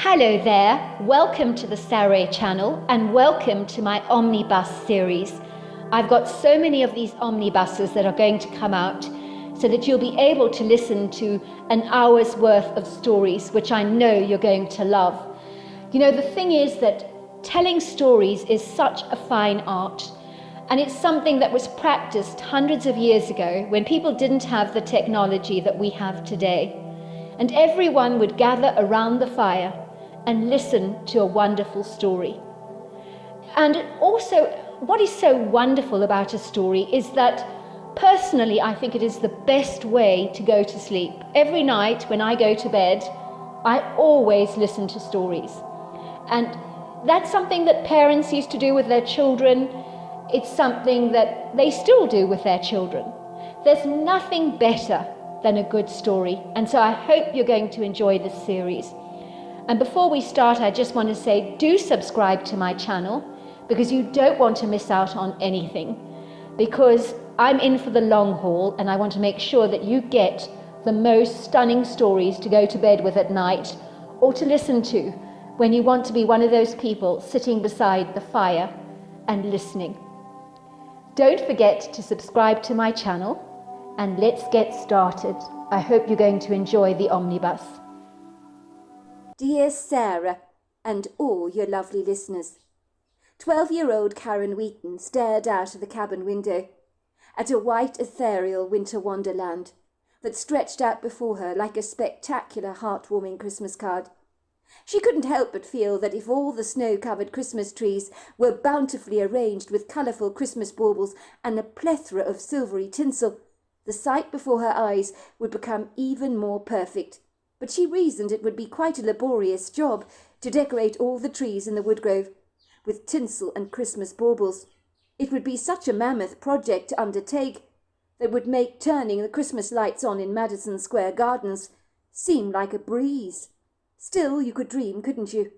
Hello there, welcome to the Saroy channel and welcome to my Omnibus series. I've got so many of these omnibuses that are going to come out so that you'll be able to listen to an hour's worth of stories, which I know you're going to love. You know, the thing is that telling stories is such a fine art, and it's something that was practiced hundreds of years ago when people didn't have the technology that we have today. And everyone would gather around the fire and listen to a wonderful story. And also, what is so wonderful about a story is that personally, I think it is the best way to go to sleep. Every night when I go to bed, I always listen to stories. And that's something that parents used to do with their children. It's something that they still do with their children. There's nothing better than a good story. And so I hope you're going to enjoy this series. And before we start, I just want to say, do subscribe to my channel because you don't want to miss out on anything. Because I'm in for the long haul and I want to make sure that you get the most stunning stories to go to bed with at night or to listen to when you want to be one of those people sitting beside the fire and listening. Don't forget to subscribe to my channel and let's get started. I hope you're going to enjoy the omnibus. Dear Sarah and all your lovely listeners, 12-year-old Karen Wheaton stared out of the cabin window at a white ethereal winter wonderland that stretched out before her like a spectacular heartwarming Christmas card. She couldn't help but feel that if all the snow-covered Christmas trees were bountifully arranged with colourful Christmas baubles and a plethora of silvery tinsel, the sight before her eyes would become even more perfect. But she reasoned it would be quite a laborious job to decorate all the trees in the woodgrove with tinsel and Christmas baubles. It would be such a mammoth project to undertake that would make turning the Christmas lights on in Madison Square Gardens seem like a breeze. Still, you could dream, couldn't you?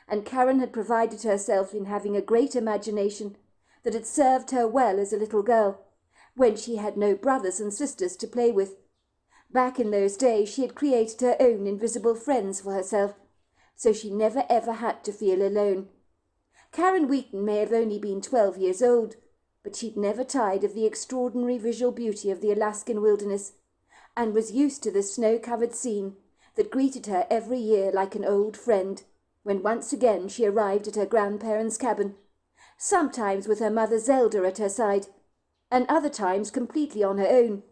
And Karen had prided herself in having a great imagination that had served her well as a little girl, when she had no brothers and sisters to play with. Back in those days she had created her own invisible friends for herself, so she never ever had to feel alone. Karen Wheaton may have only been 12 years old, but she'd never tired of the extraordinary visual beauty of the Alaskan wilderness, and was used to the snow-covered scene that greeted her every year like an old friend, when once again she arrived at her grandparents' cabin, sometimes with her mother Zelda at her side, and other times completely on her own,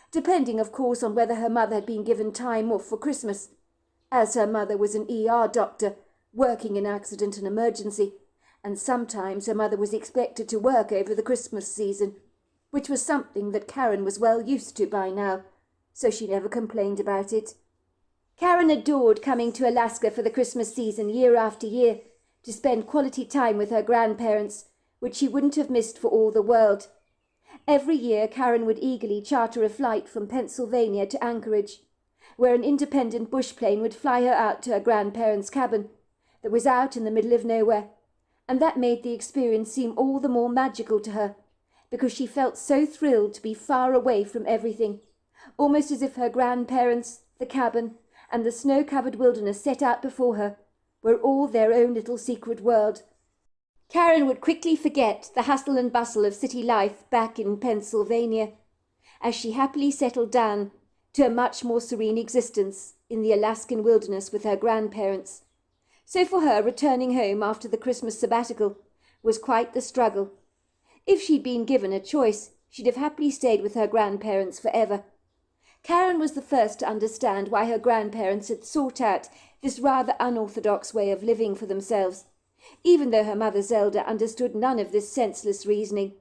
depending of course on whether her mother had been given time off for Christmas, as her mother was an ER doctor working in accident and emergency, and sometimes her mother was expected to work over the Christmas season, which was something that Karen was well used to by now, so she never complained about it. Karen adored coming to Alaska for the Christmas season year after year to spend quality time with her grandparents, which she wouldn't have missed for all the world. Every year Karen would eagerly charter a flight from Pennsylvania to Anchorage, where an independent bush plane would fly her out to her grandparents' cabin that was out in the middle of nowhere, and that made the experience seem all the more magical to her, because she felt so thrilled to be far away from everything, almost as if her grandparents, the cabin, and the snow-covered wilderness set out before her were all their own little secret world. Karen would quickly forget the hustle and bustle of city life back in Pennsylvania, as she happily settled down to a much more serene existence in the Alaskan wilderness with her grandparents. So for her, returning home after the Christmas sabbatical was quite the struggle. If she'd been given a choice, she'd have happily stayed with her grandparents forever. Karen was the first to understand why her grandparents had sought out this rather unorthodox way of living for themselves, even though her mother Zelda understood none of this senseless reasoning,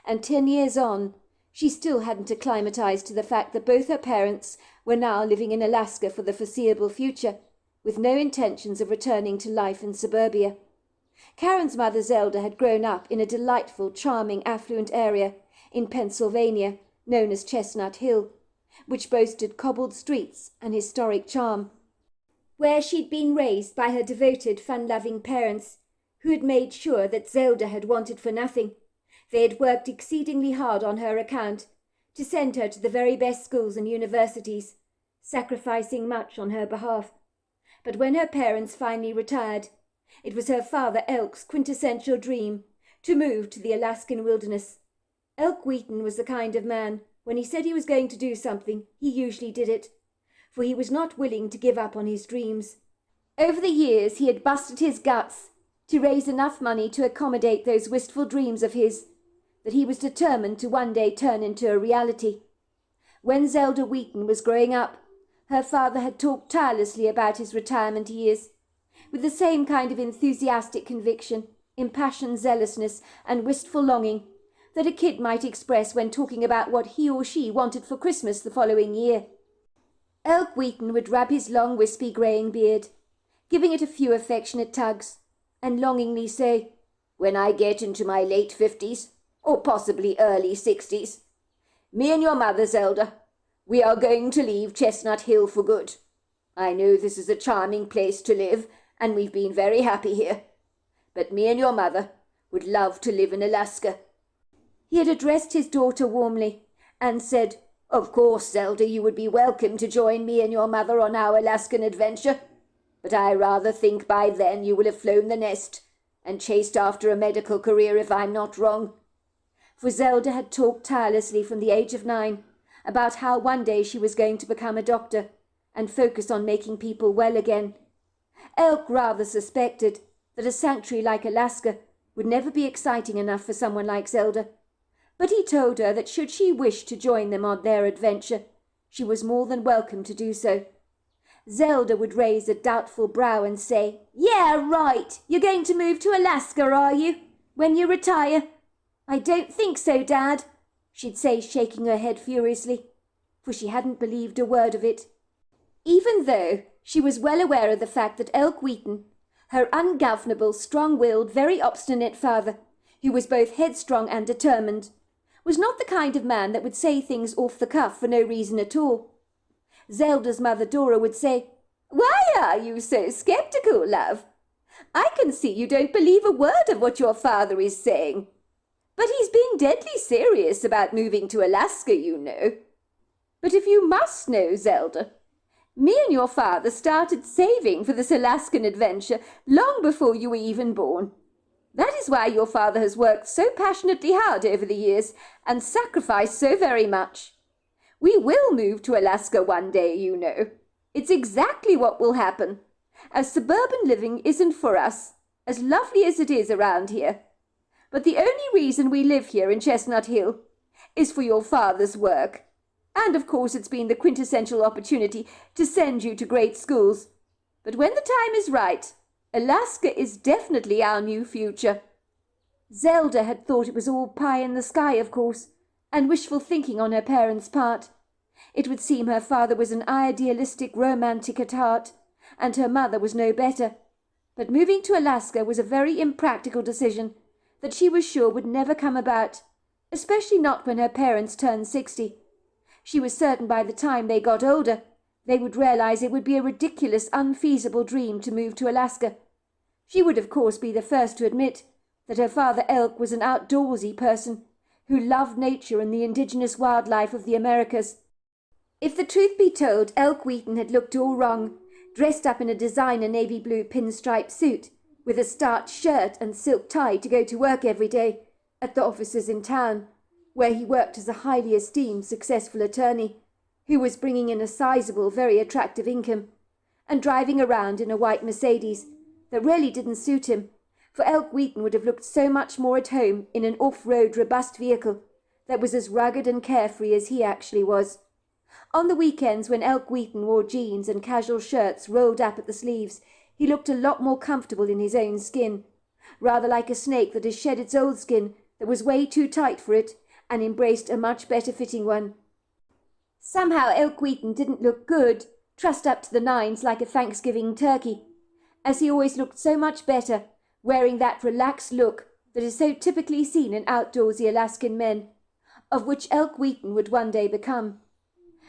and 10 years on, she still hadn't acclimatized to the fact that both her parents were now living in Alaska for the foreseeable future, with no intentions of returning to life in suburbia. Karen's mother Zelda had grown up in a delightful, charming, affluent area in Pennsylvania known as Chestnut Hill, which boasted cobbled streets and historic charm, where she'd been raised by her devoted, fun-loving parents, who had made sure that Zelda had wanted for nothing. They had worked exceedingly hard on her account to send her to the very best schools and universities, sacrificing much on her behalf. But when her parents finally retired, it was her father Elk's quintessential dream to move to the Alaskan wilderness. Elk Wheaton was the kind of man, when he said he was going to do something, he usually did it, for he was not willing to give up on his dreams. Over the years he had busted his guts to raise enough money to accommodate those wistful dreams of his that he was determined to one day turn into a reality. When Zelda Wheaton was growing up, her father had talked tirelessly about his retirement years, with the same kind of enthusiastic conviction, impassioned zealousness, and wistful longing that a kid might express when talking about what he or she wanted for Christmas the following year. Elk Wheaton would rub his long wispy greying beard, giving it a few affectionate tugs, and longingly say, "When I get into my late 50s, or possibly early 60s, me and your mother, Zelda, we are going to leave Chestnut Hill for good. I know this is a charming place to live, and we've been very happy here. But me and your mother would love to live in Alaska." He had addressed his daughter warmly and said, "Of course, Zelda, you would be welcome to join me and your mother on our Alaskan adventure. But I rather think by then you will have flown the nest and chased after a medical career, if I'm not wrong." For Zelda had talked tirelessly from the age of 9 about how one day she was going to become a doctor and focus on making people well again. Elk rather suspected that a sanctuary like Alaska would never be exciting enough for someone like Zelda, but he told her that should she wish to join them on their adventure, she was more than welcome to do so. Zelda would raise a doubtful brow and say, "Yeah, right, you're going to move to Alaska, are you, when you retire?" "I don't think so, Dad," she'd say, shaking her head furiously, for she hadn't believed a word of it. Even though she was well aware of the fact that Elk Wheaton, her ungovernable, strong-willed, very obstinate father, who was both headstrong and determined, was not the kind of man that would say things off the cuff for no reason at all. Zelda's mother Dora would say, "Why are you so sceptical, love? I can see you don't believe a word of what your father is saying. But he's being deadly serious about moving to Alaska, you know. But if you must know, Zelda, me and your father started saving for this Alaskan adventure long before you were even born. That is why your father has worked so passionately hard over the years and sacrificed so very much. We will move to Alaska one day, you know. It's exactly what will happen, as suburban living isn't for us, as lovely as it is around here. But the only reason we live here in Chestnut Hill is for your father's work. And of course it's been the quintessential opportunity to send you to great schools. But when the time is right, Alaska is definitely our new future." Zelda had thought it was all pie in the sky, of course, and wishful thinking on her parents' part. It would seem her father was an idealistic romantic at heart, and her mother was no better. But moving to Alaska was a very impractical decision that she was sure would never come about, especially not when her parents turned 60. She was certain by the time they got older, they would realize it would be a ridiculous, unfeasible dream to move to Alaska. She would, of course, be the first to admit that her father Elk was an outdoorsy person who loved nature and the indigenous wildlife of the Americas. If the truth be told, Elk Wheaton had looked all wrong, dressed up in a designer navy blue pinstripe suit, with a starched shirt and silk tie to go to work every day at the offices in town, where he worked as a highly esteemed, successful attorney, who was bringing in a sizable, very attractive income, and driving around in a white Mercedes that really didn't suit him, for Elk Wheaton would have looked so much more at home in an off-road, robust vehicle that was as rugged and carefree as he actually was. On the weekends, when Elk Wheaton wore jeans and casual shirts rolled up at the sleeves, he looked a lot more comfortable in his own skin, rather like a snake that has shed its old skin that was way too tight for it and embraced a much better-fitting one. Somehow Elk Wheaton didn't look good, trussed up to the nines like a Thanksgiving turkey, as he always looked so much better, wearing that relaxed look that is so typically seen in outdoorsy Alaskan men, of which Elk Wheaton would one day become.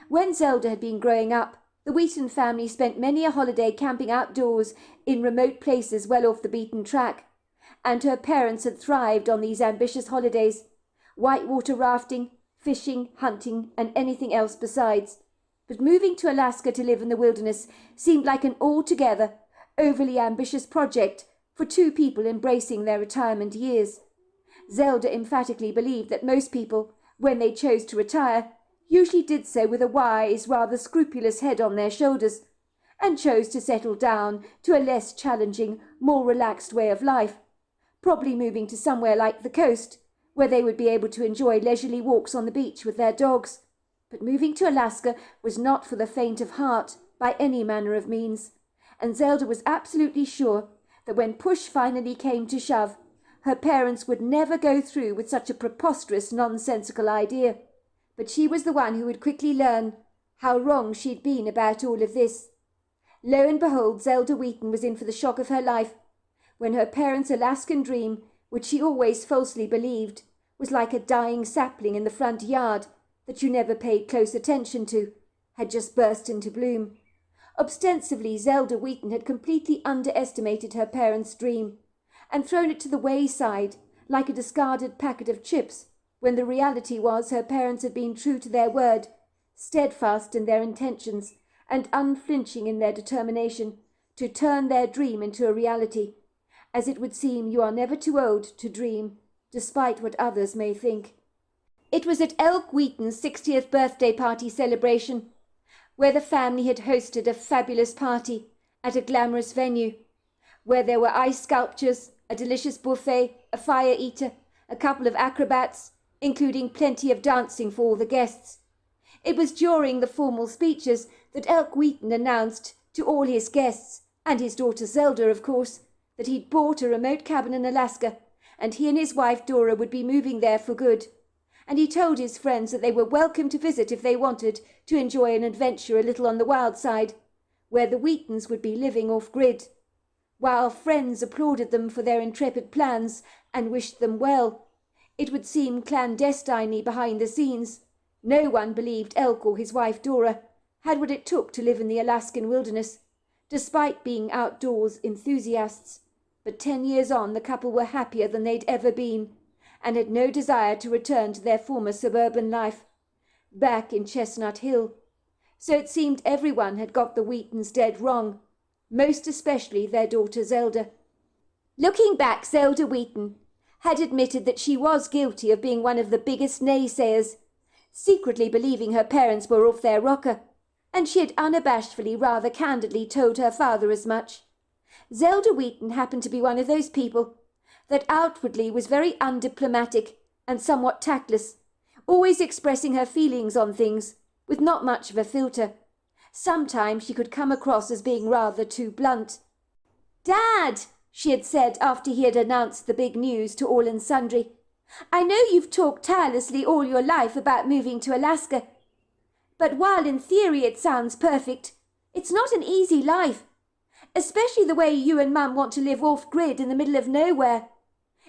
When Zelda had been growing up, the Wheaton family spent many a holiday camping outdoors in remote places well off the beaten track, and her parents had thrived on these ambitious holidays, whitewater rafting, fishing, hunting, and anything else besides. But moving to Alaska to live in the wilderness seemed like an altogether overly ambitious project for two people embracing their retirement years. Zelda emphatically believed that most people, when they chose to retire, usually did so with a wise, rather scrupulous head on their shoulders, and chose to settle down to a less challenging, more relaxed way of life, probably moving to somewhere like the coast, where they would be able to enjoy leisurely walks on the beach with their dogs. But moving to Alaska was not for the faint of heart by any manner of means, and Zelda was absolutely sure that when push finally came to shove, her parents would never go through with such a preposterous, nonsensical idea. But she was the one who would quickly learn how wrong she'd been about all of this. Lo and behold, Zelda Wheaton was in for the shock of her life, when her parents' Alaskan dream, which she always falsely believed, was like a dying sapling in the front yard that you never paid close attention to, had just burst into bloom. Ostensibly, Zelda Wheaton had completely underestimated her parents' dream, and thrown it to the wayside like a discarded packet of chips, when the reality was her parents had been true to their word, steadfast in their intentions, and unflinching in their determination to turn their dream into a reality, as it would seem you are never too old to dream, despite what others may think. It was at Elk Wheaton's 60th birthday party celebration, where the family had hosted a fabulous party at a glamorous venue, where there were ice sculptures, a delicious buffet, a fire eater, a couple of acrobats, including plenty of dancing for all the guests. It was during the formal speeches that Elk Wheaton announced to all his guests, and his daughter Zelda, of course, that he'd bought a remote cabin in Alaska, and he and his wife Dora would be moving there for good. And he told his friends that they were welcome to visit if they wanted to enjoy an adventure a little on the wild side, where the Wheatons would be living off-grid. While friends applauded them for their intrepid plans and wished them well, it would seem clandestinely behind the scenes, no one believed Elk or his wife Dora had what it took to live in the Alaskan wilderness, despite being outdoors enthusiasts. But 10 years on, the couple were happier than they'd ever been, and had no desire to return to their former suburban life, back in Chestnut Hill. So it seemed everyone had got the Wheatons dead wrong, most especially their daughter Zelda. Looking back, Zelda Wheaton had admitted that she was guilty of being one of the biggest naysayers, secretly believing her parents were off their rocker, and she had unabashedly, rather candidly, told her father as much. Zelda Wheaton happened to be one of those people that outwardly was very undiplomatic and somewhat tactless, always expressing her feelings on things, with not much of a filter. Sometimes she could come across as being rather too blunt. "Dad," she had said after he had announced the big news to all and sundry, "I know you've talked tirelessly all your life about moving to Alaska, but while in theory it sounds perfect, it's not an easy life, especially the way you and Mum want to live off-grid in the middle of nowhere.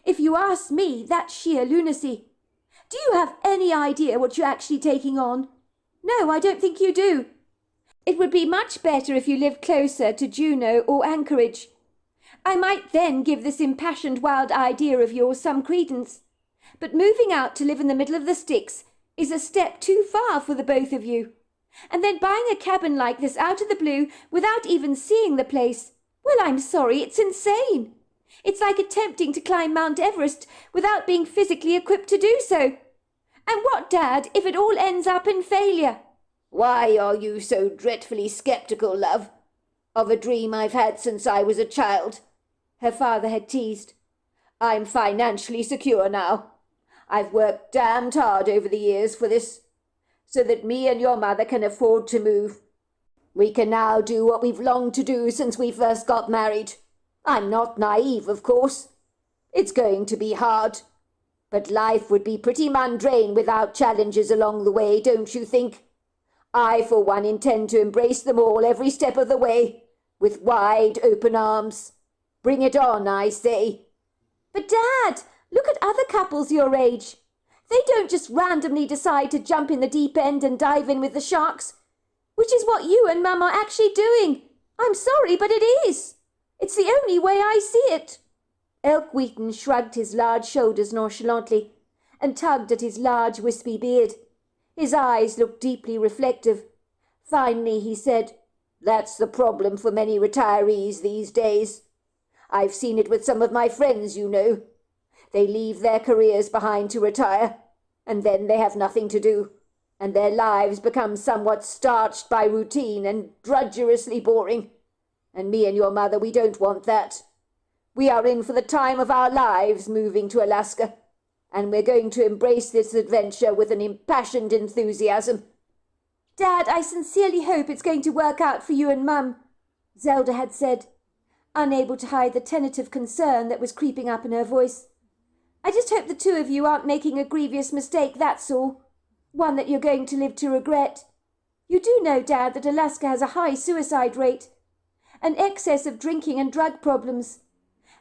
If you ask me, that's sheer lunacy. Do you have any idea what you're actually taking on? No, I don't think you do. It would be much better if you lived closer to Juneau or Anchorage. I might then give this impassioned wild idea of yours some credence. But moving out to live in the middle of the sticks is a step too far for the both of you. And then buying a cabin like this out of the blue without even seeing the place, well, I'm sorry, it's insane. It's like attempting to climb Mount Everest without being physically equipped to do so. And what, Dad, if it all ends up in failure?" "Why are you so dreadfully sceptical, love, of a dream I've had since I was a child?" her father had teased. "I'm financially secure now. I've worked damned hard over the years for this, so that me and your mother can afford to move. We can now do what we've longed to do since we first got married. I'm not naive, of course. It's going to be hard, but life would be pretty mundane without challenges along the way, don't you think? I, for one, intend to embrace them all every step of the way, with wide open arms. Bring it on, I say." "But Dad, look at other couples your age. They don't just randomly decide to jump in the deep end and dive in with the sharks, which is what you and Mum are actually doing. I'm sorry, but it is. It's the only way I see it." Elk Wheaton shrugged his large shoulders nonchalantly and tugged at his large wispy beard. His eyes looked deeply reflective. Finally he said, "That's the problem for many retirees these days. I've seen it with some of my friends, you know. They leave their careers behind to retire, and then they have nothing to do, and their lives become somewhat starched by routine and drudgerously boring. And me and your mother, we don't want that. We are in for the time of our lives moving to Alaska, and we're going to embrace this adventure with an impassioned enthusiasm." "Dad, I sincerely hope it's going to work out for you and Mum," Zelda had said, unable to hide the tentative concern that was creeping up in her voice. "I just hope the two of you aren't making a grievous mistake, that's all. One that you're going to live to regret. You do know, Dad, that Alaska has a high suicide rate, an excess of drinking and drug problems.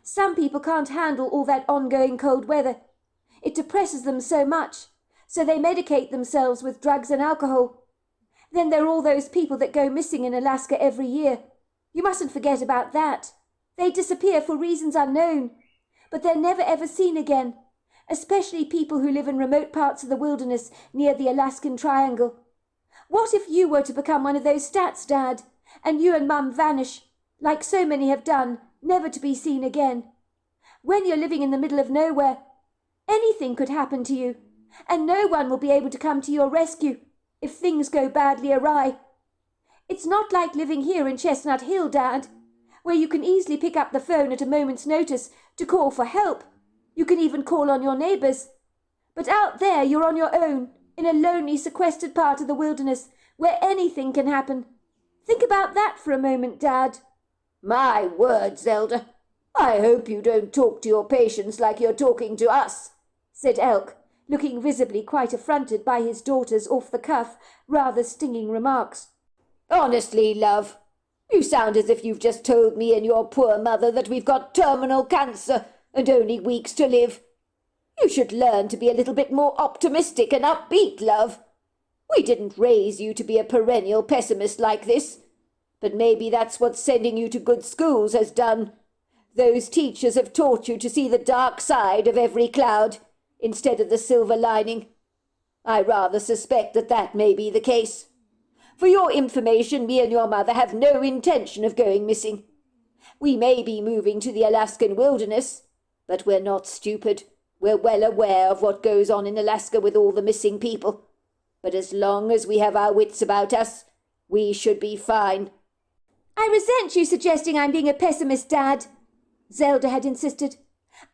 Some people can't handle all that ongoing cold weather. It depresses them so much, so they medicate themselves with drugs and alcohol. Then there are all those people that go missing in Alaska every year. You mustn't forget about that. They disappear for reasons unknown, but they're never ever seen again, especially people who live in remote parts of the wilderness near the Alaskan Triangle. What if you were to become one of those stats, Dad, and you and Mum vanish, like so many have done, never to be seen again? When you're living in the middle of nowhere, anything could happen to you, and no one will be able to come to your rescue if things go badly awry. It's not like living here in Chestnut Hill, Dad, where you can easily pick up the phone at a moment's notice to call for help. You can even call on your neighbours. But out there you're on your own, in a lonely, sequestered part of the wilderness where anything can happen. Think about that for a moment, Dad." "My word, Zelda, I hope you don't talk to your patients like you're talking to us," said Elk, looking visibly quite affronted by his daughter's off-the-cuff, rather stinging remarks. "Honestly, love, you sound as if you've just told me and your poor mother that we've got terminal cancer and only weeks to live. You should learn to be a little bit more optimistic and upbeat, love. We didn't raise you to be a perennial pessimist like this, but maybe that's what sending you to good schools has done. Those teachers have taught you to see the dark side of every cloud instead of the silver lining. I rather suspect that that may be the case. For your information, me and your mother have no intention of going missing. We may be moving to the Alaskan wilderness, but we're not stupid. We're well aware of what goes on in Alaska with all the missing people. But as long as we have our wits about us, we should be fine." "I resent you suggesting I'm being a pessimist, Dad," Zelda had insisted.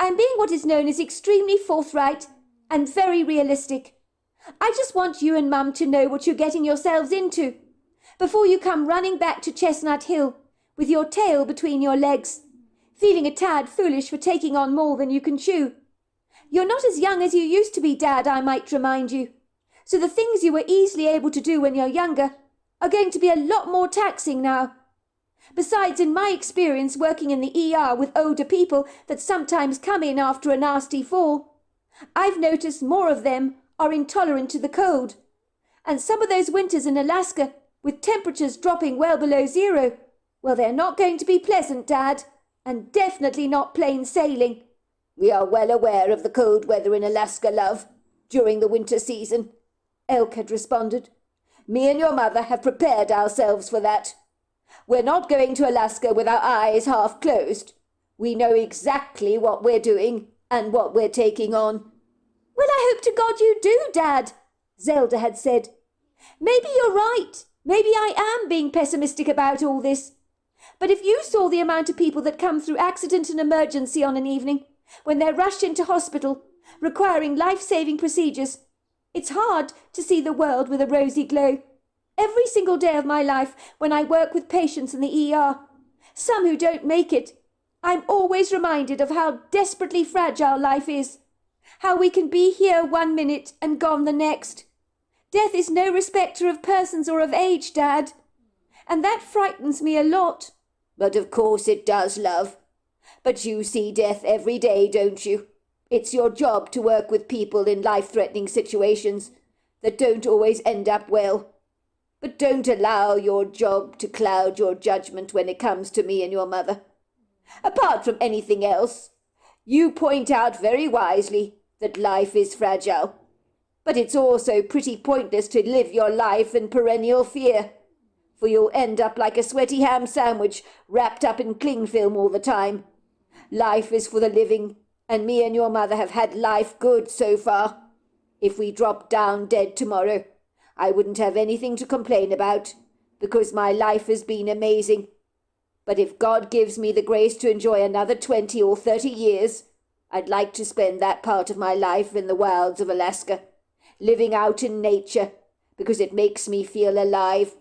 "I'm being what is known as extremely forthright and very realistic. I just want you and Mum to know what you're getting yourselves into before you come running back to Chestnut Hill with your tail between your legs, feeling a tad foolish for taking on more than you can chew. You're not as young as you used to be, Dad, I might remind you, so the things you were easily able to do when you're younger are going to be a lot more taxing now. Besides, in my experience working in the ER with older people that sometimes come in after a nasty fall, I've noticed more of them are intolerant to the cold. And some of those winters in Alaska, with temperatures dropping well below zero, well, they're not going to be pleasant, Dad, and definitely not plain sailing." "We are well aware of the cold weather in Alaska, love, during the winter season," Elk had responded. "Me and your mother have prepared ourselves for that. We're not going to Alaska with our eyes half closed. We know exactly what we're doing and what we're taking on." "Well, I hope to God you do, Dad," Zelda had said. "Maybe you're right. Maybe I am being pessimistic about all this. But if you saw the amount of people that come through accident and emergency on an evening, when they're rushed into hospital, requiring life-saving procedures, it's hard to see the world with a rosy glow. Every single day of my life when I work with patients in the ER, some who don't make it, I'm always reminded of how desperately fragile life is, how we can be here one minute and gone the next. Death is no respecter of persons or of age, Dad, and that frightens me a lot." "But of course it does, love. But you see death every day, don't you? It's your job to work with people in life-threatening situations that don't always end up well. But don't allow your job to cloud your judgment when it comes to me and your mother. Apart from anything else, you point out very wisely that life is fragile. But it's also pretty pointless to live your life in perennial fear. for you'll end up like a sweaty ham sandwich wrapped up in cling film all the time. Life is for the living, and me and your mother have had life good so far. If we dropped down dead tomorrow, I wouldn't have anything to complain about, because my life has been amazing. But if God gives me the grace to enjoy another 20 or 30 years, I'd like to spend that part of my life in the wilds of Alaska, living out in nature, because it makes me feel alive.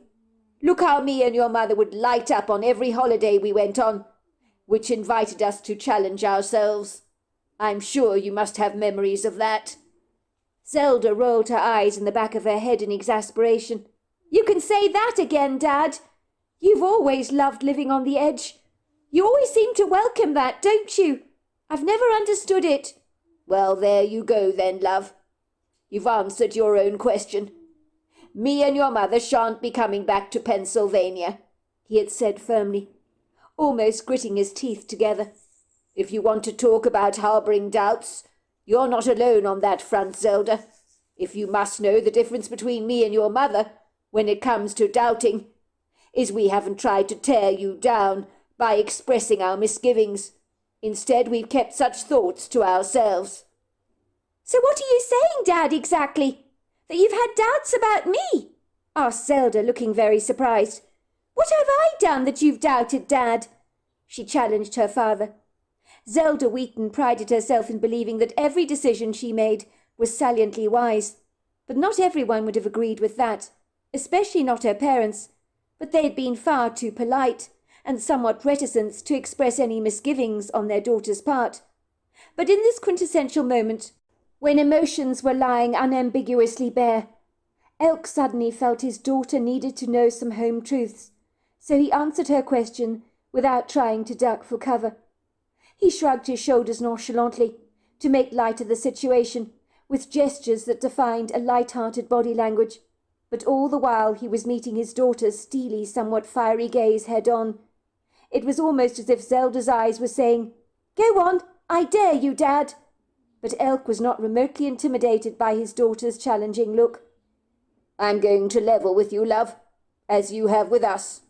Look how me and your mother would light up on every holiday we went on, which invited us to challenge ourselves. I'm sure you must have memories of that." Zelda rolled her eyes in the back of her head in exasperation. "You can say that again, Dad. You've always loved living on the edge. You always seem to welcome that, don't you? I've never understood it." "Well, there you go then, love. You've answered your own question. Me and your mother shan't be coming back to Pennsylvania," he had said firmly, almost gritting his teeth together. "If you want to talk about harbouring doubts, you're not alone on that front, Zelda. If you must know the difference between me and your mother, when it comes to doubting, is we haven't tried to tear you down by expressing our misgivings. Instead, we've kept such thoughts to ourselves." "So what are you saying, Dad, exactly? That you've had doubts about me?" asked Zelda, looking very surprised. "What have I done that you've doubted, Dad?" she challenged her father. Zelda Wheaton prided herself in believing that every decision she made was saliently wise, but not everyone would have agreed with that, especially not her parents, but they had been far too polite and somewhat reticent to express any misgivings on their daughter's part. But in this quintessential moment, when emotions were lying unambiguously bare, Elk suddenly felt his daughter needed to know some home truths, so he answered her question without trying to duck for cover. He shrugged his shoulders nonchalantly, to make light of the situation, with gestures that defined a light-hearted body language, but all the while he was meeting his daughter's steely, somewhat fiery gaze head-on. It was almost as if Zelda's eyes were saying, "Go on, I dare you, Dad." But Elk was not remotely intimidated by his daughter's challenging look. "I'm going to level with you, love, as you have with us.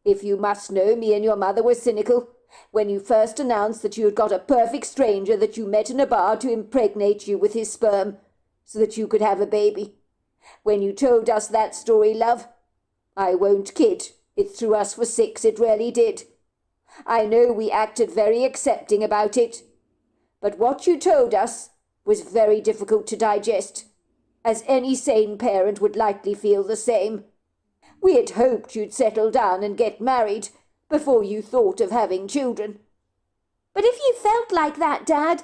If you must know, me and your mother were cynical when you first announced that you had got a perfect stranger that you met in a bar to impregnate you with his sperm, so that you could have a baby. When you told us that story, love, I won't kid, it threw us for six, it really did. I know we acted very accepting about it, but what you told us was very difficult to digest, as any sane parent would likely feel the same. We had hoped you'd settle down and get married before you thought of having children." "But if you felt like that, Dad,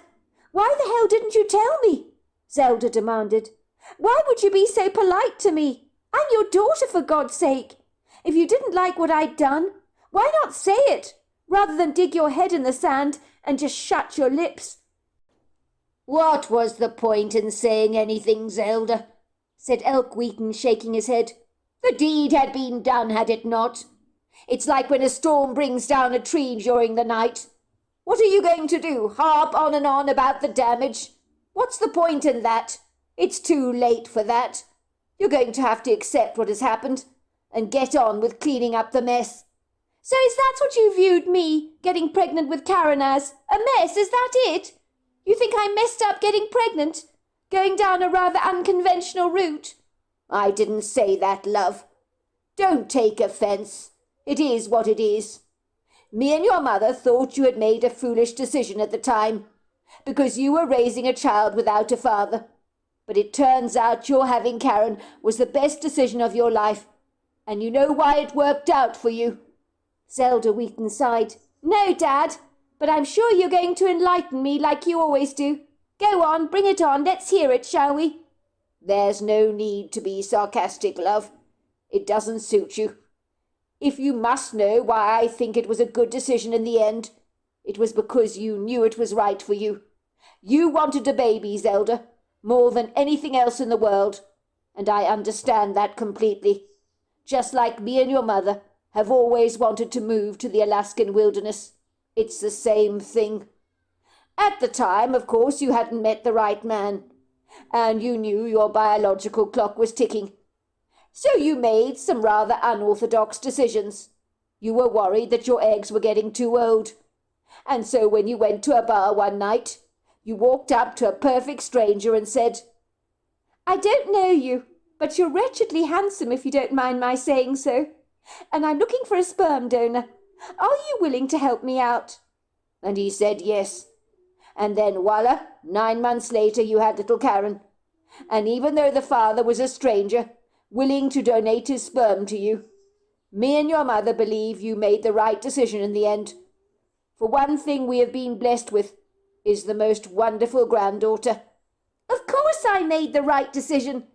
why the hell didn't you tell me?" Zelda demanded. "Why would you be so polite to me? I'm your daughter, for God's sake. If you didn't like what I'd done, why not say it, rather than dig your head in the sand and just shut your lips?" "What was the point in saying anything, Zelda?" said Elk Wheaton, shaking his head. "The deed had been done, had it not? It's like when a storm brings down a tree during the night. What are you going to do, harp on and on about the damage? What's the point in that? It's too late for that. You're going to have to accept what has happened and get on with cleaning up the mess." "So is that what you viewed me, getting pregnant with Karen, as? A mess, is that it? You think I messed up getting pregnant, going down a rather unconventional route?" "I didn't say that, love. Don't take offence. It is what it is. Me and your mother thought you had made a foolish decision at the time, because you were raising a child without a father. But it turns out your having Karen was the best decision of your life, and you know why it worked out for you." Zelda Wheaton sighed. "No, Dad, but I'm sure you're going to enlighten me like you always do. Go on, bring it on, let's hear it, shall we?" "There's no need to be sarcastic, love. It doesn't suit you. If you must know why I think it was a good decision in the end, it was because you knew it was right for you. You wanted a baby, Zelda, more than anything else in the world, and I understand that completely. Just like me and your mother have always wanted to move to the Alaskan wilderness. It's the same thing. At the time, of course, you hadn't met the right man, and you knew your biological clock was ticking. So you made some rather unorthodox decisions. You were worried that your eggs were getting too old. And so when you went to a bar one night, you walked up to a perfect stranger and said, "I don't know you, but you're wretchedly handsome if you don't mind my saying so, and I'm looking for a sperm donor. Are you willing to help me out?" And he said yes. And then voila, 9 months later you had little Karen. And even though the father was a stranger, willing to donate his sperm to you, me and your mother believe you made the right decision in the end. For one thing we have been blessed with is the most wonderful granddaughter. "Of course I made the right decision,"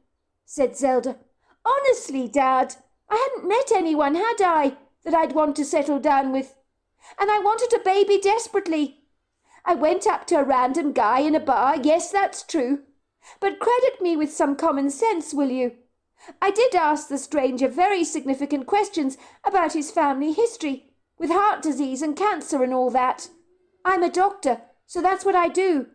said Zelda. "Honestly, Dad, I hadn't met anyone, had I, that I'd want to settle down with. And I wanted a baby desperately. I went up to a random guy in a bar, yes, that's true. But credit me with some common sense, will you? I did ask the stranger very significant questions about his family history, with heart disease and cancer and all that. I'm a doctor, so that's what I do.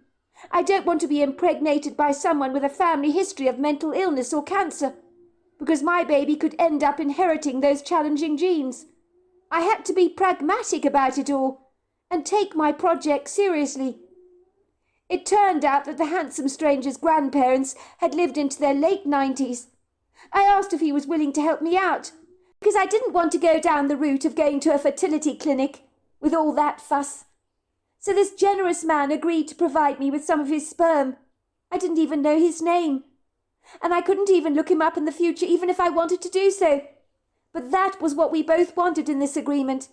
I don't want to be impregnated by someone with a family history of mental illness or cancer, because my baby could end up inheriting those challenging genes. I had to be pragmatic about it all, and take my project seriously. It turned out that the handsome stranger's grandparents had lived into their late 90s. I asked if he was willing to help me out, because I didn't want to go down the route of going to a fertility clinic with all that fuss. So this generous man agreed to provide me with some of his sperm. I didn't even know his name, and I couldn't even look him up in the future even if I wanted to do so. But that was what we both wanted in this agreement,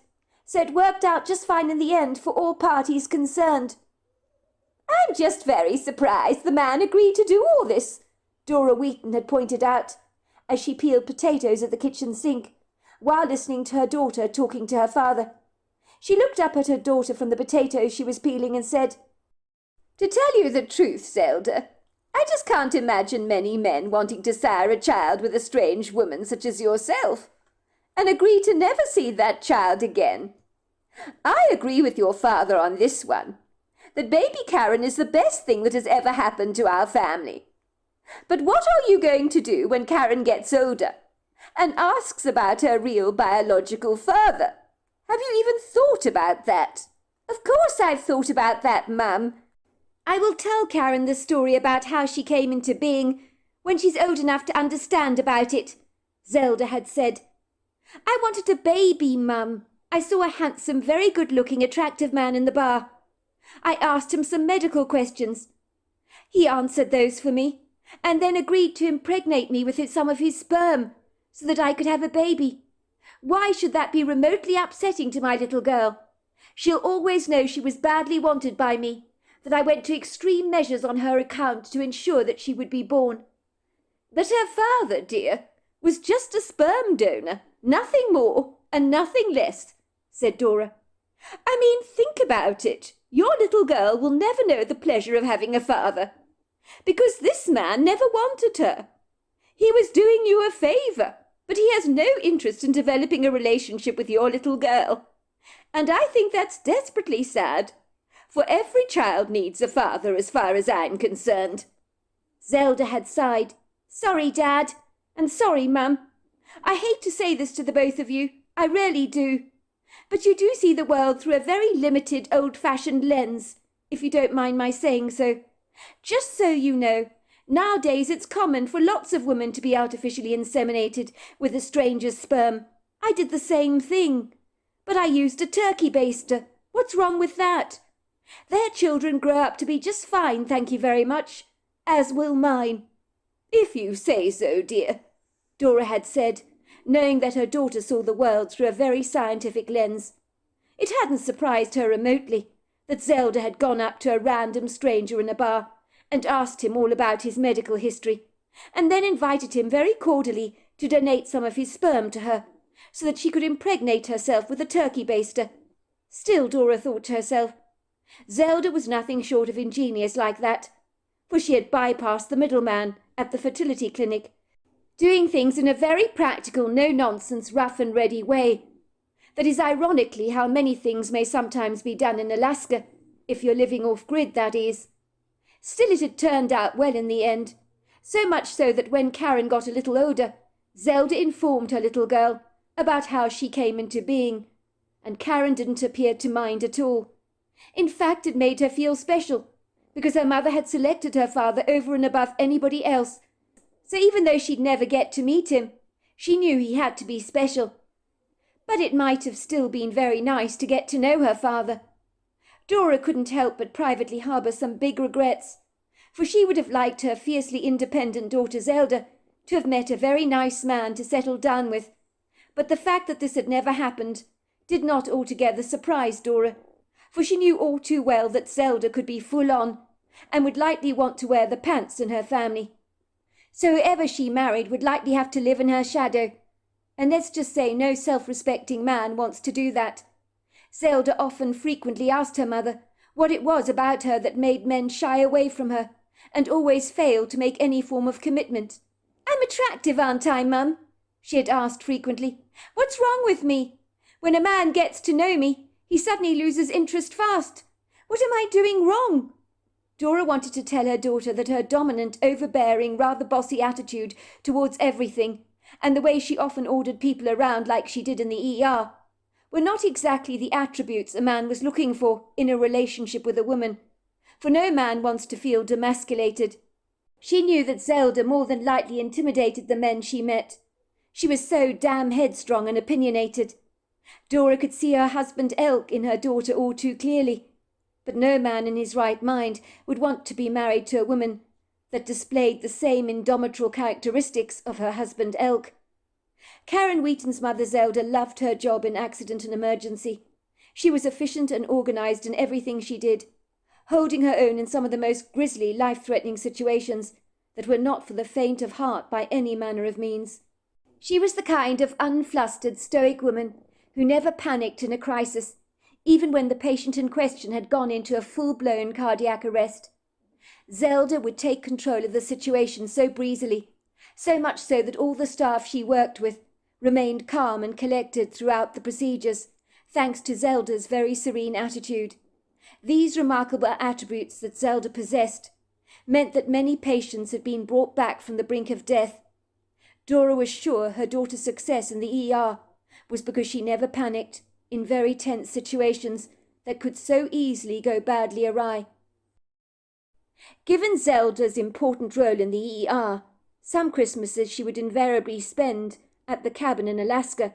so it worked out just fine in the end for all parties concerned." "I'm just very surprised the man agreed to do all this," Dora Wheaton had pointed out, as she peeled potatoes at the kitchen sink, while listening to her daughter talking to her father. She looked up at her daughter from the potatoes she was peeling and said, "To tell you the truth, Zelda, I just can't imagine many men wanting to sire a child with a strange woman such as yourself, and agree to never see that child again. I agree with your father on this one, that baby Karen is the best thing that has ever happened to our family. But what are you going to do when Karen gets older and asks about her real biological father? Have you even thought about that?" "Of course I've thought about that, Mum. I will tell Karen the story about how she came into being when she's old enough to understand about it," Zelda had said. "I wanted a baby, Mum. I saw a handsome, very good-looking, attractive man in the bar. I asked him some medical questions. He answered those for me, and then agreed to impregnate me with some of his sperm, so that I could have a baby. Why should that be remotely upsetting to my little girl? She'll always know she was badly wanted by me, that I went to extreme measures on her account to ensure that she would be born." "But her father, dear, was just a sperm donor, nothing more and nothing less," said Dora. "I mean, think about it. Your little girl will never know the pleasure of having a father, because this man never wanted her. He was doing you a favour, but he has no interest in developing a relationship with your little girl. And I think that's desperately sad, for every child needs a father as far as I'm concerned." Zelda had sighed. "Sorry, Dad, and sorry, Mum. I hate to say this to the both of you, I really do. But you do see the world through a very limited, old-fashioned lens, if you don't mind my saying so. Just so you know, nowadays it's common for lots of women to be artificially inseminated with a stranger's sperm. I did the same thing, but I used a turkey baster. What's wrong with that? Their children grow up to be just fine, thank you very much, as will mine." "If you say so, dear," Dora had said, knowing that her daughter saw the world through a very scientific lens. It hadn't surprised her remotely that Zelda had gone up to a random stranger in a bar and asked him all about his medical history, and then invited him very cordially to donate some of his sperm to her, so that she could impregnate herself with a turkey baster. Still, Dora thought to herself, Zelda was nothing short of ingenious like that, for she had bypassed the middleman at the fertility clinic, doing things in a very practical, no-nonsense, rough-and-ready way. That is ironically how many things may sometimes be done in Alaska, if you're living off-grid, that is. Still, it had turned out well in the end, so much so that when Karen got a little older, Zelda informed her little girl about how she came into being, and Karen didn't appear to mind at all. In fact, it made her feel special, because her mother had selected her father over and above anybody else. So even though she'd never get to meet him, she knew he had to be special. But it might have still been very nice to get to know her father. Dora couldn't help but privately harbour some big regrets, for she would have liked her fiercely independent daughter Zelda to have met a very nice man to settle down with. But the fact that this had never happened did not altogether surprise Dora, for she knew all too well that Zelda could be full on, and would likely want to wear the pants in her family. So whoever she married would likely have to live in her shadow, and let's just say no self-respecting man wants to do that. Zelda frequently asked her mother what it was about her that made men shy away from her, and always failed to make any form of commitment. "I'm attractive, aren't I, Mum?" she had asked frequently. "What's wrong with me? When a man gets to know me, he suddenly loses interest fast. What am I doing wrong?" Dora wanted to tell her daughter that her dominant, overbearing, rather bossy attitude towards everything, and the way she often ordered people around like she did in the ER, were not exactly the attributes a man was looking for in a relationship with a woman, for no man wants to feel demasculated. She knew that Zelda more than lightly intimidated the men she met. She was so damn headstrong and opinionated. Dora could see her husband Elk in her daughter all too clearly, but no man in his right mind would want to be married to a woman that displayed the same indomitable characteristics of her husband Elk. Karen Wheaton's mother Zelda loved her job in accident and emergency. She was efficient and organised in everything she did, holding her own in some of the most grisly, life-threatening situations that were not for the faint of heart by any manner of means. She was the kind of unflustered, stoic woman who never panicked in a crisis, even when the patient in question had gone into a full-blown cardiac arrest. Zelda would take control of the situation so breezily, so much so that all the staff she worked with remained calm and collected throughout the procedures, thanks to Zelda's very serene attitude. These remarkable attributes that Zelda possessed meant that many patients had been brought back from the brink of death. Dora was sure her daughter's success in the ER was because she never panicked in very tense situations that could so easily go badly awry. Given Zelda's important role in the ER, some Christmases she would invariably spend at the cabin in Alaska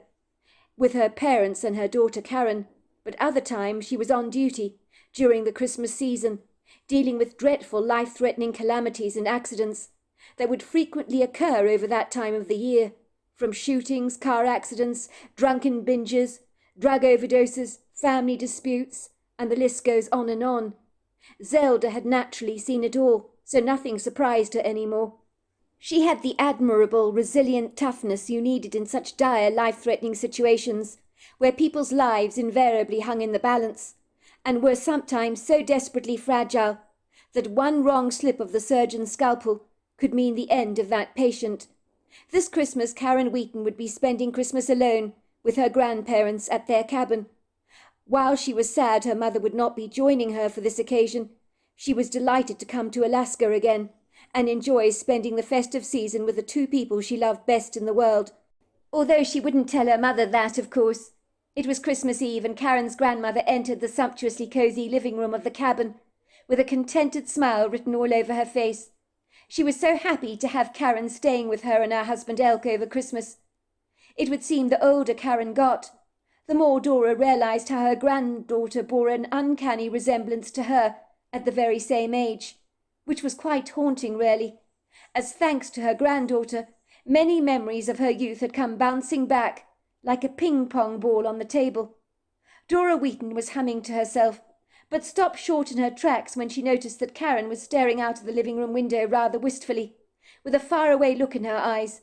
with her parents and her daughter Karen, but other times she was on duty during the Christmas season, dealing with dreadful life-threatening calamities and accidents that would frequently occur over that time of the year, from shootings, car accidents, drunken binges, drug overdoses, family disputes, and the list goes on and on. Zelda had naturally seen it all, so nothing surprised her anymore. She had the admirable, resilient toughness you needed in such dire, life-threatening situations, where people's lives invariably hung in the balance, and were sometimes so desperately fragile that one wrong slip of the surgeon's scalpel could mean the end of that patient. This Christmas Karen Wheaton would be spending Christmas alone with her grandparents at their cabin. While she was sad her mother would not be joining her for this occasion, she was delighted to come to Alaska again and enjoy spending the festive season with the two people she loved best in the world. Although she wouldn't tell her mother that, of course. It was Christmas Eve, and Karen's grandmother entered the sumptuously cosy living room of the cabin with a contented smile written all over her face. She was so happy to have Karen staying with her and her husband Elk over Christmas. It would seem the older Karen got, the more Dora realized how her granddaughter bore an uncanny resemblance to her at the very same age, which was quite haunting really, as thanks to her granddaughter, many memories of her youth had come bouncing back like a ping-pong ball on the table. Dora Wheaton was humming to herself, but stopped short in her tracks when she noticed that Karen was staring out of the living room window rather wistfully, with a faraway look in her eyes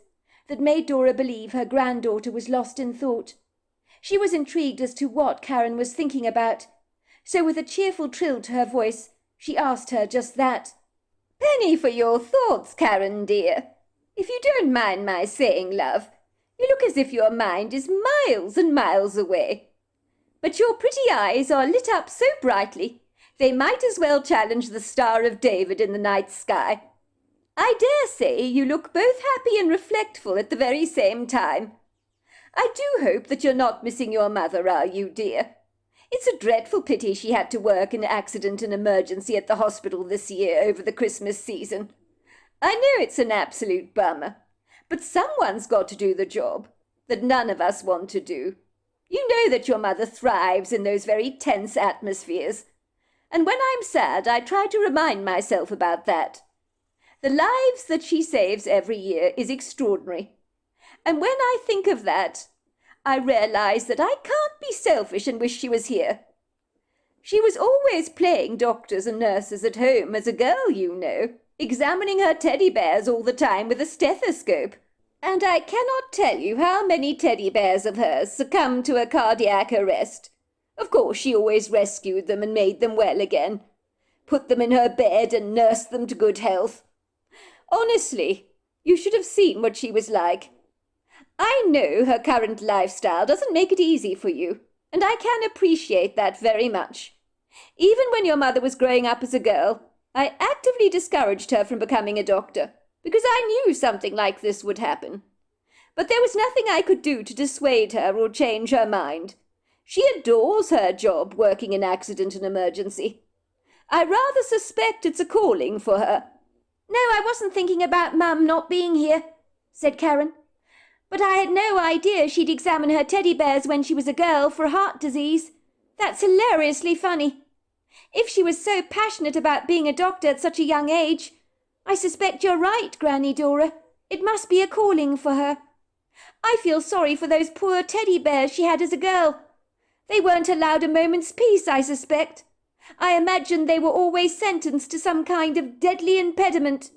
that made Dora believe her granddaughter was lost in thought. She was intrigued as to what Karen was thinking about, so with a cheerful trill to her voice, she asked her just that. "Penny for your thoughts, Karen dear. If you don't mind my saying, love, you look as if your mind is miles and miles away. But your pretty eyes are lit up so brightly, they might as well challenge the Star of David in the night sky. I dare say you look both happy and reflectful at the very same time. I do hope that you're not missing your mother, are you, dear? It's a dreadful pity she had to work in accident and emergency at the hospital this year over the Christmas season. I know it's an absolute bummer, but someone's got to do the job that none of us want to do. You know that your mother thrives in those very tense atmospheres, and when I'm sad, I try to remind myself about that. The lives that she saves every year is extraordinary, and when I think of that, I realize that I can't be selfish and wish she was here. She was always playing doctors and nurses at home as a girl, you know, examining her teddy bears all the time with a stethoscope. And I cannot tell you how many teddy bears of hers succumbed to a cardiac arrest. Of course, she always rescued them and made them well again, put them in her bed and nursed them to good health. Honestly, you should have seen what she was like. I know her current lifestyle doesn't make it easy for you, and I can appreciate that very much. Even when your mother was growing up as a girl, I actively discouraged her from becoming a doctor, because I knew something like this would happen. But there was nothing I could do to dissuade her or change her mind. She adores her job working in accident and emergency. I rather suspect it's a calling for her. No, I wasn't thinking about Mum not being here, said Karen. But I had no idea she'd examine her teddy bears when she was a girl for heart disease. That's hilariously funny. If she was so passionate about being a doctor at such a young age, I suspect you're right, Granny Dora. It must be a calling for her. I feel sorry for those poor teddy bears she had as a girl. They weren't allowed a moment's peace, I suspect. I imagine they were always sentenced to some kind of deadly impediment.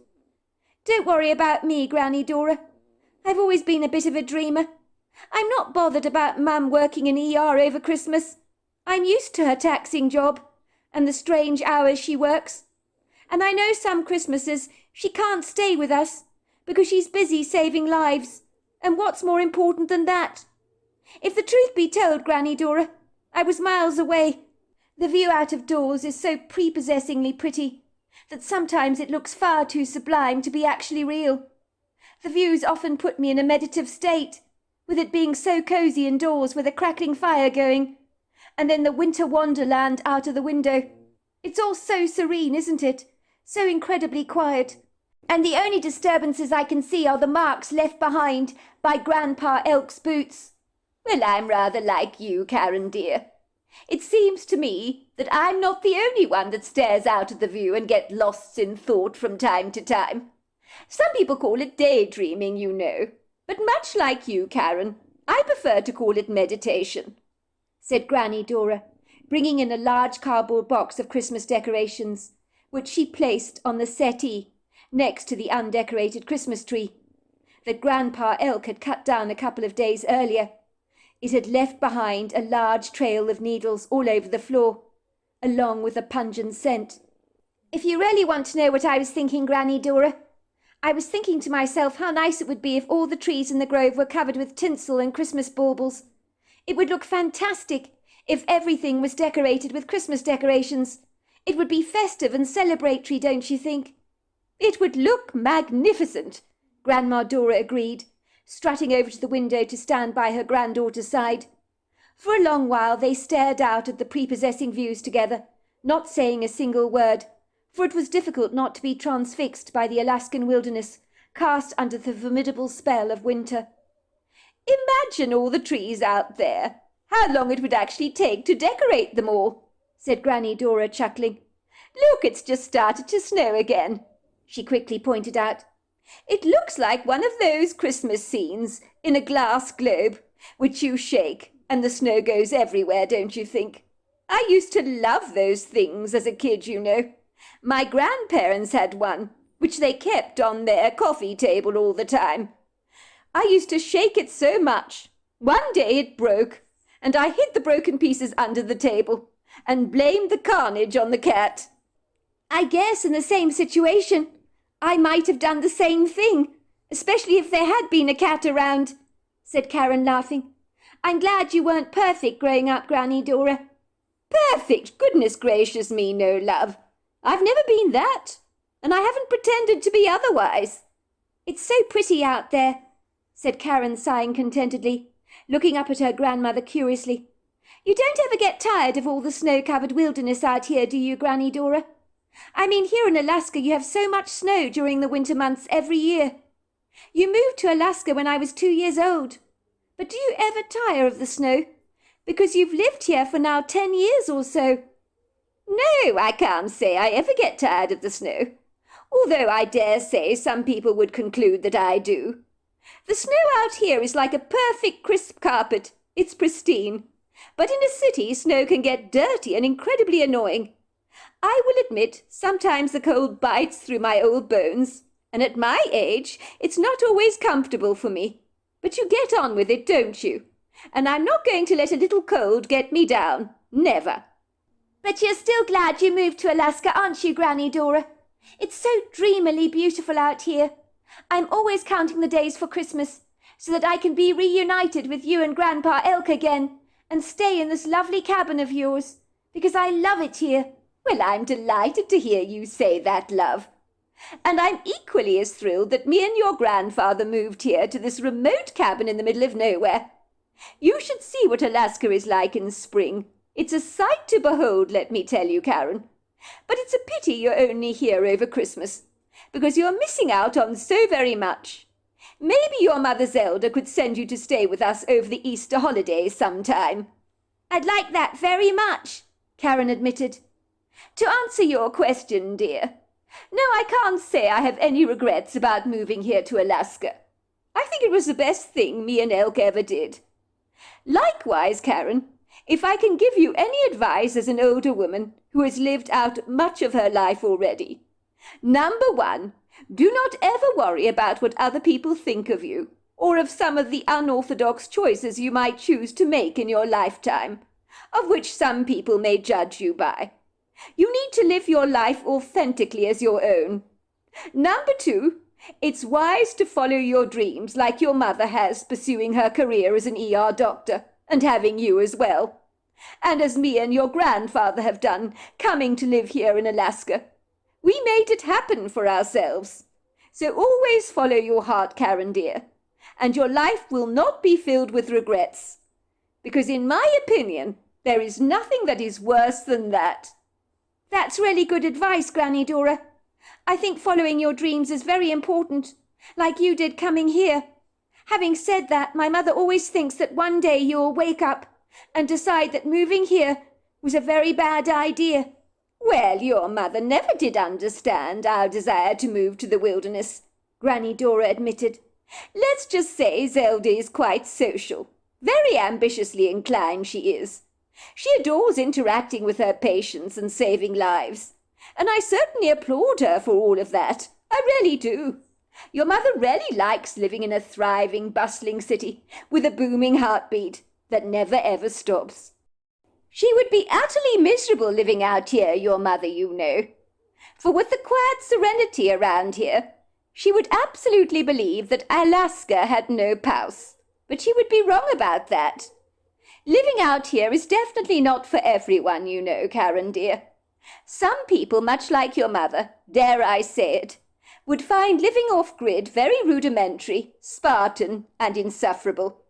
Don't worry about me, Granny Dora. I've always been a bit of a dreamer. I'm not bothered about Mum working in ER over Christmas. I'm used to her taxing job and the strange hours she works. And I know some Christmases she can't stay with us because she's busy saving lives. And what's more important than that? If the truth be told, Granny Dora, I was miles away. The view out of doors is so prepossessingly pretty that sometimes it looks far too sublime to be actually real. The views often put me in a meditative state, with it being so cosy indoors with a crackling fire going, and then the winter wonderland out of the window. It's all so serene, isn't it? So incredibly quiet. And the only disturbances I can see are the marks left behind by Grandpa Elk's boots. Well, I'm rather like you, Karen dear. It seems to me that I'm not the only one that stares out at the view and gets lost in thought from time to time. Some people call it daydreaming, you know, but much like you, Karen, I prefer to call it meditation, said Granny Dora, bringing in a large cardboard box of Christmas decorations, which she placed on the settee next to the undecorated Christmas tree that Grandpa Elk had cut down a couple of days earlier. It had left behind a large trail of needles all over the floor, along with a pungent scent. If you really want to know what I was thinking, Granny Dora, I was thinking to myself how nice it would be if all the trees in the grove were covered with tinsel and Christmas baubles. It would look fantastic if everything was decorated with Christmas decorations. It would be festive and celebratory, don't you think? It would look magnificent, Grandma Dora agreed, strutting over to the window to stand by her granddaughter's side. For a long while they stared out at the prepossessing views together, not saying a single word, for it was difficult not to be transfixed by the Alaskan wilderness, cast under the formidable spell of winter. Imagine all the trees out there. How long it would actually take to decorate them all, said Granny Dora, chuckling. Look, it's just started to snow again, she quickly pointed out. It looks like one of those Christmas scenes in a glass globe, which you shake and the snow goes everywhere, don't you think? I used to love those things as a kid, you know. My grandparents had one, which they kept on their coffee table all the time. I used to shake it so much. One day it broke, and I hid the broken pieces under the table and blamed the carnage on the cat. I guess in the same situation, I might have done the same thing, especially if there had been a cat around, said Karen, laughing. I'm glad you weren't perfect growing up, Granny Dora. Perfect? Goodness gracious me, no, love. I've never been that. and I haven't pretended to be otherwise." "It's so pretty out there," said Karen, sighing contentedly, looking up at her grandmother curiously. "You don't ever get tired of all the snow-covered wilderness out here, do you, Granny Dora? I mean, here in Alaska you have so much snow during the winter months every year. You moved to Alaska when I was 2 years old. But do you ever tire of the snow? Because you've lived here for now 10 years or so." "No, I can't say I ever get tired of the snow, although I dare say some people would conclude that I do. The snow out here is like a perfect crisp carpet. It's pristine. But in a city, snow can get dirty and incredibly annoying. I will admit, sometimes the cold bites through my old bones, and at my age, it's not always comfortable for me. But you get on with it, don't you? And I'm not going to let a little cold get me down. Never." "But you're still glad you moved to Alaska, aren't you, Granny Dora? It's so dreamily beautiful out here. I'm always counting the days for Christmas, so that I can be reunited with you and Grandpa Elk again, and stay in this lovely cabin of yours, because I love it here." "Well, I'm delighted to hear you say that, love. And I'm equally as thrilled that me and your grandfather moved here to this remote cabin in the middle of nowhere. You should see what Alaska is like in spring. It's a sight to behold, let me tell you, Karen. But it's a pity you're only here over Christmas, because you're missing out on so very much. Maybe your mother Zelda could send you to stay with us over the Easter holidays sometime." "I'd like that very much," Karen admitted. To answer your question, dear, no, I can't say I have any regrets about moving here to Alaska. I think it was the best thing me and Elk ever did. Likewise, Karen, if I can give you any advice as an older woman who has lived out much of her life already, number 1, do not ever worry about what other people think of you, or of some of the unorthodox choices you might choose to make in your lifetime, of which some people may judge you by. You need to live your life authentically as your own. Number 2, it's wise to follow your dreams like your mother has, pursuing her career as an ER doctor, and having you as well. And as me and your grandfather have done, coming to live here in Alaska. We made it happen for ourselves. So always follow your heart, Karen dear, and your life will not be filled with regrets. Because in my opinion, there is nothing that is worse than that. "That's really good advice, Granny Dora. I think following your dreams is very important, like you did coming here. Having said that, my mother always thinks that one day you'll wake up and decide that moving here was a very bad idea." "Well, your mother never did understand our desire to move to the wilderness," Granny Dora admitted. "Let's just say Zelda is quite social. Very ambitiously inclined, she is. She adores interacting with her patients and saving lives. And I certainly applaud her for all of that. I really do. Your mother really likes living in a thriving, bustling city with a booming heartbeat that never ever stops. She would be utterly miserable living out here, your mother, you know. For with the quiet serenity around here, she would absolutely believe that Alaska had no pulse. But she would be wrong about that. Living out here is definitely not for everyone, you know, Karen dear. Some people, much like your mother, dare I say it, would find living off-grid very rudimentary, Spartan, and insufferable.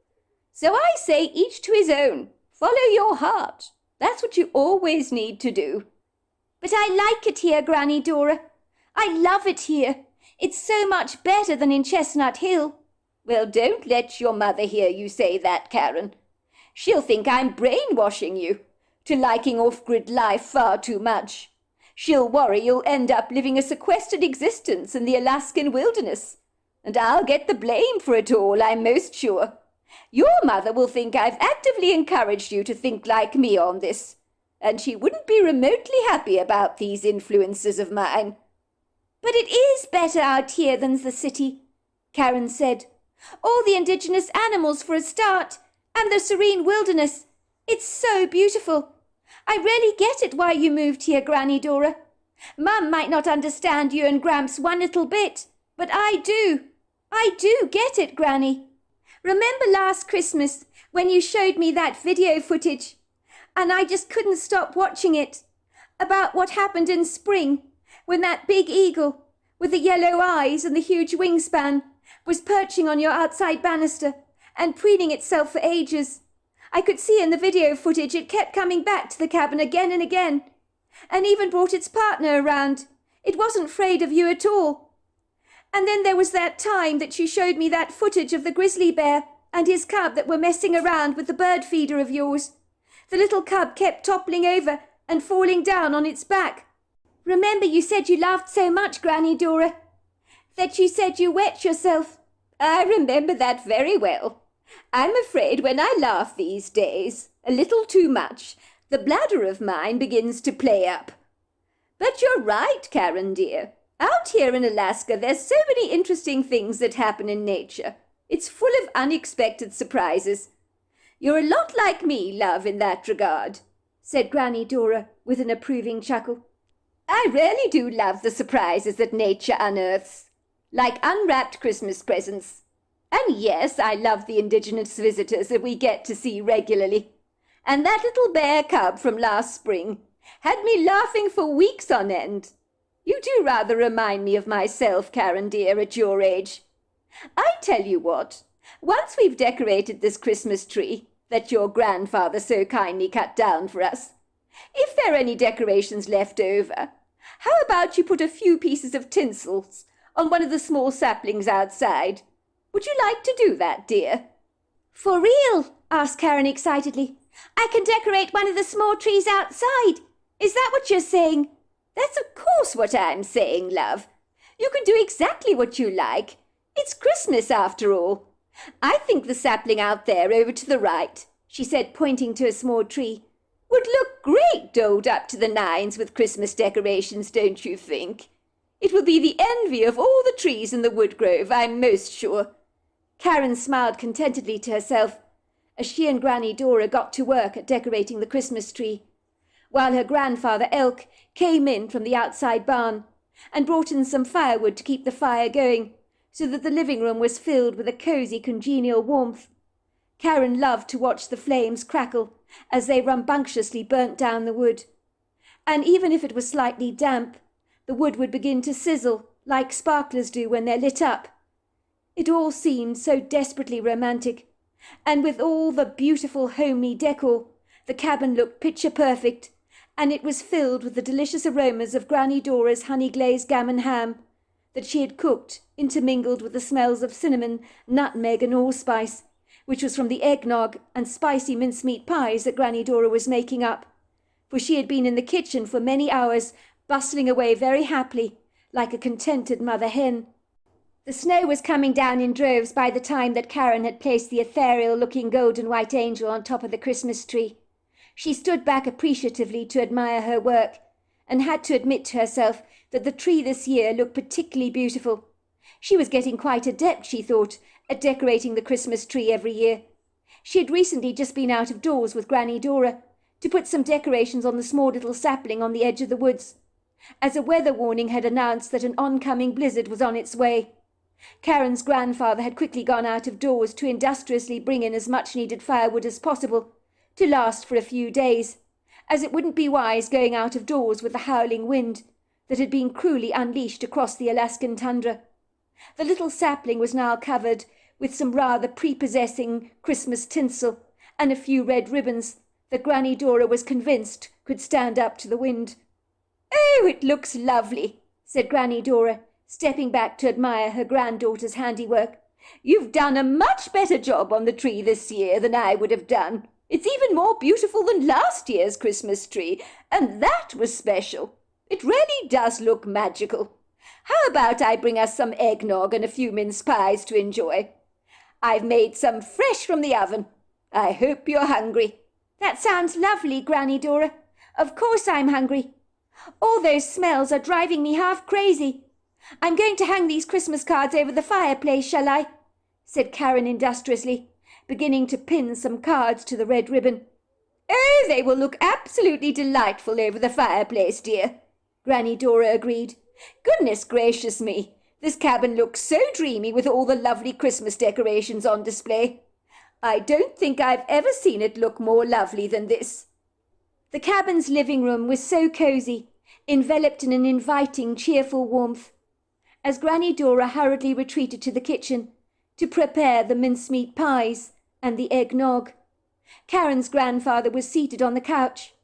So I say each to his own. Follow your heart. That's what you always need to do." "But I like it here, Granny Dora. I love it here. It's so much better than in Chestnut Hill." "Well, don't let your mother hear you say that, Karen. She'll think I'm brainwashing you to liking off-grid life far too much. She'll worry you'll end up living a sequestered existence in the Alaskan wilderness, and I'll get the blame for it all, I'm most sure. Your mother will think I've actively encouraged you to think like me on this, and she wouldn't be remotely happy about these influences of mine." "But it is better out here than the city," Karen said. "All the indigenous animals for a start, and the serene wilderness. It's so beautiful. I really get it why you moved here, Granny Dora. Mum might not understand you and Gramps one little bit, but I do. I do get it, Granny. Remember last Christmas when you showed me that video footage, and I just couldn't stop watching it, about what happened in spring, when that big eagle, with the yellow eyes and the huge wingspan, was perching on your outside banister and preening itself for ages. I could see in the video footage it kept coming back to the cabin again and again, and even brought its partner around. It wasn't afraid of you at all. And then there was that time that you showed me that footage of the grizzly bear and his cub that were messing around with the bird feeder of yours. The little cub kept toppling over and falling down on its back. Remember you said you laughed so much, Granny Dora, that you said you wet yourself? I remember that very well. I'm afraid when I laugh these days, a little too much, the bladder of mine begins to play up. But you're right, Karen dear. Out here in Alaska, there's so many interesting things that happen in nature. It's full of unexpected surprises. You're a lot like me, love, in that regard, said Granny Dora with an approving chuckle. I really do love the surprises that nature unearths, like unwrapped Christmas presents. And yes, I love the indigenous visitors that we get to see regularly. And that little bear cub from last spring had me laughing for weeks on end. You do rather remind me of myself, Karen dear, at your age. I tell you what, once we've decorated this Christmas tree that your grandfather so kindly cut down for us, if there are any decorations left over, how about you put a few pieces of tinsel on one of the small saplings outside? Would you like to do that, dear? For real? Asked Karen excitedly. I can decorate one of the small trees outside. Is that what you're saying? That's of course what I'm saying, love. You can do exactly what you like. It's Christmas after all. I think the sapling out there over to the right, she said, pointing to a small tree, would look great dolled up to the nines with Christmas decorations, don't you think? It will be the envy of all the trees in the wood grove, I'm most sure. Karen smiled contentedly to herself as she and Granny Dora got to work at decorating the Christmas tree, while her grandfather Elk came in from the outside barn and brought in some firewood to keep the fire going, so that the living room was filled with a cosy, congenial warmth. Karen loved to watch the flames crackle as they rambunctiously burnt down the wood. And even if it was slightly damp, the wood would begin to sizzle like sparklers do when they're lit up. It all seemed so desperately romantic, and with all the beautiful homely decor, the cabin looked picture perfect, and it was filled with the delicious aromas of Granny Dora's honey-glazed gammon ham that she had cooked, intermingled with the smells of cinnamon, nutmeg and allspice, which was from the eggnog and spicy mincemeat pies that Granny Dora was making up, for she had been in the kitchen for many hours, bustling away very happily, like a contented mother hen. The snow was coming down in droves by the time that Karen had placed the ethereal-looking golden white angel on top of the Christmas tree. She stood back appreciatively to admire her work, and had to admit to herself that the tree this year looked particularly beautiful. She was getting quite adept, she thought, at decorating the Christmas tree every year. She had recently just been out of doors with Granny Dora to put some decorations on the small little sapling on the edge of the woods, as a weather warning had announced that an oncoming blizzard was on its way. Karen's grandfather had quickly gone out of doors to industriously bring in as much needed firewood as possible, to last for a few days, as it wouldn't be wise going out of doors with the howling wind that had been cruelly unleashed across the Alaskan tundra. The little sapling was now covered with some rather prepossessing Christmas tinsel and a few red ribbons that Granny Dora was convinced could stand up to the wind. "Oh, it looks lovely," said Granny Dora, stepping back to admire her granddaughter's handiwork. "You've done a much better job on the tree this year than I would have done. It's even more beautiful than last year's Christmas tree, and that was special. It really does look magical. How about I bring us some eggnog and a few mince pies to enjoy? I've made some fresh from the oven. I hope you're hungry." "That sounds lovely, Granny Dora. Of course I'm hungry. All those smells are driving me half crazy. I'm going to hang these Christmas cards over the fireplace, shall I?" said Karen industriously, beginning to pin some cards to the red ribbon. "Oh, they will look absolutely delightful over the fireplace, dear," Granny Dora agreed. "Goodness gracious me, this cabin looks so dreamy with all the lovely Christmas decorations on display. I don't think I've ever seen it look more lovely than this." The cabin's living room was so cosy, enveloped in an inviting, cheerful warmth, as Granny Dora hurriedly retreated to the kitchen to prepare the mincemeat pies and the eggnog. Karen's grandfather was seated on the couch,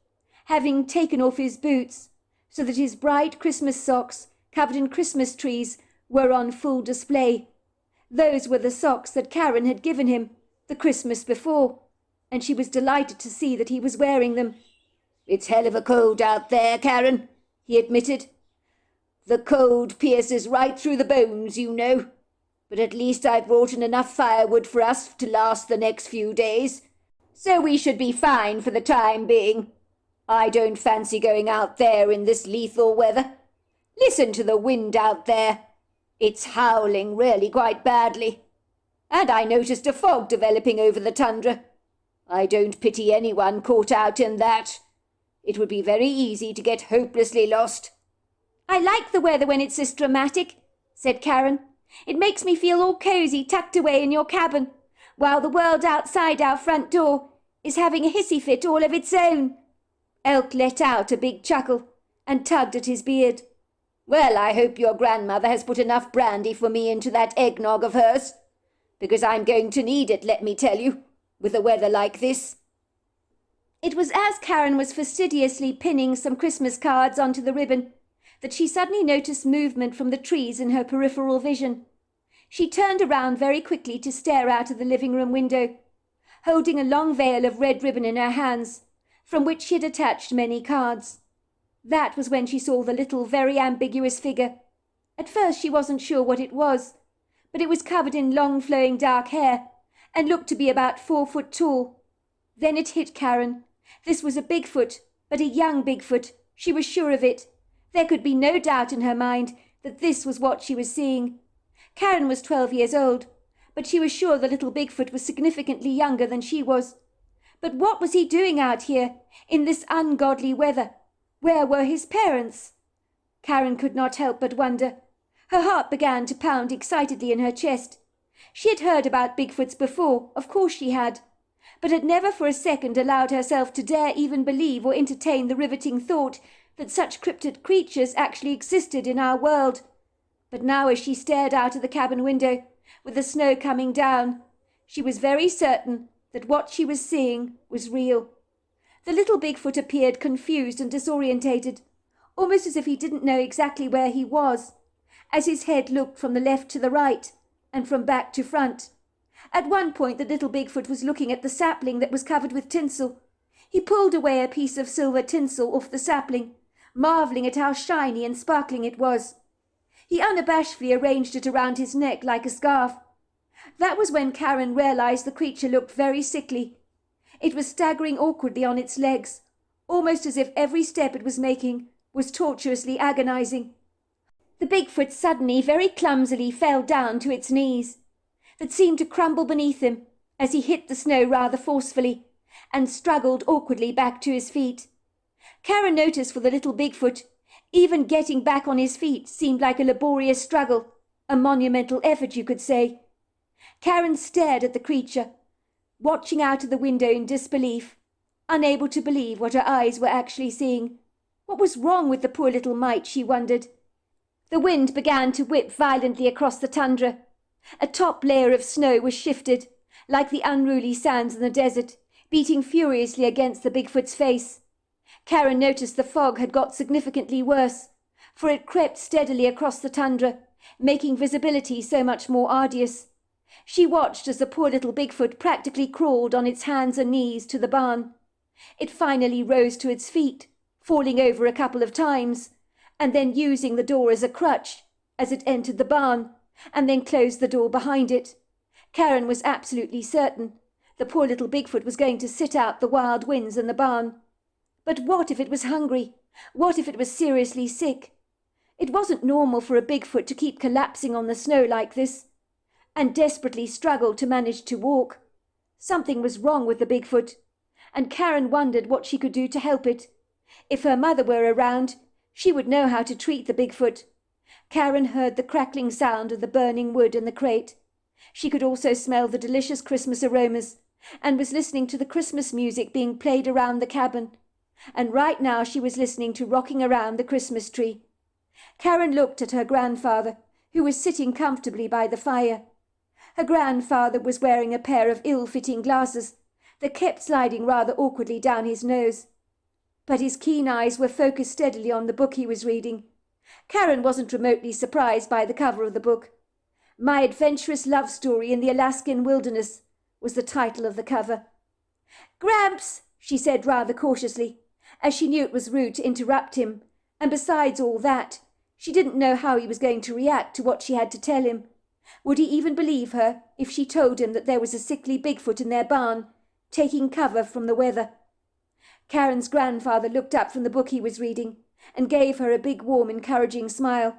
having taken off his boots so that his bright Christmas socks covered in Christmas trees were on full display. Those were the socks that Karen had given him the Christmas before, and she was delighted to see that he was wearing them. "It's hell of a cold out there, Karen," he admitted. "The cold pierces right through the bones, you know. But at least I've brought in enough firewood for us to last the next few days, so we should be fine for the time being. I don't fancy going out there in this lethal weather. Listen to the wind out there. It's howling really quite badly. And I noticed a fog developing over the tundra. I don't pity anyone caught out in that. It would be very easy to get hopelessly lost." "I like the weather when it's this dramatic," said Karen. "It makes me feel all cosy tucked away in your cabin, while the world outside our front door is having a hissy fit all of its own." Elk let out a big chuckle and tugged at his beard. "Well, I hope your grandmother has put enough brandy for me into that eggnog of hers, because I'm going to need it, let me tell you, with the weather like this." It was as Karen was fastidiously pinning some Christmas cards onto the ribbon that she suddenly noticed movement from the trees in her peripheral vision. She turned around very quickly to stare out of the living room window, holding a long veil of red ribbon in her hands, from which she had attached many cards. That was when she saw the little, very ambiguous figure. At first she wasn't sure what it was, but it was covered in long flowing dark hair and looked to be about 4 foot tall. Then it hit Karen. This was a Bigfoot, but a young Bigfoot. She was sure of it. There could be no doubt in her mind that this was what she was seeing. Karen was 12 years old, but she was sure the little Bigfoot was significantly younger than she was. But what was he doing out here in this ungodly weather? Where were his parents? Karen could not help but wonder. Her heart began to pound excitedly in her chest. She had heard about Bigfoots before, of course she had, but had never for a second allowed herself to dare even believe or entertain the riveting thought that such cryptid creatures actually existed in our world. But now, as she stared out of the cabin window, with the snow coming down, she was very certain that what she was seeing was real. The little Bigfoot appeared confused and disorientated, almost as if he didn't know exactly where he was, as his head looked from the left to the right and from back to front. At one point the little Bigfoot was looking at the sapling that was covered with tinsel. He pulled away a piece of silver tinsel off the sapling, marvelling at how shiny and sparkling it was. He unabashedly arranged it around his neck like a scarf. That was when Karen realized the creature looked very sickly. It was staggering awkwardly on its legs, almost as if every step it was making was tortuously agonizing. The Bigfoot suddenly, very clumsily, fell down to its knees, that seemed to crumble beneath him as he hit the snow rather forcefully, and struggled awkwardly back to his feet. Karen noticed for the little Bigfoot, even getting back on his feet seemed like a laborious struggle, a monumental effort, you could say. Karen stared at the creature, watching out of the window in disbelief, unable to believe what her eyes were actually seeing. What was wrong with the poor little mite, she wondered. The wind began to whip violently across the tundra. A top layer of snow was shifted, like the unruly sands in the desert, beating furiously against the Bigfoot's face. Karen noticed the fog had got significantly worse, for it crept steadily across the tundra, making visibility so much more arduous. She watched as the poor little Bigfoot practically crawled on its hands and knees to the barn. It finally rose to its feet, falling over a couple of times, and then using the door as a crutch as it entered the barn, and then closed the door behind it. Karen was absolutely certain the poor little Bigfoot was going to sit out the wild winds in the barn. But what if it was hungry? What if it was seriously sick? It wasn't normal for a Bigfoot to keep collapsing on the snow like this, and desperately struggled to manage to walk. Something was wrong with the Bigfoot, and Karen wondered what she could do to help it. If her mother were around, she would know how to treat the Bigfoot. Karen heard the crackling sound of the burning wood in the crate. She could also smell the delicious Christmas aromas, and was listening to the Christmas music being played around the cabin. and right now she was listening to Rocking Around the Christmas Tree. Karen looked at her grandfather, who was sitting comfortably by the fire. Her grandfather was wearing a pair of ill-fitting glasses that kept sliding rather awkwardly down his nose. But his keen eyes were focused steadily on the book he was reading. Karen wasn't remotely surprised by the cover of the book. My Adventurous Love Story in the Alaskan Wilderness was the title of the cover. "Gramps," she said rather cautiously, as she knew it was rude to interrupt him, and besides all that, she didn't know how he was going to react to what she had to tell him. Would he even believe her if she told him that there was a sickly Bigfoot in their barn, taking cover from the weather? Karen's grandfather looked up from the book he was reading and gave her a big, warm, encouraging smile.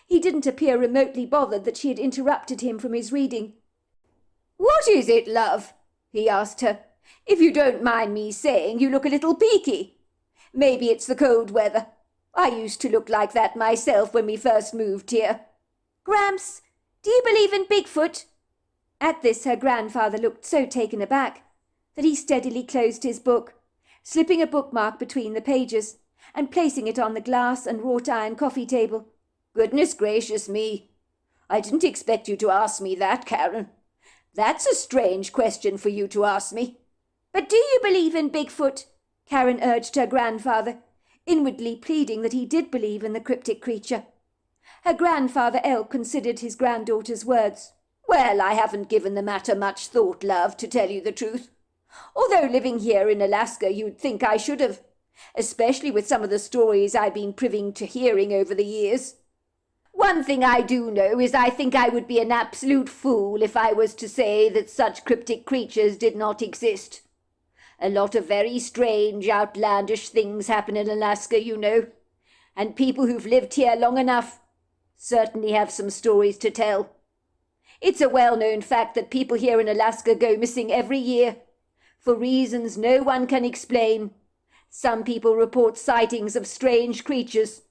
He didn't appear remotely bothered that she had interrupted him from his reading. "What is it, love?" he asked her. "If you don't mind me saying, you look a little peaky. Maybe it's the cold weather. I used to look like that myself when we first moved here." "Gramps, do you believe in Bigfoot?" At this her grandfather looked so taken aback that he steadily closed his book, slipping a bookmark between the pages and placing it on the glass and wrought iron coffee table. "Goodness gracious me! I didn't expect you to ask me that, Karen. That's a strange question for you to ask me." "But do you believe in Bigfoot?" Karen urged her grandfather, inwardly pleading that he did believe in the cryptic creature. Her grandfather Elk considered his granddaughter's words. "Well, I haven't given the matter much thought, love, to tell you the truth. Although living here in Alaska, you'd think I should have, especially with some of the stories I've been privy to hearing over the years. One thing I do know is I think I would be an absolute fool if I was to say that such cryptic creatures did not exist. A lot of very strange, outlandish things happen in Alaska, you know, and people who've lived here long enough certainly have some stories to tell. It's a well-known fact that people here in Alaska go missing every year, for reasons no one can explain. Some people report sightings of strange creatures.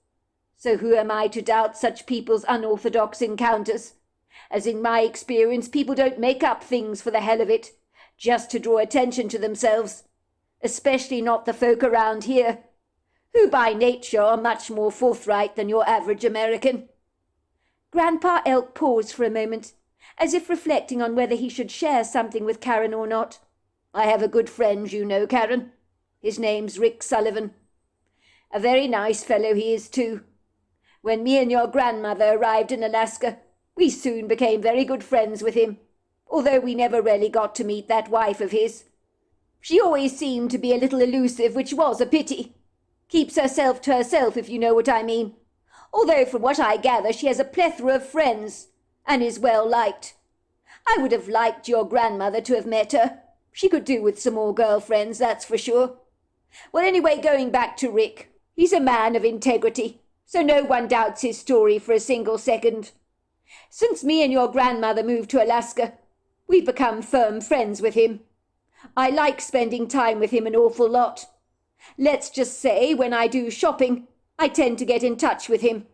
So who am I to doubt such people's unorthodox encounters? As in my experience, people don't make up things for the hell of it, just to draw attention to themselves, especially not the folk around here, who by nature are much more forthright than your average American." Grandpa Elk paused for a moment, as if reflecting on whether he should share something with Karen or not. "I have a good friend, you know, Karen. His name's Rick Sullivan. A very nice fellow he is, too. When me and your grandmother arrived in Alaska, we soon became very good friends with him, although we never really got to meet that wife of his. She always seemed to be a little elusive, which was a pity. Keeps herself to herself, if you know what I mean. Although from what I gather she has a plethora of friends, and is well liked. I would have liked your grandmother to have met her. She could do with some more girlfriends, that's for sure. Well, anyway, going back to Rick, he's a man of integrity, so no one doubts his story for a single second. Since me and your grandmother moved to Alaska, we've become firm friends with him. I like spending time with him an awful lot. Let's just say, when I do shopping, I tend to get in touch with him.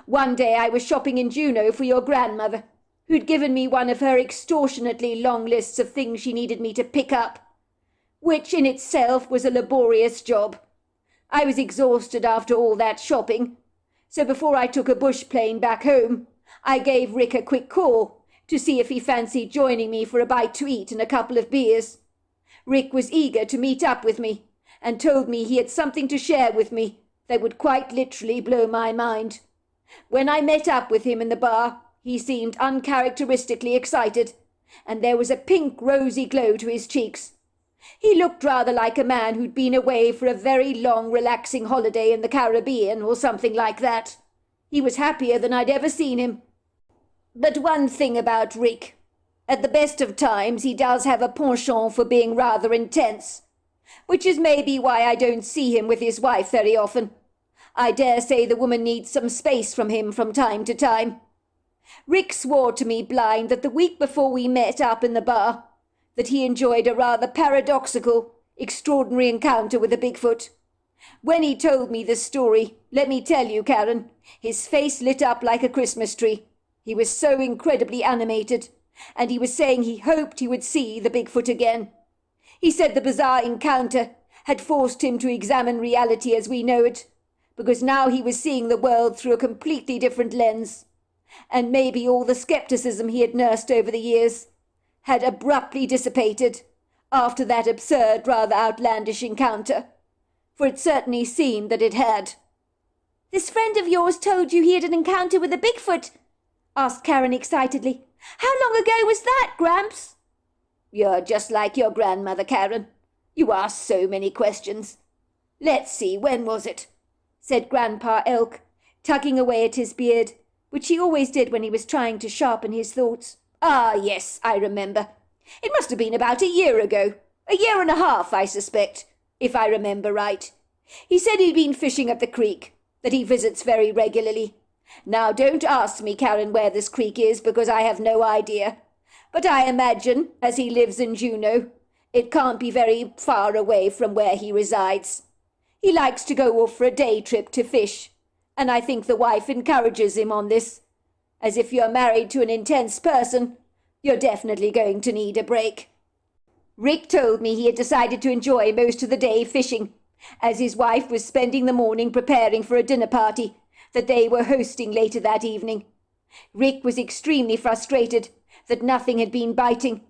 One day I was shopping in Juneau for your grandmother, who'd given me one of her extortionately long lists of things she needed me to pick up, which in itself was a laborious job. I was exhausted after all that shopping, so before I took a bush plane back home, I gave Rick a quick call to see if he fancied joining me for a bite to eat and a couple of beers. Rick was eager to meet up with me, and told me he had something to share with me that would quite literally blow my mind. When I met up with him in the bar, he seemed uncharacteristically excited, and there was a pink rosy glow to his cheeks. He looked rather like a man who'd been away for a very long, relaxing holiday in the Caribbean or something like that. He was happier than I'd ever seen him. But one thing about Rick, at the best of times he does have a penchant for being rather intense, which is maybe why I don't see him with his wife very often. I dare say the woman needs some space from him from time to time. Rick swore to me blind that the week before we met up in the bar, that he enjoyed a rather paradoxical, extraordinary encounter with a Bigfoot. When he told me this story, let me tell you, Karen, his face lit up like a Christmas tree. He was so incredibly animated, and he was saying he hoped he would see the Bigfoot again. He said the bizarre encounter had forced him to examine reality as we know it, because now he was seeing the world through a completely different lens, and maybe all the skepticism he had nursed over the years had abruptly dissipated after that absurd, rather outlandish encounter, for it certainly seemed that it had. "This friend of yours told you he had an encounter with a Bigfoot?" asked Karen excitedly. "How long ago was that, Gramps?" "You're just like your grandmother, Karen. You ask so many questions. Let's see, when was it?" said Grandpa Elk, tugging away at his beard, which he always did when he was trying to sharpen his thoughts. "Ah, yes, I remember. It must have been about a year ago. A year and a half, I suspect, if I remember right. He said he'd been fishing at the creek, that he visits very regularly. Now, don't ask me, Karen, where this creek is, because I have no idea. But I imagine, as he lives in Juneau, it can't be very far away from where he resides. He likes to go off for a day trip to fish, and I think the wife encourages him on this, as if you're married to an intense person, you're definitely going to need a break. Rick told me he had decided to enjoy most of the day fishing, as his wife was spending the morning preparing for a dinner party that they were hosting later that evening. Rick was extremely frustrated that nothing had been biting.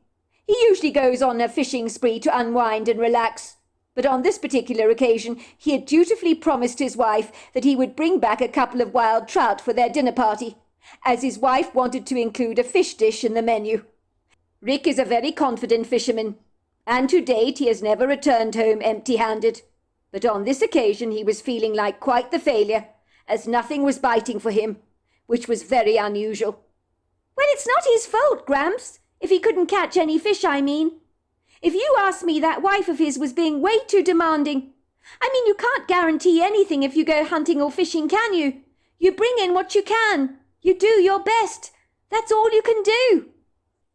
He usually goes on a fishing spree to unwind and relax, but on this particular occasion he had dutifully promised his wife that he would bring back a couple of wild trout for their dinner party, as his wife wanted to include a fish dish in the menu. Rick is a very confident fisherman, and to date he has never returned home empty-handed. But on this occasion he was feeling like quite the failure, as nothing was biting for him, which was very unusual. "Well, it's not his fault, Gramps, if he couldn't catch any fish, I mean. If you ask me, that wife of his was being way too demanding. I mean, you can't guarantee anything if you go hunting or fishing, can you? You bring in what you can. You do your best. That's all you can do."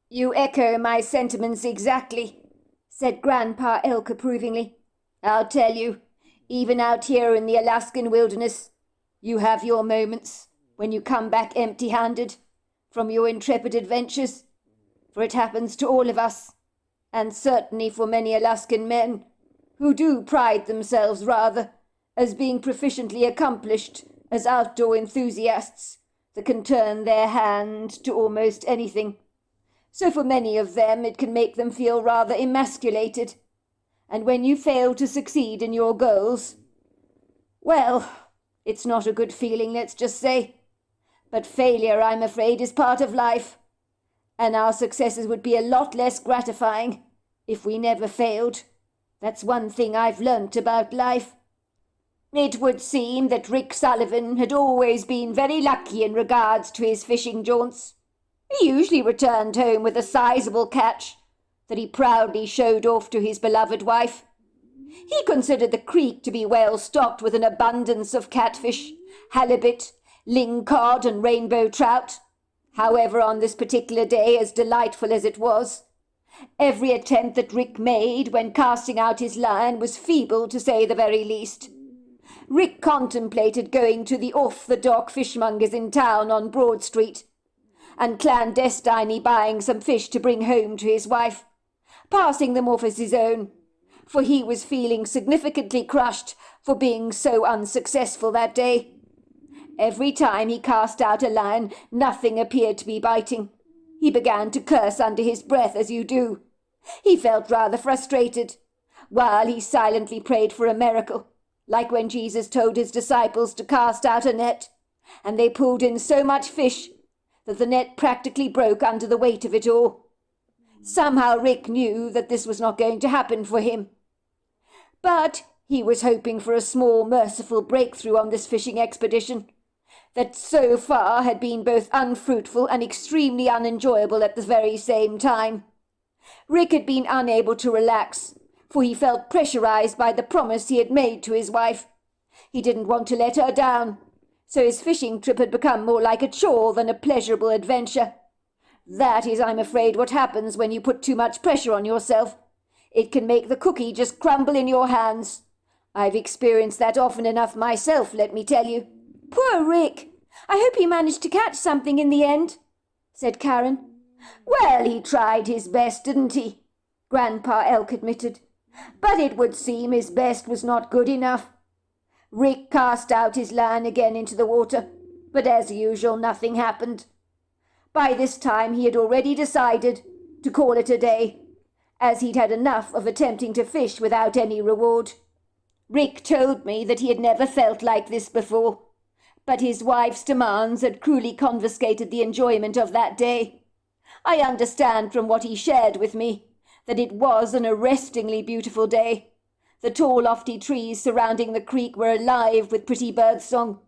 "You echo my sentiments exactly," said Grandpa Elk approvingly. "I'll tell you, even out here in the Alaskan wilderness, you have your moments when you come back empty-handed from your intrepid adventures, for it happens to all of us, and certainly for many Alaskan men, who do pride themselves rather as being proficiently accomplished as outdoor enthusiasts that can turn their hand to almost anything. So for many of them it can make them feel rather emasculated, and when you fail to succeed in your goals, well, it's not a good feeling, let's just say. But failure, I'm afraid, is part of life, and our successes would be a lot less gratifying if we never failed. That's one thing I've learnt about life." It would seem that Rick Sullivan had always been very lucky in regards to his fishing jaunts. He usually returned home with a sizable catch that he proudly showed off to his beloved wife. He considered the creek to be well stocked with an abundance of catfish, halibut, lingcod and rainbow trout. However, on this particular day, as delightful as it was, every attempt that Rick made when casting out his line was feeble, to say the very least. Rick contemplated going to the off-the-dock fishmongers in town on Broad Street, and clandestinely buying some fish to bring home to his wife, passing them off as his own, for he was feeling significantly crushed for being so unsuccessful that day. Every time he cast out a line, nothing appeared to be biting. He began to curse under his breath, as you do. He felt rather frustrated, while he silently prayed for a miracle, like when Jesus told his disciples to cast out a net, and they pulled in so much fish that the net practically broke under the weight of it all. Somehow Rick knew that this was not going to happen for him. But he was hoping for a small, merciful breakthrough on this fishing expedition that so far had been both unfruitful and extremely unenjoyable at the very same time. Rick had been unable to relax, for he felt pressurized by the promise he had made to his wife. He didn't want to let her down, so his fishing trip had become more like a chore than a pleasurable adventure. That is, I'm afraid, what happens when you put too much pressure on yourself. It can make the cookie just crumble in your hands. I've experienced that often enough myself, let me tell you. "Poor Rick! I hope he managed to catch something in the end," said Karen. "Well, he tried his best, didn't he?" Grandpa Elk admitted. But it would seem his best was not good enough. Rick cast out his line again into the water, but as usual nothing happened. By this time he had already decided to call it a day, as he'd had enough of attempting to fish without any reward. Rick told me that he had never felt like this before, but his wife's demands had cruelly confiscated the enjoyment of that day. I understand from what he shared with me that it was an arrestingly beautiful day. The tall lofty trees surrounding the creek were alive with pretty birdsong,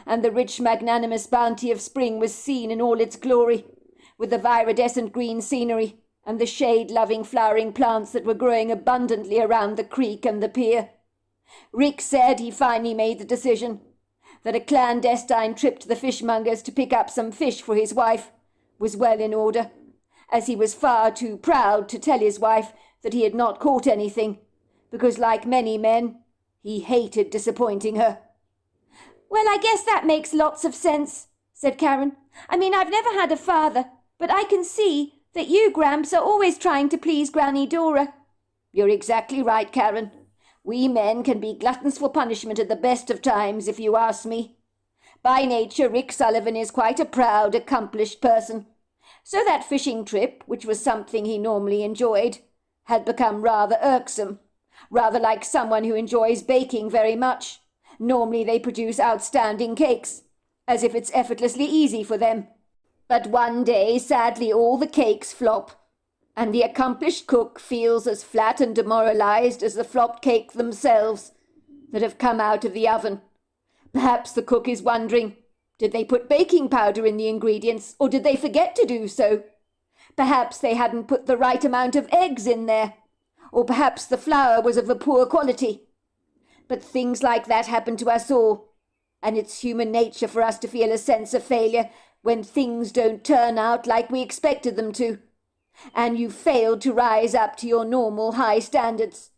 and the rich magnanimous bounty of spring was seen in all its glory, with the viridescent green scenery and the shade-loving flowering plants that were growing abundantly around the creek and the pier. Rick said he finally made the decision that a clandestine trip to the fishmonger's to pick up some fish for his wife was well in order, as he was far too proud to tell his wife that he had not caught anything, because like many men, he hated disappointing her. Well, I guess that makes lots of sense, said Karen. I mean, I've never had a father, but I can see that you, Gramps, are always trying to please Granny Dora. You're exactly right, Karen. We men can be gluttons for punishment at the best of times, if you ask me. By nature, Rick Sullivan is quite a proud, accomplished person. So that fishing trip, which was something he normally enjoyed, had become rather irksome, rather like someone who enjoys baking very much. Normally they produce outstanding cakes, as if it's effortlessly easy for them. But one day, sadly, all the cakes flop, and the accomplished cook feels as flat and demoralized as the flopped cake themselves that have come out of the oven. Perhaps the cook is wondering, did they put baking powder in the ingredients, or did they forget to do so? Perhaps they hadn't put the right amount of eggs in there, or perhaps the flour was of a poor quality. But things like that happen to us all, and it's human nature for us to feel a sense of failure when things don't turn out like we expected them to, and you've failed to rise up to your normal high standards.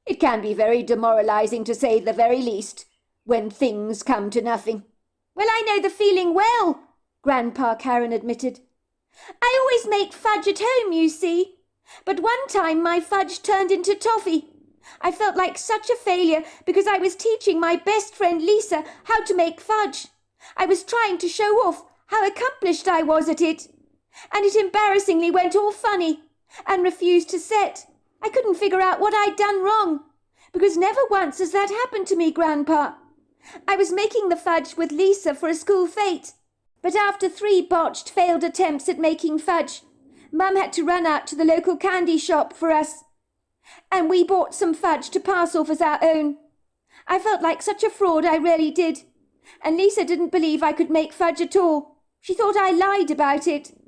It can be very demoralizing, to say the very least, when things come to nothing. Well, I know the feeling well, Grandpa Karen admitted. I always make fudge at home, you see, but one time my fudge turned into toffee. I felt like such a failure because I was teaching my best friend Lisa how to make fudge. I was trying to show off how accomplished I was at it, and it embarrassingly went all funny and refused to set. I couldn't figure out what I'd done wrong, because never once has that happened to me, Grandpa. I was making the fudge with Lisa for a school fete, but after 3 botched, failed attempts at making fudge, Mum had to run out to the local candy shop for us, and we bought some fudge to pass off as our own. I felt like such a fraud, I really did, and Lisa didn't believe I could make fudge at all. She thought I lied about it.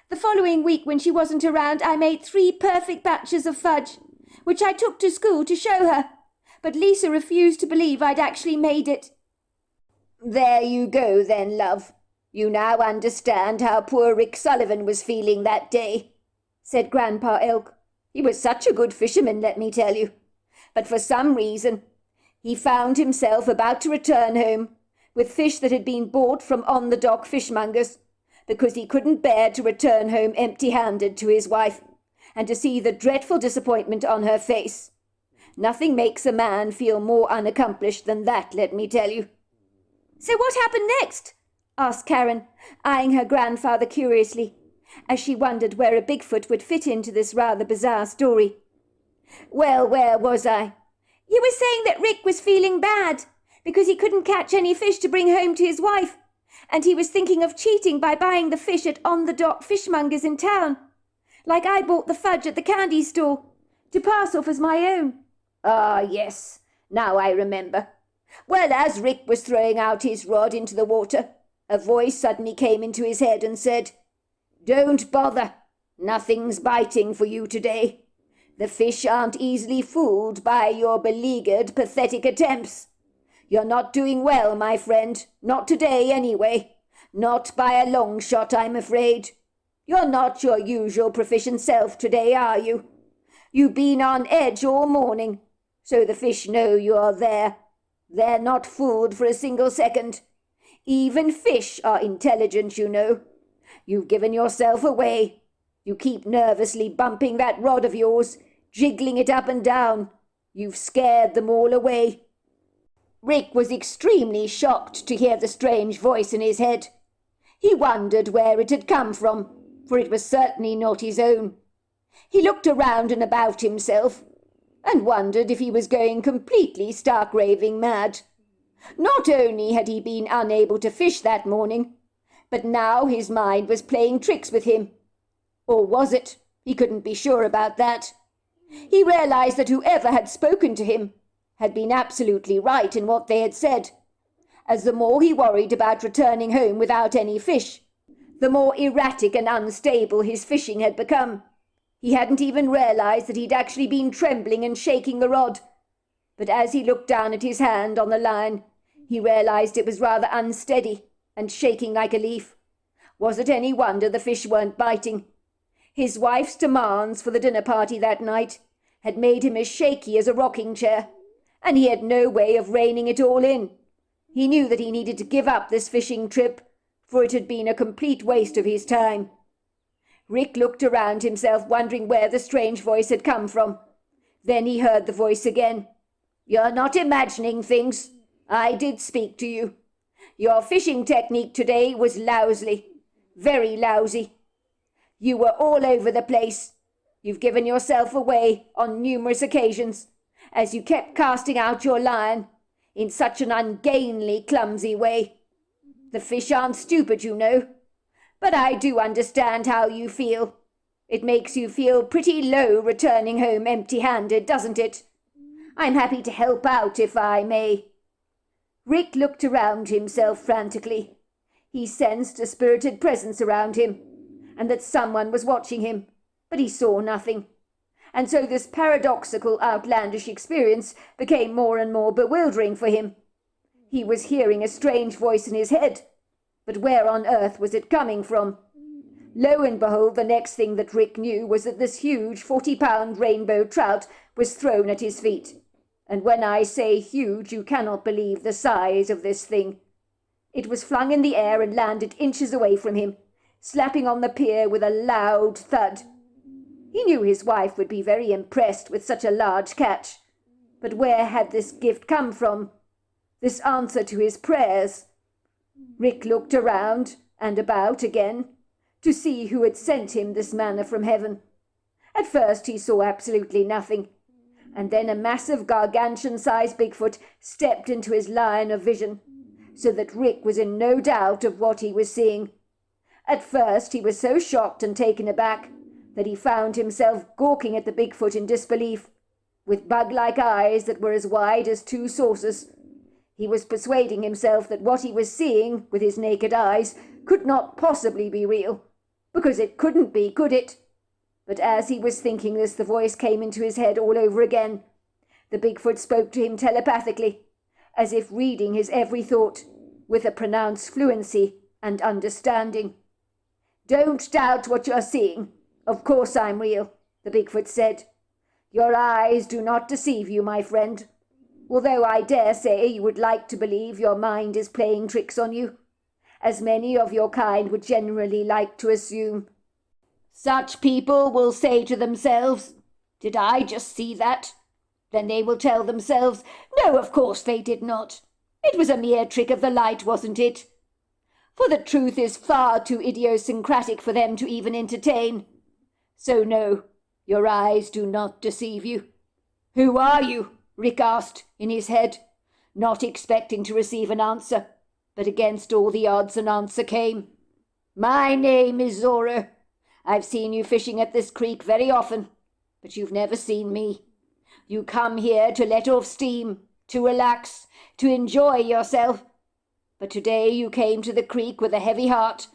The following week, when she wasn't around, I made 3 perfect batches of fudge, which I took to school to show her, but Lisa refused to believe I'd actually made it. There you go then, love. You now understand how poor Rick Sullivan was feeling that day, said Grandpa Elk. He was such a good fisherman, let me tell you. But for some reason, he found himself about to return home with fish that had been bought from on-the-dock fishmongers, because he couldn't bear to return home empty-handed to his wife, and to see the dreadful disappointment on her face. Nothing makes a man feel more unaccomplished than that, let me tell you. So what happened next? Asked Karen, eyeing her grandfather curiously, as she wondered where a Bigfoot would fit into this rather bizarre story. Well, where was I? You were saying that Rick was feeling bad because he couldn't catch any fish to bring home to his wife, and he was thinking of cheating by buying the fish at on-the-dock fishmongers in town, like I bought the fudge at the candy store, to pass off as my own. Ah, yes, now I remember. Well, as Rick was throwing out his rod into the water, a voice suddenly came into his head and said, "Don't bother. Nothing's biting for you today. The fish aren't easily fooled by your beleaguered, pathetic attempts. You're not doing well, my friend. Not today, anyway. Not by a long shot, I'm afraid. You're not your usual proficient self today, are you? You've been on edge all morning, so the fish know you're there. They're not fooled for a single second. Even fish are intelligent, you know. You've given yourself away. You keep nervously bumping that rod of yours, jiggling it up and down, You've scared them all away." Rick was extremely shocked to hear the strange voice in his head. He wondered where it had come from, for it was certainly not his own. He looked around and about himself, and wondered if he was going completely stark raving mad. Not only had he been unable to fish that morning, but now his mind was playing tricks with him. Or was it? He couldn't be sure about that. He realized that whoever had spoken to him had been absolutely right in what they had said, as the more he worried about returning home without any fish, the more erratic and unstable his fishing had become. He hadn't even realized that he'd actually been trembling and shaking the rod, but as he looked down at his hand on the line, he realized it was rather unsteady and shaking like a leaf. Was it any wonder the fish weren't biting? His wife's demands for the dinner party that night had made him as shaky as a rocking chair, and he had no way of reining it all in. He knew that he needed to give up this fishing trip, for it had been a complete waste of his time. Rick looked around himself, wondering where the strange voice had come from. Then he heard the voice again. "You're not imagining things. I did speak to you. Your fishing technique today was lousy, very lousy. You were all over the place. You've given yourself away on numerous occasions, as you kept casting out your line in such an ungainly, clumsy way. The fish aren't stupid, you know, but I do understand how you feel. It makes you feel pretty low returning home empty-handed, doesn't it? I'm happy to help out if I may." Rick looked around himself frantically. He sensed a spirited presence around him, and that someone was watching him, but he saw nothing. And so this paradoxical, outlandish experience became more and more bewildering for him. He was hearing a strange voice in his head, but where on earth was it coming from? Lo and behold, the next thing that Rick knew was that this huge 40-pound rainbow trout was thrown at his feet. And when I say huge, you cannot believe the size of this thing. It was flung in the air and landed inches away from him, slapping on the pier with a loud thud. He knew his wife would be very impressed with such a large catch. But where had this gift come from? This answer to his prayers? Rick looked around and about again to see who had sent him this manna from heaven. At first he saw absolutely nothing, and then a massive gargantuan-sized Bigfoot stepped into his line of vision, so that Rick was in no doubt of what he was seeing. At first he was so shocked and taken aback that he found himself gawking at the Bigfoot in disbelief, with bug-like eyes that were as wide as two saucers. He was persuading himself that what he was seeing with his naked eyes could not possibly be real, because it couldn't be, could it? But as he was thinking this, the voice came into his head all over again. The Bigfoot spoke to him telepathically, as if reading his every thought, with a pronounced fluency and understanding. "Don't doubt what you're seeing. Of course I'm real," the Bigfoot said. "Your eyes do not deceive you, my friend, although I dare say you would like to believe your mind is playing tricks on you, as many of your kind would generally like to assume. Such people will say to themselves, 'Did I just see that?' Then they will tell themselves, 'No, of course they did not. It was a mere trick of the light, wasn't it?' For the truth is far too idiosyncratic for them to even entertain. So no, your eyes do not deceive you." "Who are you?" Rick asked in his head, not expecting to receive an answer, but against all the odds an answer came. "My name is Zora. I've seen you fishing at this creek very often, but you've never seen me. You come here to let off steam, to relax, to enjoy yourself. But today you came to the creek with a heavy heart,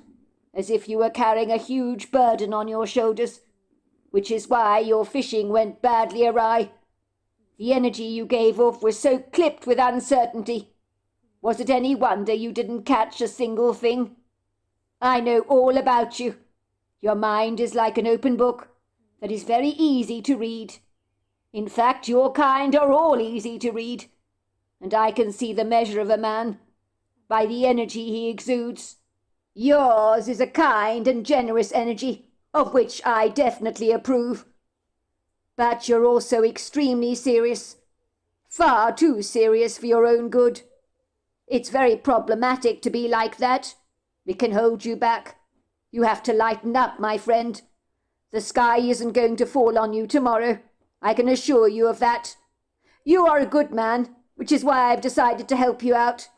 as if you were carrying a huge burden on your shoulders, which is why your fishing went badly awry. The energy you gave off was so clipped with uncertainty. Was it any wonder you didn't catch a single thing? I know all about you. Your mind is like an open book that is very easy to read. In fact, your kind are all easy to read, and I can see the measure of a man by the energy he exudes. Yours is a kind and generous energy, of which I definitely approve. But you're also extremely serious Far too serious for your own good. It's very problematic to be like that. It can hold you back. You have to lighten up, my friend. The sky isn't going to fall on you tomorrow. I can assure you of that. You are a good man, which is why I've decided to help you out.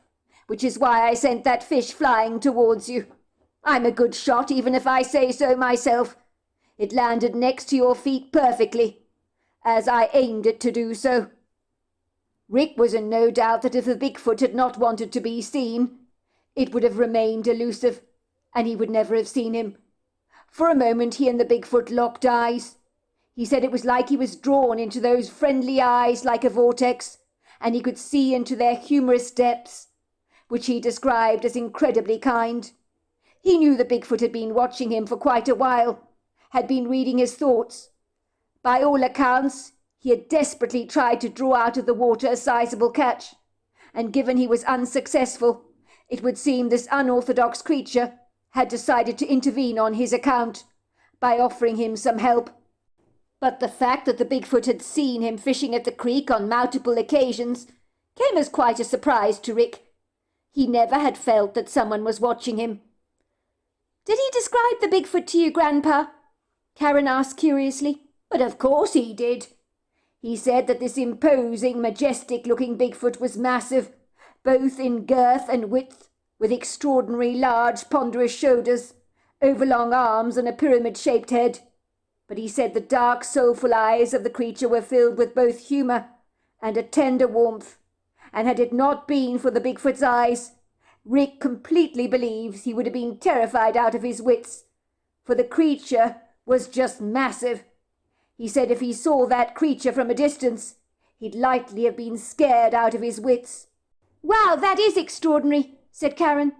Which is why I sent that fish flying towards you. I'm a good shot, even if I say so myself. It landed next to your feet perfectly, as I aimed it to do so. Rick was in no doubt that if the Bigfoot had not wanted to be seen, it would have remained elusive, and he would never have seen him. For a moment he and the Bigfoot locked eyes. He said it was like he was drawn into those friendly eyes like a vortex, and he could see into their humorous depths, which he described as incredibly kind. He knew the Bigfoot had been watching him for quite a while, had been reading his thoughts. By all accounts, he had desperately tried to draw out of the water a sizable catch, and given he was unsuccessful, it would seem this unorthodox creature had decided to intervene on his account by offering him some help. But the fact that the Bigfoot had seen him fishing at the creek on multiple occasions came as quite a surprise to Rick. He never had felt that someone was watching him. "Did he describe the Bigfoot to you, Grandpa?" Karen asked curiously. "But of course he did. He said that this imposing, majestic-looking Bigfoot was massive, both in girth and width, with extraordinary large, ponderous shoulders, overlong arms and a pyramid-shaped head. But he said the dark, soulful eyes of the creature were filled with both humour and a tender warmth, and had it not been for the Bigfoot's eyes, Rick completely believes he would have been terrified out of his wits, for the creature was just massive. He said if he saw that creature from a distance, he'd likely have been scared out of his wits." "Wow, that is extraordinary," said Karen.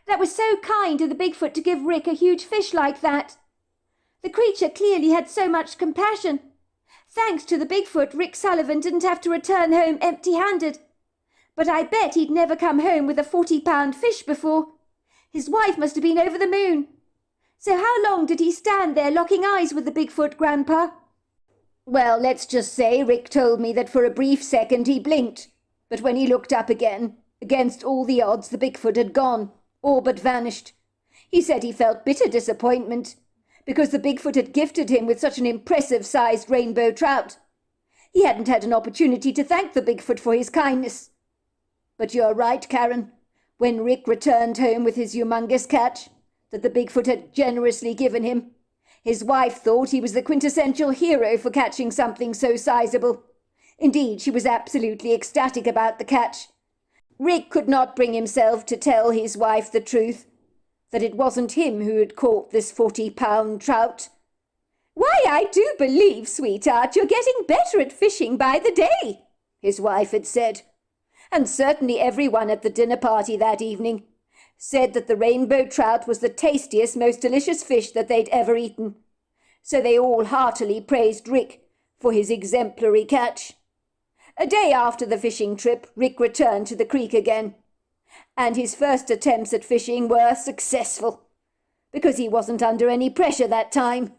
"That was so kind of the Bigfoot to give Rick a huge fish like that. The creature clearly had so much compassion. Thanks to the Bigfoot, Rick Sullivan didn't have to return home empty-handed. But I bet he'd never come home with a 40-pound fish before. His wife must have been over the moon. So how long did he stand there locking eyes with the Bigfoot, Grandpa?" "Well, let's just say Rick told me that for a brief second he blinked, but when he looked up again, against all the odds the Bigfoot had gone, all but vanished. He said he felt bitter disappointment, because the Bigfoot had gifted him with such an impressive-sized rainbow trout. He hadn't had an opportunity to thank the Bigfoot for his kindness. But you're right, Karen. When Rick returned home with his humongous catch that the Bigfoot had generously given him, his wife thought he was the quintessential hero for catching something so sizable. Indeed, she was absolutely ecstatic about the catch. Rick could not bring himself to tell his wife the truth, that it wasn't him who had caught this 40-pound trout. "Why, I do believe, sweetheart, you're getting better at fishing by the day," his wife had said. And certainly everyone at the dinner party that evening said that the rainbow trout was the tastiest, most delicious fish that they'd ever eaten. So they all heartily praised Rick for his exemplary catch. A day after the fishing trip, Rick returned to the creek again, and his first attempts at fishing were successful, because he wasn't under any pressure that time.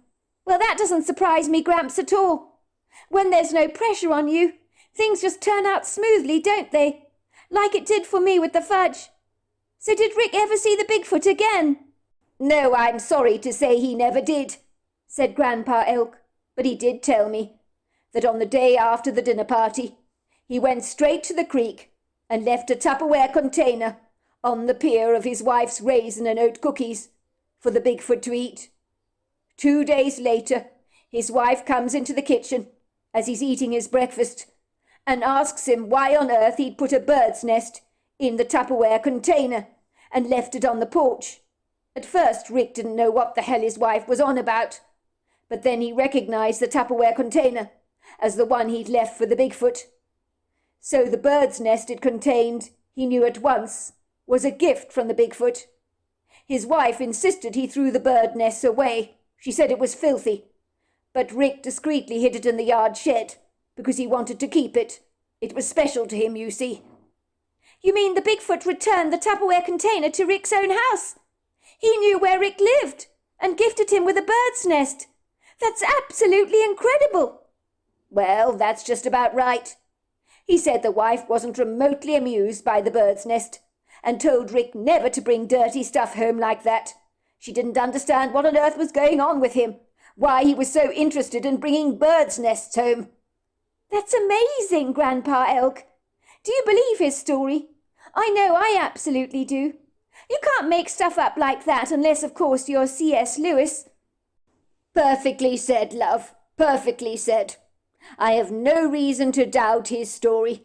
"Well, that doesn't surprise me, Gramps, at all. When there's no pressure on you, things just turn out smoothly, don't they? Like it did for me with the fudge. So did Rick ever see the Bigfoot again?" "No, I'm sorry to say he never did," said Grandpa Elk, "but he did tell me that on the day after the dinner party, he went straight to the creek and left a Tupperware container on the pier of his wife's raisin and oat cookies for the Bigfoot to eat. 2 days later, his wife comes into the kitchen as he's eating his breakfast and asks him why on earth he'd put a bird's nest in the Tupperware container and left it on the porch. At first, Rick didn't know what the hell his wife was on about, but then he recognized the Tupperware container as the one he'd left for the Bigfoot. So the bird's nest it contained, he knew at once, was a gift from the Bigfoot. His wife insisted he threw the bird nests away. She said it was filthy, but Rick discreetly hid it in the yard shed because he wanted to keep it. It was special to him, you see." "You mean the Bigfoot returned the Tupperware container to Rick's own house? He knew where Rick lived and gifted him with a bird's nest. That's absolutely incredible." "Well, that's just about right. He said the wife wasn't remotely amused by the bird's nest, and told Rick never to bring dirty stuff home like that. She didn't understand what on earth was going on with him, why he was so interested in bringing birds' nests home. That's amazing, Grandpa Elk. Do you believe his story? I know I absolutely do. You can't make stuff up like that unless, of course, you're C.S. Lewis. Perfectly said, love, perfectly said. I have no reason to doubt his story.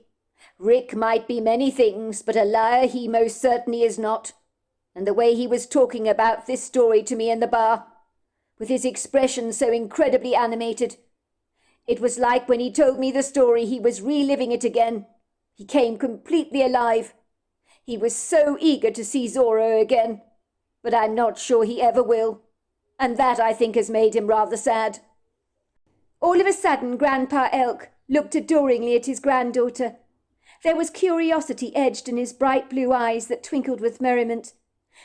Rick might be many things, but a liar he most certainly is not. And the way he was talking about this story to me in the bar, with his expression so incredibly animated, it was like when he told me the story he was reliving it again. He came completely alive. He was so eager to see Zorro again, but I'm not sure he ever will, and that I think has made him rather sad. All of a sudden, Grandpa Elk looked adoringly at his granddaughter. There was curiosity edged in his bright blue eyes that twinkled with merriment,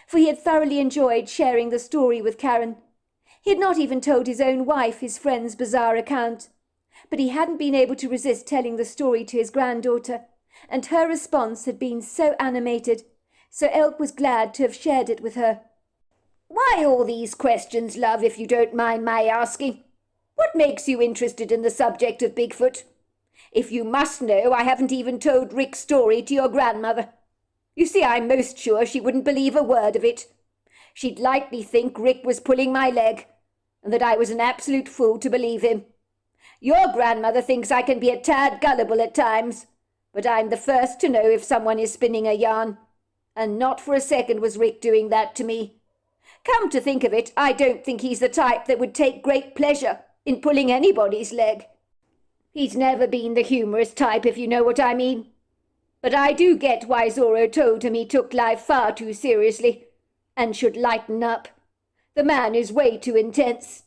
for he had thoroughly enjoyed sharing the story with Karen. He had not even told his own wife his friend's bizarre account, but he hadn't been able to resist telling the story to his granddaughter, and her response had been so animated, so Elk was glad to have shared it with her. Why all these questions, love, if you don't mind my asking? What makes you interested in the subject of Bigfoot? If you must know, I haven't even told Rick's story to your grandmother. You see, I'm most sure she wouldn't believe a word of it. She'd likely think Rick was pulling my leg, and that I was an absolute fool to believe him. Your grandmother thinks I can be a tad gullible at times, but I'm the first to know if someone is spinning a yarn, and not for a second was Rick doing that to me. Come to think of it, I don't think he's the type that would take great pleasure in pulling anybody's leg. He's never been the humorous type, if you know what I mean. But I do get why Zorro told him he took life far too seriously, and should lighten up. The man is way too intense.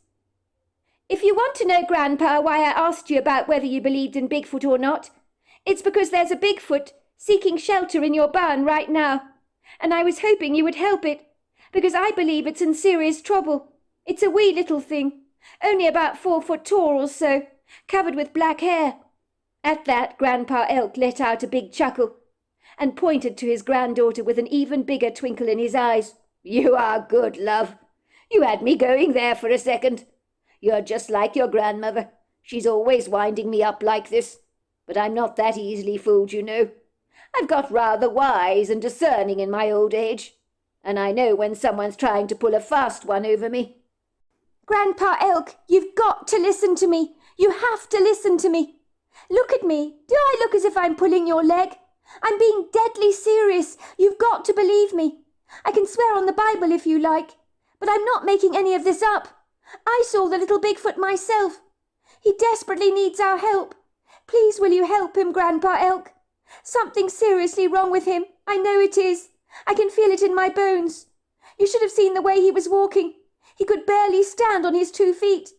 If you want to know, Grandpa, why I asked you about whether you believed in Bigfoot or not, it's because there's a Bigfoot seeking shelter in your barn right now, and I was hoping you would help it, because I believe it's in serious trouble. It's a wee little thing, only about 4 foot tall or so, covered with black hair. At that, Grandpa Elk let out a big chuckle, and pointed to his granddaughter with an even bigger twinkle in his eyes. You are good, love. You had me going there for a second. You're just like your grandmother. She's always winding me up like this. But I'm not that easily fooled, you know. I've got rather wise and discerning in my old age, and I know when someone's trying to pull a fast one over me. Grandpa Elk, you've got to listen to me. You have to listen to me. Look at me. Do I look as if I'm pulling your leg? I'm being deadly serious. You've got to believe me. I can swear on the Bible if you like, but I'm not making any of this up. I saw the little Bigfoot myself. He desperately needs our help. Please will you help him, Grandpa Elk? Something's seriously wrong with him. I know it is. I can feel it in my bones. You should have seen the way he was walking. He could barely stand on his 2 feet.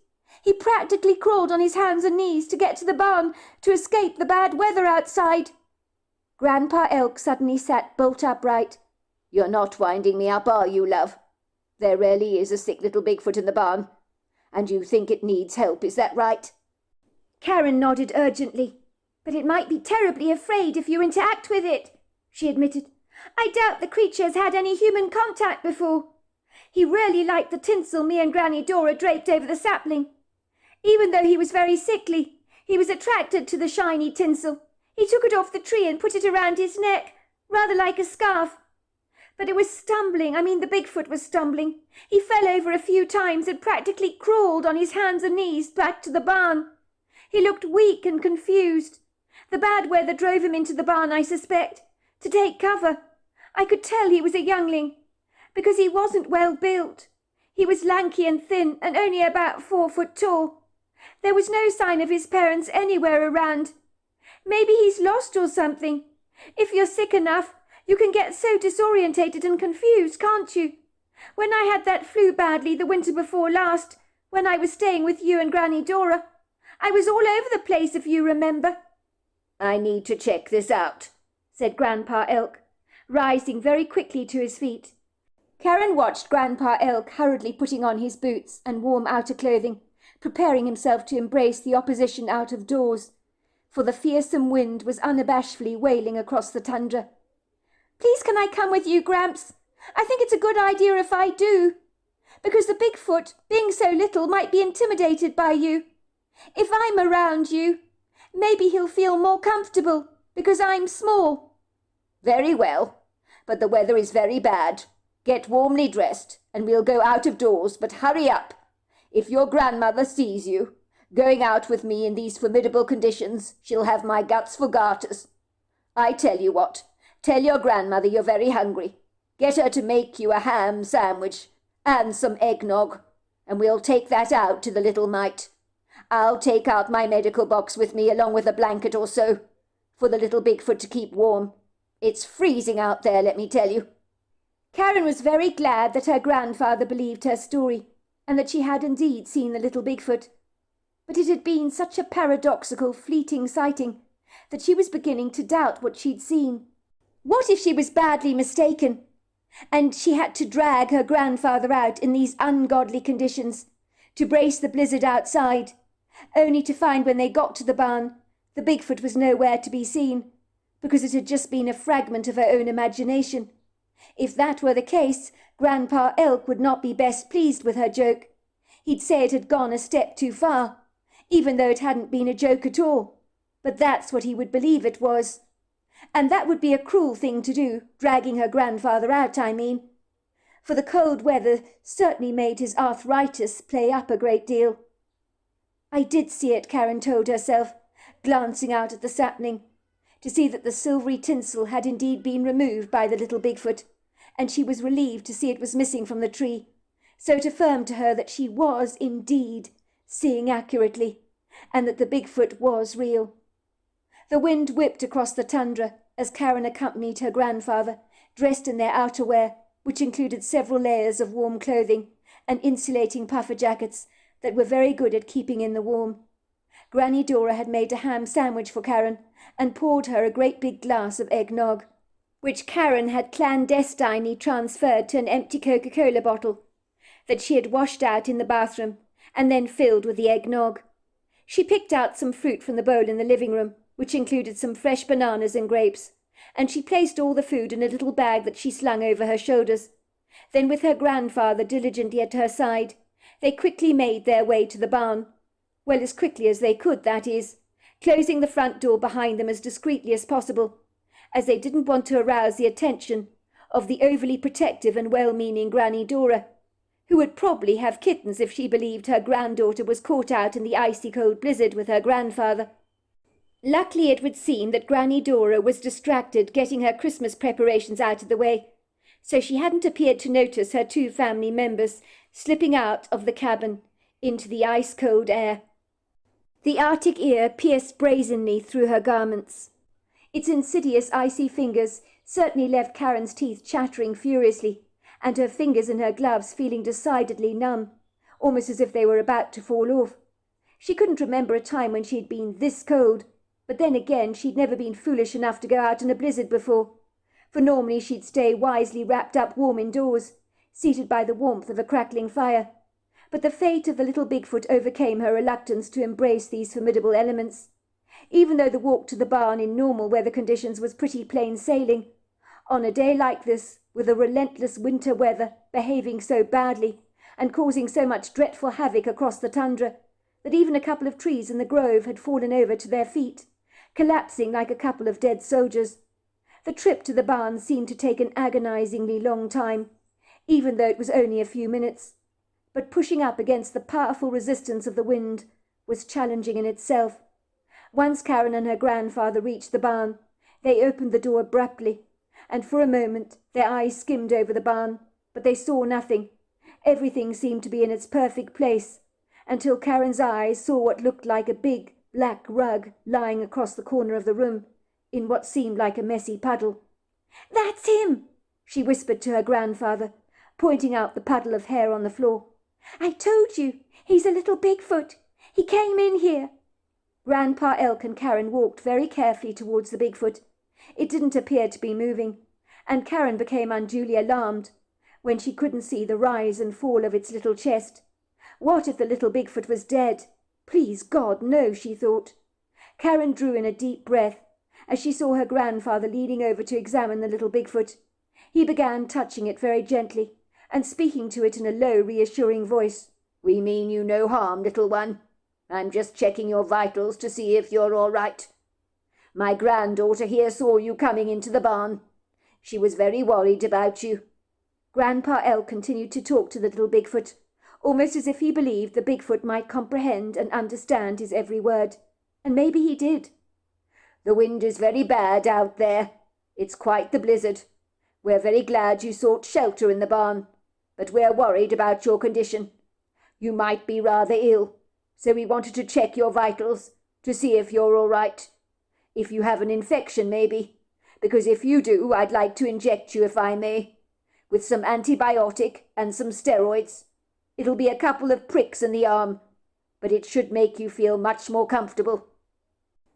He practically crawled on his hands and knees to get to the barn to escape the bad weather outside. Grandpa Elk suddenly sat bolt upright. You're not winding me up, are you, love? There really is a sick little Bigfoot in the barn, and you think it needs help, is that right? Karen nodded urgently. But it might be terribly afraid if you interact with it, she admitted. I doubt the creature has had any human contact before. He really liked the tinsel me and Granny Dora draped over the sapling. Even though he was very sickly, he was attracted to the shiny tinsel. He took it off the tree and put it around his neck, rather like a scarf. But it was stumbling. The Bigfoot was stumbling. He fell over a few times and practically crawled on his hands and knees back to the barn. He looked weak and confused. The bad weather drove him into the barn, I suspect, to take cover. I could tell he was a youngling, because he wasn't well built. He was lanky and thin and only about 4 foot tall. There was no sign of his parents anywhere around. Maybe he's lost or something. If you're sick enough, you can get so disorientated and confused, can't you? When I had that flu badly the winter before last, when I was staying with you and Granny Dora, I was all over the place, if you remember. I need to check this out, said Grandpa Elk, rising very quickly to his feet. Karen watched Grandpa Elk hurriedly putting on his boots and warm outer clothing, preparing himself to embrace the opposition out of doors. for the fearsome wind was unabashedly wailing across the tundra. "Please can I come with you, Gramps? I think it's a good idea if I do, because the Bigfoot, being so little, might be intimidated by you. If I'm around you, maybe he'll feel more comfortable, because I'm small." "Very well, but the weather is very bad. Get warmly dressed, and we'll go out of doors, but hurry up. If your grandmother sees you going out with me in these formidable conditions, she'll have my guts for garters. I tell you what, tell your grandmother you're very hungry. Get her to make you a ham sandwich and some eggnog, and we'll take that out to the little mite. I'll take out my medical box with me along with a blanket or so, for the little Bigfoot to keep warm. It's freezing out there, let me tell you." Karen was very glad that her grandfather believed her story, and that she had indeed seen the little Bigfoot. But it had been such a paradoxical, fleeting sighting that she was beginning to doubt what she'd seen. What if she was badly mistaken, and she had to drag her grandfather out in these ungodly conditions to brace the blizzard outside, only to find when they got to the barn the Bigfoot was nowhere to be seen, because it had just been a fragment of her own imagination. If that were the case, Grandpa Elk would not be best pleased with her joke. He'd say it had gone a step too far, even though it hadn't been a joke at all. But that's what he would believe it was. And that would be a cruel thing to do, dragging her grandfather out, I mean. For the cold weather certainly made his arthritis play up a great deal. "I did see it," Karen told herself, glancing out at the sapling, to see that the silvery tinsel had indeed been removed by the little Bigfoot, and she was relieved to see it was missing from the tree, so it affirmed to her that she was indeed seeing accurately, and that the Bigfoot was real. The wind whipped across the tundra as Karen accompanied her grandfather, dressed in their outerwear, which included several layers of warm clothing and insulating puffer jackets that were very good at keeping in the warm. Granny Dora had made a ham sandwich for Karen and poured her a great big glass of eggnog, which Karen had clandestinely transferred to an empty Coca-Cola bottle that she had washed out in the bathroom and then filled with the eggnog. She picked out some fruit from the bowl in the living room, which included some fresh bananas and grapes, and she placed all the food in a little bag that she slung over her shoulders. Then, with her grandfather diligently at her side, they quickly made their way to the barn. Well, as quickly as they could, that is, closing the front door behind them as discreetly as possible, as they didn't want to arouse the attention of the overly protective and well-meaning Granny Dora, who would probably have kittens if she believed her granddaughter was caught out in the icy cold blizzard with her grandfather. Luckily, it would seem that Granny Dora was distracted getting her Christmas preparations out of the way, so she hadn't appeared to notice her two family members slipping out of the cabin into the ice-cold air. The Arctic ear pierced brazenly through her garments. Its insidious icy fingers certainly left Karen's teeth chattering furiously, and her fingers in her gloves feeling decidedly numb, almost as if they were about to fall off. She couldn't remember a time when she'd been this cold, but then again she'd never been foolish enough to go out in a blizzard before, for normally she'd stay wisely wrapped up warm indoors, seated by the warmth of a crackling fire. But the fate of the little Bigfoot overcame her reluctance to embrace these formidable elements. Even though the walk to the barn in normal weather conditions was pretty plain sailing, on a day like this, with the relentless winter weather behaving so badly and causing so much dreadful havoc across the tundra, that even a couple of trees in the grove had fallen over to their feet, collapsing like a couple of dead soldiers. The trip to the barn seemed to take an agonizingly long time, even though it was only a few minutes. But pushing up against the powerful resistance of the wind was challenging in itself. Once Karen and her grandfather reached the barn, they opened the door abruptly, and for a moment their eyes skimmed over the barn, but they saw nothing. Everything seemed to be in its perfect place, until Karen's eyes saw what looked like a big black rug lying across the corner of the room, in what seemed like a messy puddle. "That's him," she whispered to her grandfather, pointing out the puddle of hair on the floor. "I told you, he's a little Bigfoot. He came in here." Grandpa Elk and Karen walked very carefully towards the Bigfoot. It didn't appear to be moving, and Karen became unduly alarmed when she couldn't see the rise and fall of its little chest. What if the little Bigfoot was dead? Please God, no, she thought. Karen drew in a deep breath as she saw her grandfather leaning over to examine the little Bigfoot. He began touching it very gently and speaking to it in a low, reassuring voice. "We mean you no harm, little one. I'm just checking your vitals to see if you're all right. My granddaughter here saw you coming into the barn. She was very worried about you." Grandpa Elk continued to talk to the little Bigfoot, almost as if he believed the Bigfoot might comprehend and understand his every word. And maybe he did. "The wind is very bad out there. It's quite the blizzard. We're very glad you sought shelter in the barn, but we're worried about your condition. You might be rather ill, so we wanted to check your vitals to see if you're all right. If you have an infection, maybe, because if you do, I'd like to inject you, if I may, with some antibiotic and some steroids. It'll be a couple of pricks in the arm, but it should make you feel much more comfortable."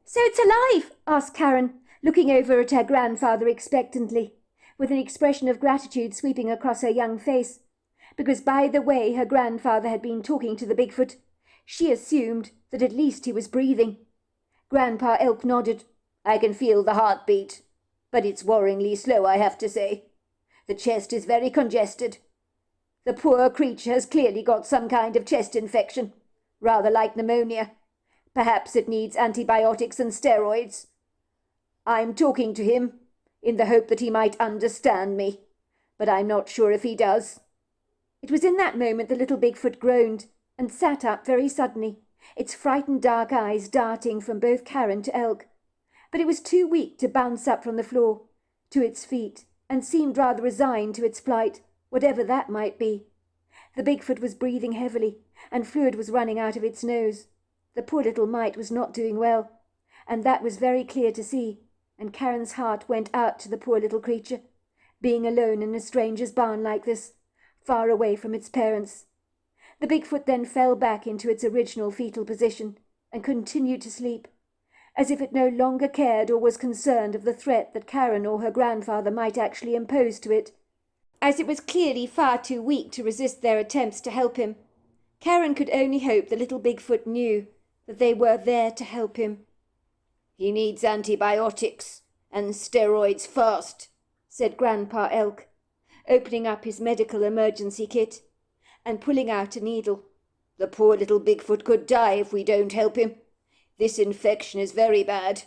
"So it's alive?" asked Karen, looking over at her grandfather expectantly, with an expression of gratitude sweeping across her young face, because by the way her grandfather had been talking to the Bigfoot, she assumed that at least he was breathing. Grandpa Elk nodded. "I can feel the heartbeat, but it's worryingly slow, I have to say. The chest is very congested. The poor creature has clearly got some kind of chest infection, rather like pneumonia. Perhaps it needs antibiotics and steroids. I'm talking to him in the hope that he might understand me, but I'm not sure if he does." It was in that moment the little Bigfoot groaned and sat up very suddenly, its frightened dark eyes darting from both Karen to Elk. But it was too weak to bounce up from the floor to its feet, and seemed rather resigned to its plight, whatever that might be. The Bigfoot was breathing heavily, and fluid was running out of its nose. The poor little mite was not doing well, and that was very clear to see, and Karen's heart went out to the poor little creature, being alone in a stranger's barn like this, far away from its parents. The Bigfoot then fell back into its original fetal position and continued to sleep, as if it no longer cared or was concerned of the threat that Karen or her grandfather might actually impose to it, as it was clearly far too weak to resist their attempts to help him. Karen could only hope the little Bigfoot knew that they were there to help him. "He needs antibiotics and steroids fast," said Grandpa Elk, opening up his medical emergency kit and pulling out a needle. "The poor little Bigfoot could die if we don't help him. This infection is very bad,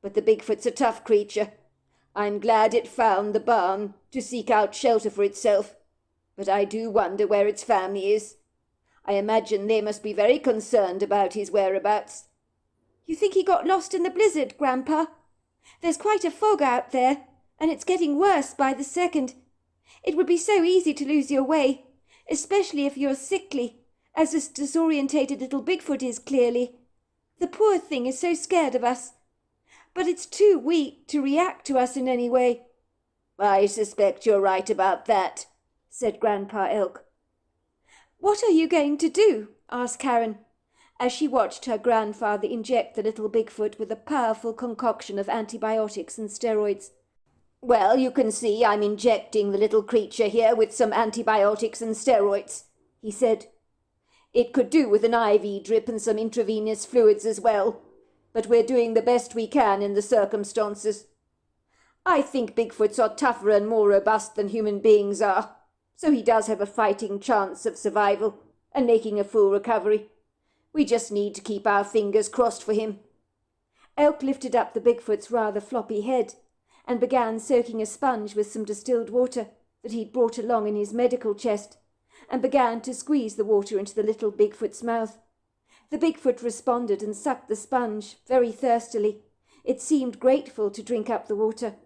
but the Bigfoot's a tough creature. I'm glad it found the barn to seek out shelter for itself, but I do wonder where its family is. I imagine they must be very concerned about his whereabouts." "You think he got lost in the blizzard, Grandpa? There's quite a fog out there, and it's getting worse by the second. It would be so easy to lose your way, especially if you're sickly, as this disorientated little Bigfoot is clearly. The poor thing is so scared of us, but it's too weak to react to us in any way." "I suspect you're right about that," said Grandpa Elk. "What are you going to do?" asked Karen, as she watched her grandfather inject the little Bigfoot with a powerful concoction of antibiotics and steroids. "Well, you can see I'm injecting the little creature here with some antibiotics and steroids," he said. "It could do with an IV drip and some intravenous fluids as well, but we're doing the best we can in the circumstances. I think Bigfoots are tougher and more robust than human beings are, so he does have a fighting chance of survival and making a full recovery. We just need to keep our fingers crossed for him." Elk lifted up the Bigfoot's rather floppy head and began soaking a sponge with some distilled water that he'd brought along in his medical chest, and began to squeeze the water into the little Bigfoot's mouth. The Bigfoot responded and sucked the sponge very thirstily. It seemed grateful to drink up the water.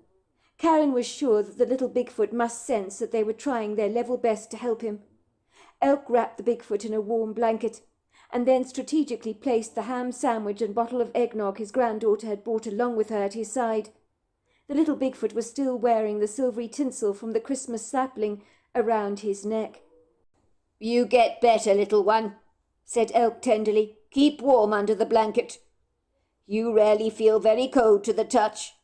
Karen was sure that the little Bigfoot must sense that they were trying their level best to help him. Elk wrapped the Bigfoot in a warm blanket, and then strategically placed the ham sandwich and bottle of eggnog his granddaughter had brought along with her at his side. The little Bigfoot was still wearing the silvery tinsel from the Christmas sapling around his neck. "You get better, little one," said Elk tenderly. "Keep warm under the blanket. You rarely feel very cold to the touch.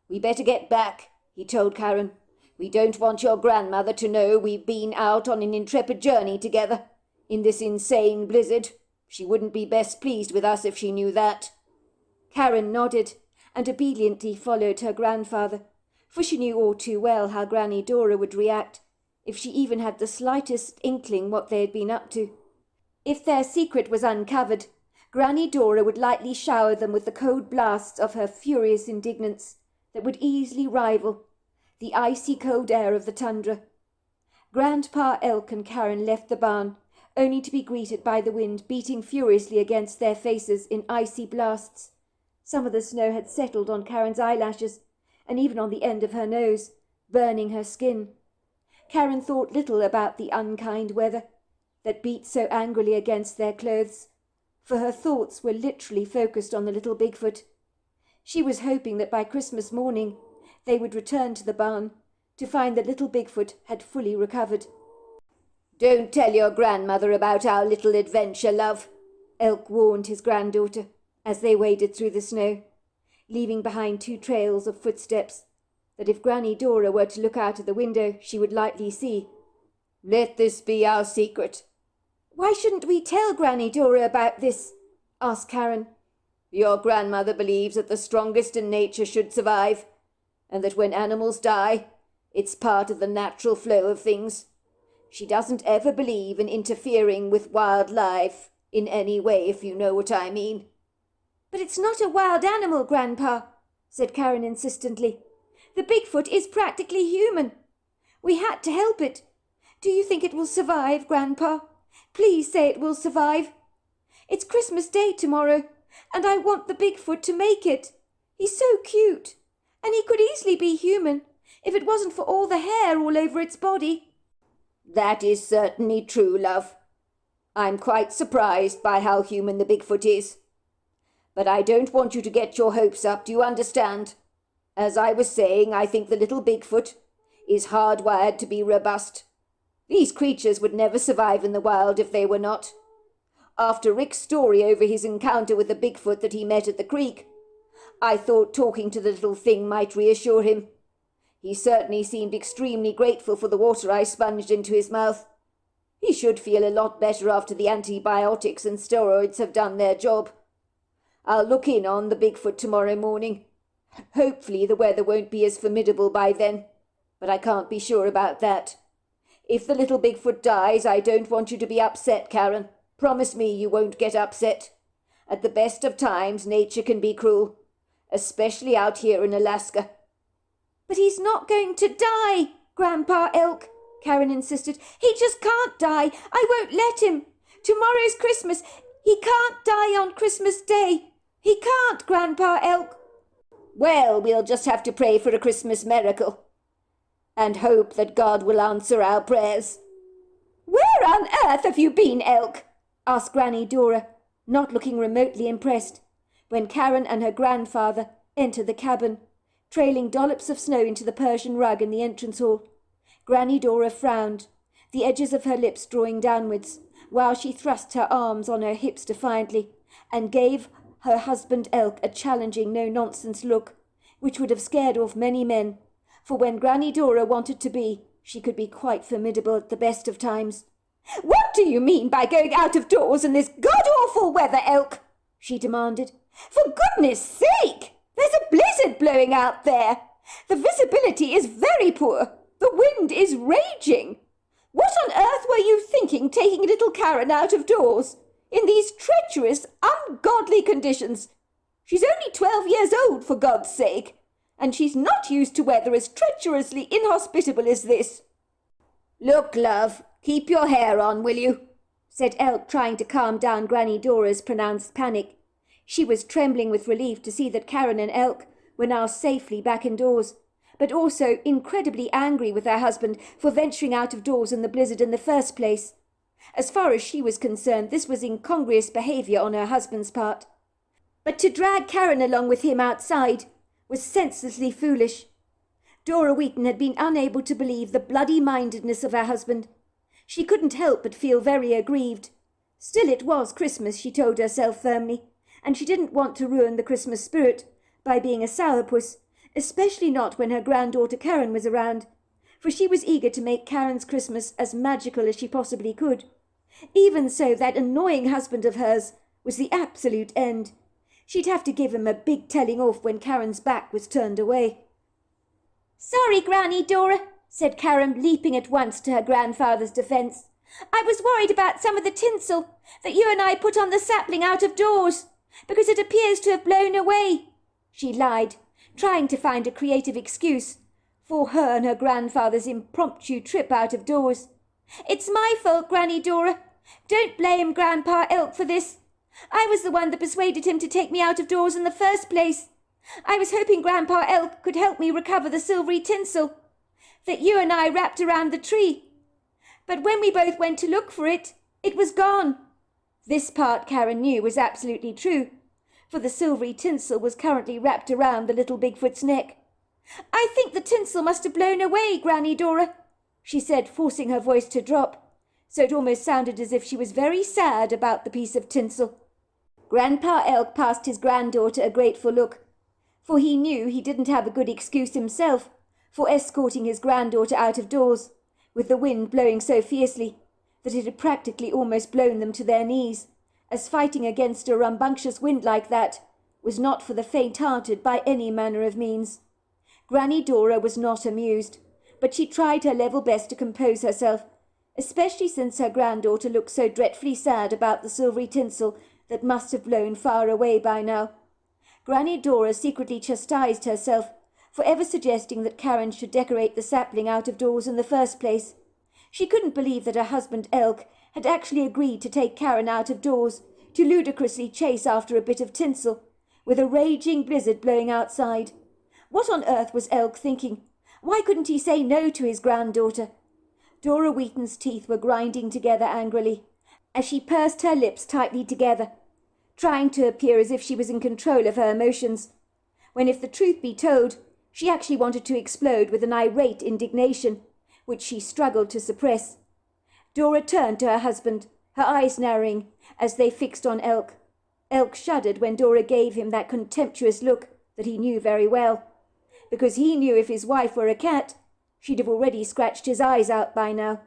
We better get back," he told Karen. "We don't want your grandmother to know we've been out on an intrepid journey together in this insane blizzard. She wouldn't be best pleased with us if she knew that." Karen nodded and obediently followed her grandfather, for she knew all too well how Granny Dora would react if she even had the slightest inkling what they had been up to. If their secret was uncovered, Granny Dora would likely shower them with the cold blasts of her furious indignance that would easily rival the icy cold air of the tundra. Grandpa Elk and Karen left the barn, only to be greeted by the wind beating furiously against their faces in icy blasts. Some of the snow had settled on Karen's eyelashes, and even on the end of her nose, burning her skin. Karen thought little about the unkind weather that beat so angrily against their clothes, for her thoughts were literally focused on the little Bigfoot. She was hoping that by Christmas morning they would return to the barn to find that little Bigfoot had fully recovered. "Don't tell your grandmother about our little adventure, love," Elk warned his granddaughter as they waded through the snow, leaving behind 2 trails of footsteps that if Granny Dora were to look out of the window she would likely see. "Let this be our secret." "Why shouldn't we tell Granny Dora about this?" asked Karen. "Your grandmother believes that the strongest in nature should survive, and that when animals die, it's part of the natural flow of things. She doesn't ever believe in interfering with wildlife in any way, if you know what I mean." "But it's not a wild animal, Grandpa," said Karen insistently. "The Bigfoot is practically human. We had to help it. Do you think it will survive, Grandpa? Please say it will survive. It's Christmas Day tomorrow, and I want the Bigfoot to make it. He's so cute, and he could easily be human if it wasn't for all the hair all over its body." "That is certainly true, love. I'm quite surprised by how human the Bigfoot is. But I don't want you to get your hopes up, do you understand? As I was saying, I think the little Bigfoot is hardwired to be robust. These creatures would never survive in the wild if they were not. After Rick's story over his encounter with the Bigfoot that he met at the creek, I thought talking to the little thing might reassure him. He certainly seemed extremely grateful for the water I sponged into his mouth. He should feel a lot better after the antibiotics and steroids have done their job. I'll look in on the Bigfoot tomorrow morning. Hopefully the weather won't be as formidable by then, but I can't be sure about that. If the little Bigfoot dies, I don't want you to be upset, Karen. Promise me you won't get upset. At the best of times, nature can be cruel, especially out here in Alaska." "But he's not going to die, Grandpa Elk," Karen insisted. "He just can't die. I won't let him. Tomorrow's Christmas. He can't die on Christmas Day. He can't, Grandpa Elk." "Well, we'll just have to pray for a Christmas miracle and hope that God will answer our prayers." "Where on earth have you been, Elk?" asked Granny Dora, not looking remotely impressed, when Karen and her grandfather entered the cabin, trailing dollops of snow into the Persian rug in the entrance hall. Granny Dora frowned, the edges of her lips drawing downwards, while she thrust her arms on her hips defiantly, and gave her husband Elk a challenging no-nonsense look, which would have scared off many men, for when Granny Dora wanted to be, she could be quite formidable at the best of times. "What do you mean by going out of doors in this god-awful weather, Elk?" she demanded. "For goodness sake! There's a blizzard blowing out there. The visibility is very poor. The wind is raging. What on earth were you thinking taking little Karen out of doors in these treacherous, ungodly conditions? She's only 12 years old, for God's sake, and she's not used to weather as treacherously inhospitable as this." "Look, love, keep your hair on, will you?" said Elk, trying to calm down Granny Dora's pronounced panic. She was trembling with relief to see that Karen and Elk were now safely back indoors, but also incredibly angry with her husband for venturing out of doors in the blizzard in the first place. As far as she was concerned, this was incongruous behaviour on her husband's part. But to drag Karen along with him outside was senselessly foolish. Dora Wheaton had been unable to believe the bloody-mindedness of her husband. She couldn't help but feel very aggrieved. Still, it was Christmas, she told herself firmly, and she didn't want to ruin the Christmas spirit by being a sourpuss, especially not when her granddaughter Karen was around, for she was eager to make Karen's Christmas as magical as she possibly could. Even so, that annoying husband of hers was the absolute end. She'd have to give him a big telling off when Karen's back was turned away. "Sorry, Granny Dora," said Karen, leaping at once to her grandfather's defence. "I was worried about some of the tinsel that you and I put on the sapling out of doors, because it appears to have blown away." She lied, trying to find a creative excuse for her and her grandfather's impromptu trip out of doors. "It's my fault, Granny Dora. Don't blame Grandpa Elk for this. I was the one that persuaded him to take me out of doors in the first place. I was hoping Grandpa Elk could help me recover the silvery tinsel that you and I wrapped around the tree. But when we both went to look for it, it was gone." This part Karen knew was absolutely true, for the silvery tinsel was currently wrapped around the little Bigfoot's neck. "I think the tinsel must have blown away, Granny Dora," she said, forcing her voice to drop, so it almost sounded as if she was very sad about the piece of tinsel. Grandpa Elk passed his granddaughter a grateful look, for he knew he didn't have a good excuse himself for escorting his granddaughter out of doors, with the wind blowing so fiercely that it had practically almost blown them to their knees, as fighting against a rambunctious wind like that was not for the faint-hearted by any manner of means. Granny Dora was not amused, but she tried her level best to compose herself, especially since her granddaughter looked so dreadfully sad about the silvery tinsel that must have blown far away by now. Granny Dora secretly chastised herself for ever suggesting that Karen should decorate the sapling out of doors in the first place. She couldn't believe that her husband Elk had actually agreed to take Karen out of doors to ludicrously chase after a bit of tinsel, with a raging blizzard blowing outside. What on earth was Elk thinking? Why couldn't he say no to his granddaughter? Dora Wheaton's teeth were grinding together angrily, as she pursed her lips tightly together, trying to appear as if she was in control of her emotions, when, if the truth be told, she actually wanted to explode with an irate indignation, which she struggled to suppress. Dora turned to her husband, her eyes narrowing as they fixed on Elk. Elk shuddered when Dora gave him that contemptuous look that he knew very well, because he knew if his wife were a cat, she'd have already scratched his eyes out by now.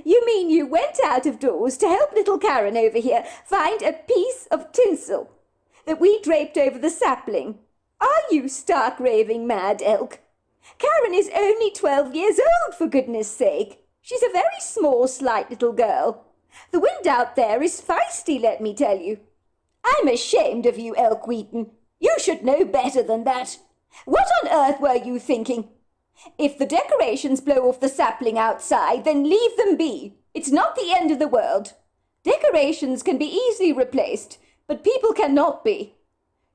"You mean you went out of doors to help little Karen over here find a piece of tinsel that we draped over the sapling? Are you stark raving mad, Elk? Karen is only 12 years old, for goodness sake. She's a very small, slight little girl. The wind out there is feisty, let me tell you. I'm ashamed of you, Elk Wheaton. You should know better than that. What on earth were you thinking? If the decorations blow off the sapling outside, then leave them be. It's not the end of the world. Decorations can be easily replaced, but people cannot be.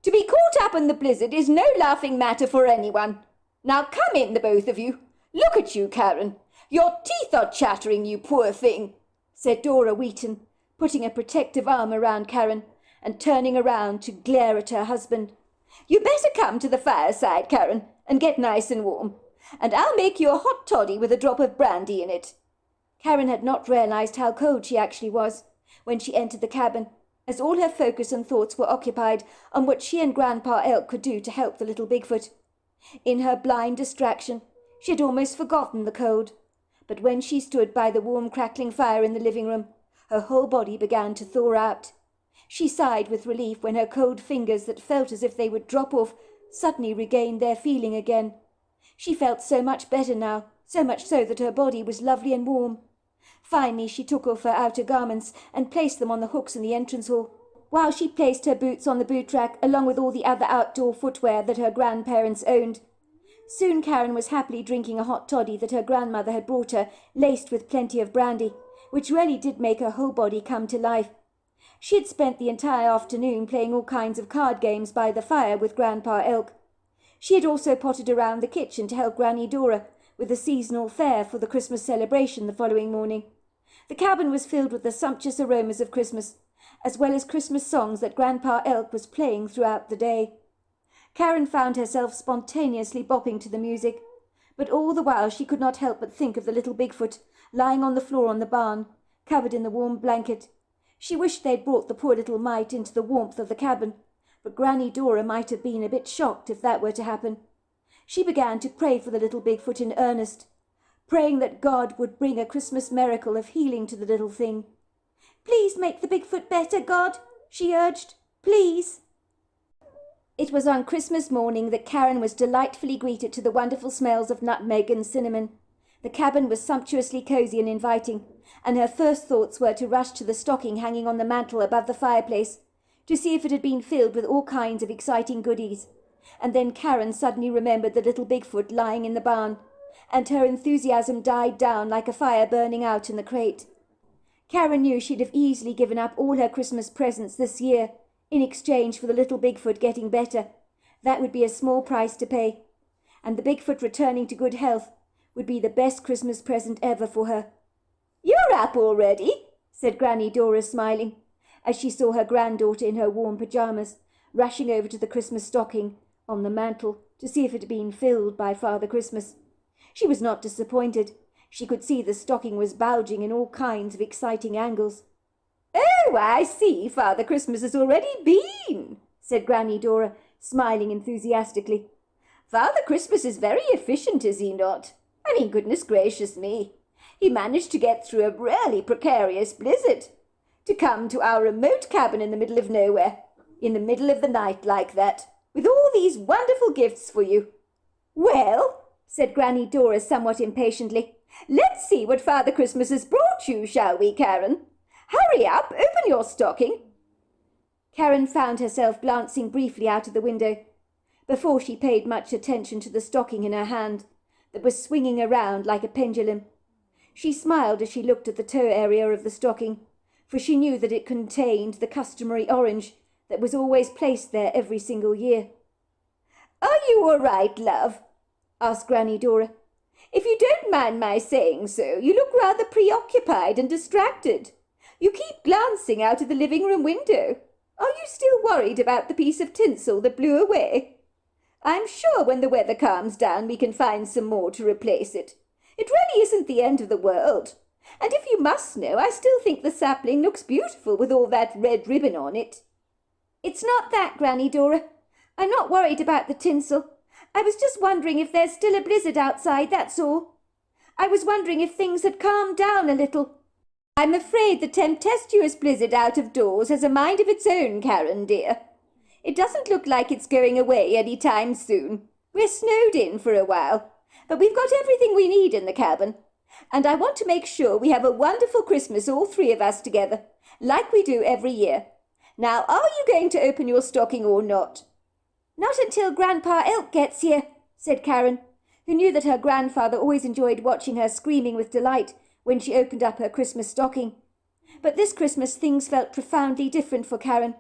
To be caught up in the blizzard is no laughing matter for anyone. Now come in, the both of you. Look at you, Karen. Your teeth are chattering, you poor thing," said Dora Wheaton, putting a protective arm around Karen and turning around to glare at her husband. "You better come to the fireside, Karen, and get nice and warm, and I'll make you a hot toddy with a drop of brandy in it." Karen had not realized how cold she actually was when she entered the cabin, as all her focus and thoughts were occupied on what she and Grandpa Elk could do to help the little Bigfoot. In her blind distraction, she had almost forgotten the cold, but when she stood by the warm crackling fire in the living room, her whole body began to thaw out. She sighed with relief when her cold fingers that felt as if they would drop off suddenly regained their feeling again. She felt so much better now, so much so that her body was lovely and warm. Finally she took off her outer garments and placed them on the hooks in the entrance hall, while she placed her boots on the boot rack along with all the other outdoor footwear that her grandparents owned. Soon Karen was happily drinking a hot toddy that her grandmother had brought her, laced with plenty of brandy, which really did make her whole body come to life. She had spent the entire afternoon playing all kinds of card games by the fire with Grandpa Elk. She had also pottered around the kitchen to help Granny Dora with the seasonal fare for the Christmas celebration the following morning. The cabin was filled with the sumptuous aromas of Christmas, as well as Christmas songs that Grandpa Elk was playing throughout the day. Karen found herself spontaneously bopping to the music, but all the while she could not help but think of the little Bigfoot lying on the floor on the barn, covered in the warm blanket. She wished they'd brought the poor little mite into the warmth of the cabin, but Granny Dora might have been a bit shocked if that were to happen. She began to pray for the little Bigfoot in earnest, praying that God would bring a Christmas miracle of healing to the little thing. "Please make the Bigfoot better, God," she urged. "Please." It was on Christmas morning that Karen was delightfully greeted to the wonderful smells of nutmeg and cinnamon. The cabin was sumptuously cosy and inviting, and her first thoughts were to rush to the stocking hanging on the mantel above the fireplace, to see if it had been filled with all kinds of exciting goodies. And then Karen suddenly remembered the little Bigfoot lying in the barn, and her enthusiasm died down like a fire burning out in the crate. Karen knew she'd have easily given up all her Christmas presents this year in exchange for the little Bigfoot getting better. That would be a small price to pay, and the Bigfoot returning to good health would be the best Christmas present ever for her. "You're up already," said Granny Dora, smiling, as she saw her granddaughter in her warm pyjamas rushing over to the Christmas stocking on the mantel to see if it had been filled by Father Christmas. She was not disappointed. She could see the stocking was bulging in all kinds of exciting angles. "Oh, I see, Father Christmas has already been," said Granny Dora, smiling enthusiastically. "Father Christmas is very efficient, is he not? I mean, goodness gracious me. He managed to get through a really precarious blizzard, to come to our remote cabin in the middle of nowhere, in the middle of the night like that, with all these wonderful gifts for you." "Well," said Granny Dora somewhat impatiently, "let's see what Father Christmas has brought you, shall we, Karen? Hurry up, open your stocking." Karen found herself glancing briefly out of the window before she paid much attention to the stocking in her hand that was swinging around like a pendulum. She smiled as she looked at the toe area of the stocking, for she knew that it contained the customary orange that was always placed there every single year. "Are you all right, love?" asked Granny Dora. "If you don't mind my saying so, you look rather preoccupied and distracted. You keep glancing out of the living room window. Are you still worried about the piece of tinsel that blew away? I'm sure when the weather calms down we can find some more to replace it. It really isn't the end of the world. And if you must know, I still think the sapling looks beautiful with all that red ribbon on it." "It's not that, Granny Dora. I'm not worried about the tinsel. I was just wondering if there's still a blizzard outside, that's all. I was wondering if things had calmed down a little." "I'm afraid the tempestuous blizzard out of doors has a mind of its own, Karen dear. It doesn't look like it's going away any time soon. We're snowed in for a while, but we've got everything we need in the cabin. And I want to make sure we have a wonderful Christmas, all three of us together, like we do every year. Now, are you going to open your stocking or not?" "Not until Grandpa Elk gets here," said Karen, who knew that her grandfather always enjoyed watching her screaming with delight when she opened up her Christmas stocking. But this Christmas things felt profoundly different for Karen.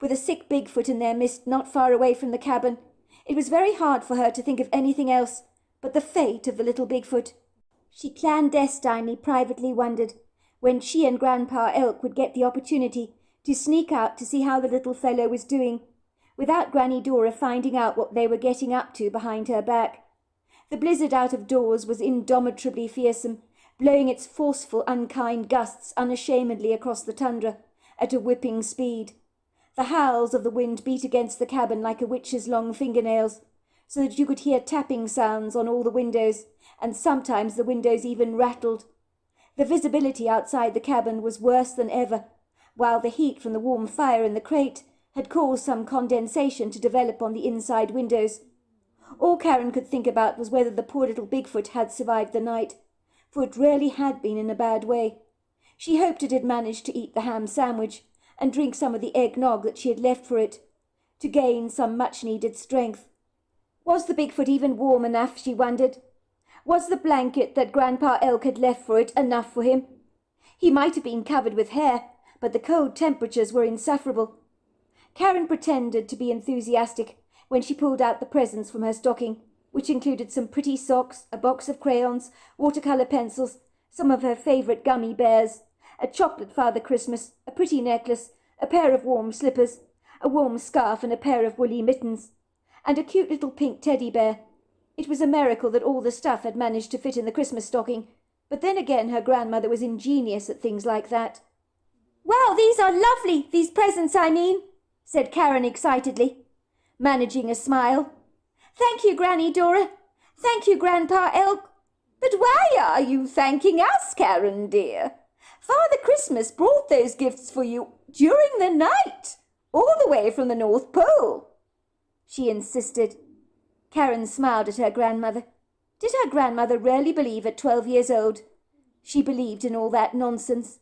With a sick Bigfoot in their midst not far away from the cabin, it was very hard for her to think of anything else but the fate of the little Bigfoot. She clandestinely privately wondered when she and Grandpa Elk would get the opportunity to sneak out to see how the little fellow was doing, without Granny Dora finding out what they were getting up to behind her back. The blizzard out of doors was indomitably fearsome, blowing its forceful, unkind gusts unashamedly across the tundra at a whipping speed. The howls of the wind beat against the cabin like a witch's long fingernails, so that you could hear tapping sounds on all the windows, and sometimes the windows even rattled. The visibility outside the cabin was worse than ever, while the heat from the warm fire in the crate had caused some condensation to develop on the inside windows. All Karen could think about was whether the poor little Bigfoot had survived the night, for it really had been in a bad way. She hoped it had managed to eat the ham sandwich and drink some of the eggnog that she had left for it, to gain some much-needed strength. Was the Bigfoot even warm enough, she wondered? Was the blanket that Grandpa Elk had left for it enough for him? He might have been covered with hair, but the cold temperatures were insufferable. Karen pretended to be enthusiastic when she pulled out the presents from her stocking, which included some pretty socks, a box of crayons, watercolour pencils, some of her favourite gummy bears, a chocolate Father Christmas, a pretty necklace, a pair of warm slippers, a warm scarf and a pair of woolly mittens, and a cute little pink teddy bear. It was a miracle that all the stuff had managed to fit in the Christmas stocking, but then again her grandmother was ingenious at things like that. "Wow, these are lovely, these presents, I mean," said Karen excitedly, managing a smile. "Thank you, Granny Dora. Thank you, Grandpa Elk." "But why are you thanking us, Karen dear? Father Christmas brought those gifts for you during the night, all the way from the North Pole." she insisted. Karen smiled at her grandmother. Did her grandmother really believe at 12 years old? She believed in all that nonsense.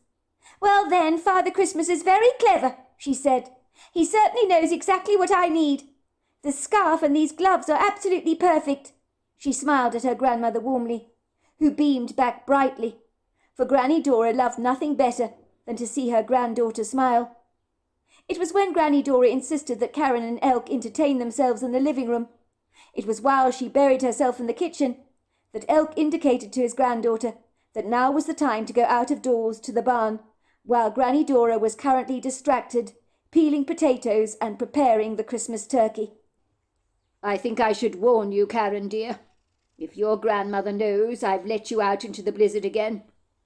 Well then, Father Christmas is very clever, she said. He certainly knows exactly what I need. The scarf and these gloves are absolutely perfect. She smiled at her grandmother warmly, who beamed back brightly, for Granny Dora loved nothing better than to see her granddaughter smile. It was when Granny Dora insisted that Karen and Elk entertain themselves in the living room. It was while she buried herself in the kitchen that Elk indicated to his granddaughter that now was the time to go out of doors to the barn, while Granny Dora was currently distracted, peeling potatoes and preparing the Christmas turkey. I think I should warn you, Karen dear. If your grandmother knows I've let you out into the blizzard again,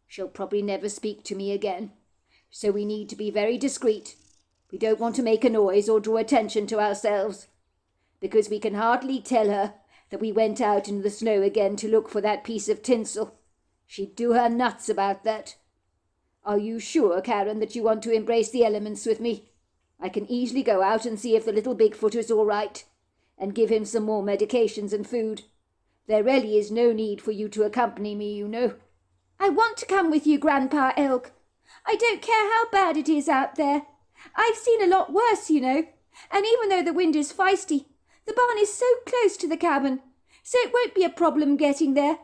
she'll probably never speak to me again. So we need to be very discreet. We don't want to make a noise or draw attention to ourselves, because we can hardly tell her that we went out into the snow again to look for that piece of tinsel. She'd do her nuts about that. Are you sure, Karen, that you want to embrace the elements with me? I can easily go out and see if the little Bigfoot is all right, and give him some more medications and food. There really is no need for you to accompany me, you know. I want to come with you, Grandpa Elk. I don't care how bad it is out there. I've seen a lot worse, you know, and even though the wind is feisty, the barn is so close to the cabin, so it won't be a problem getting there.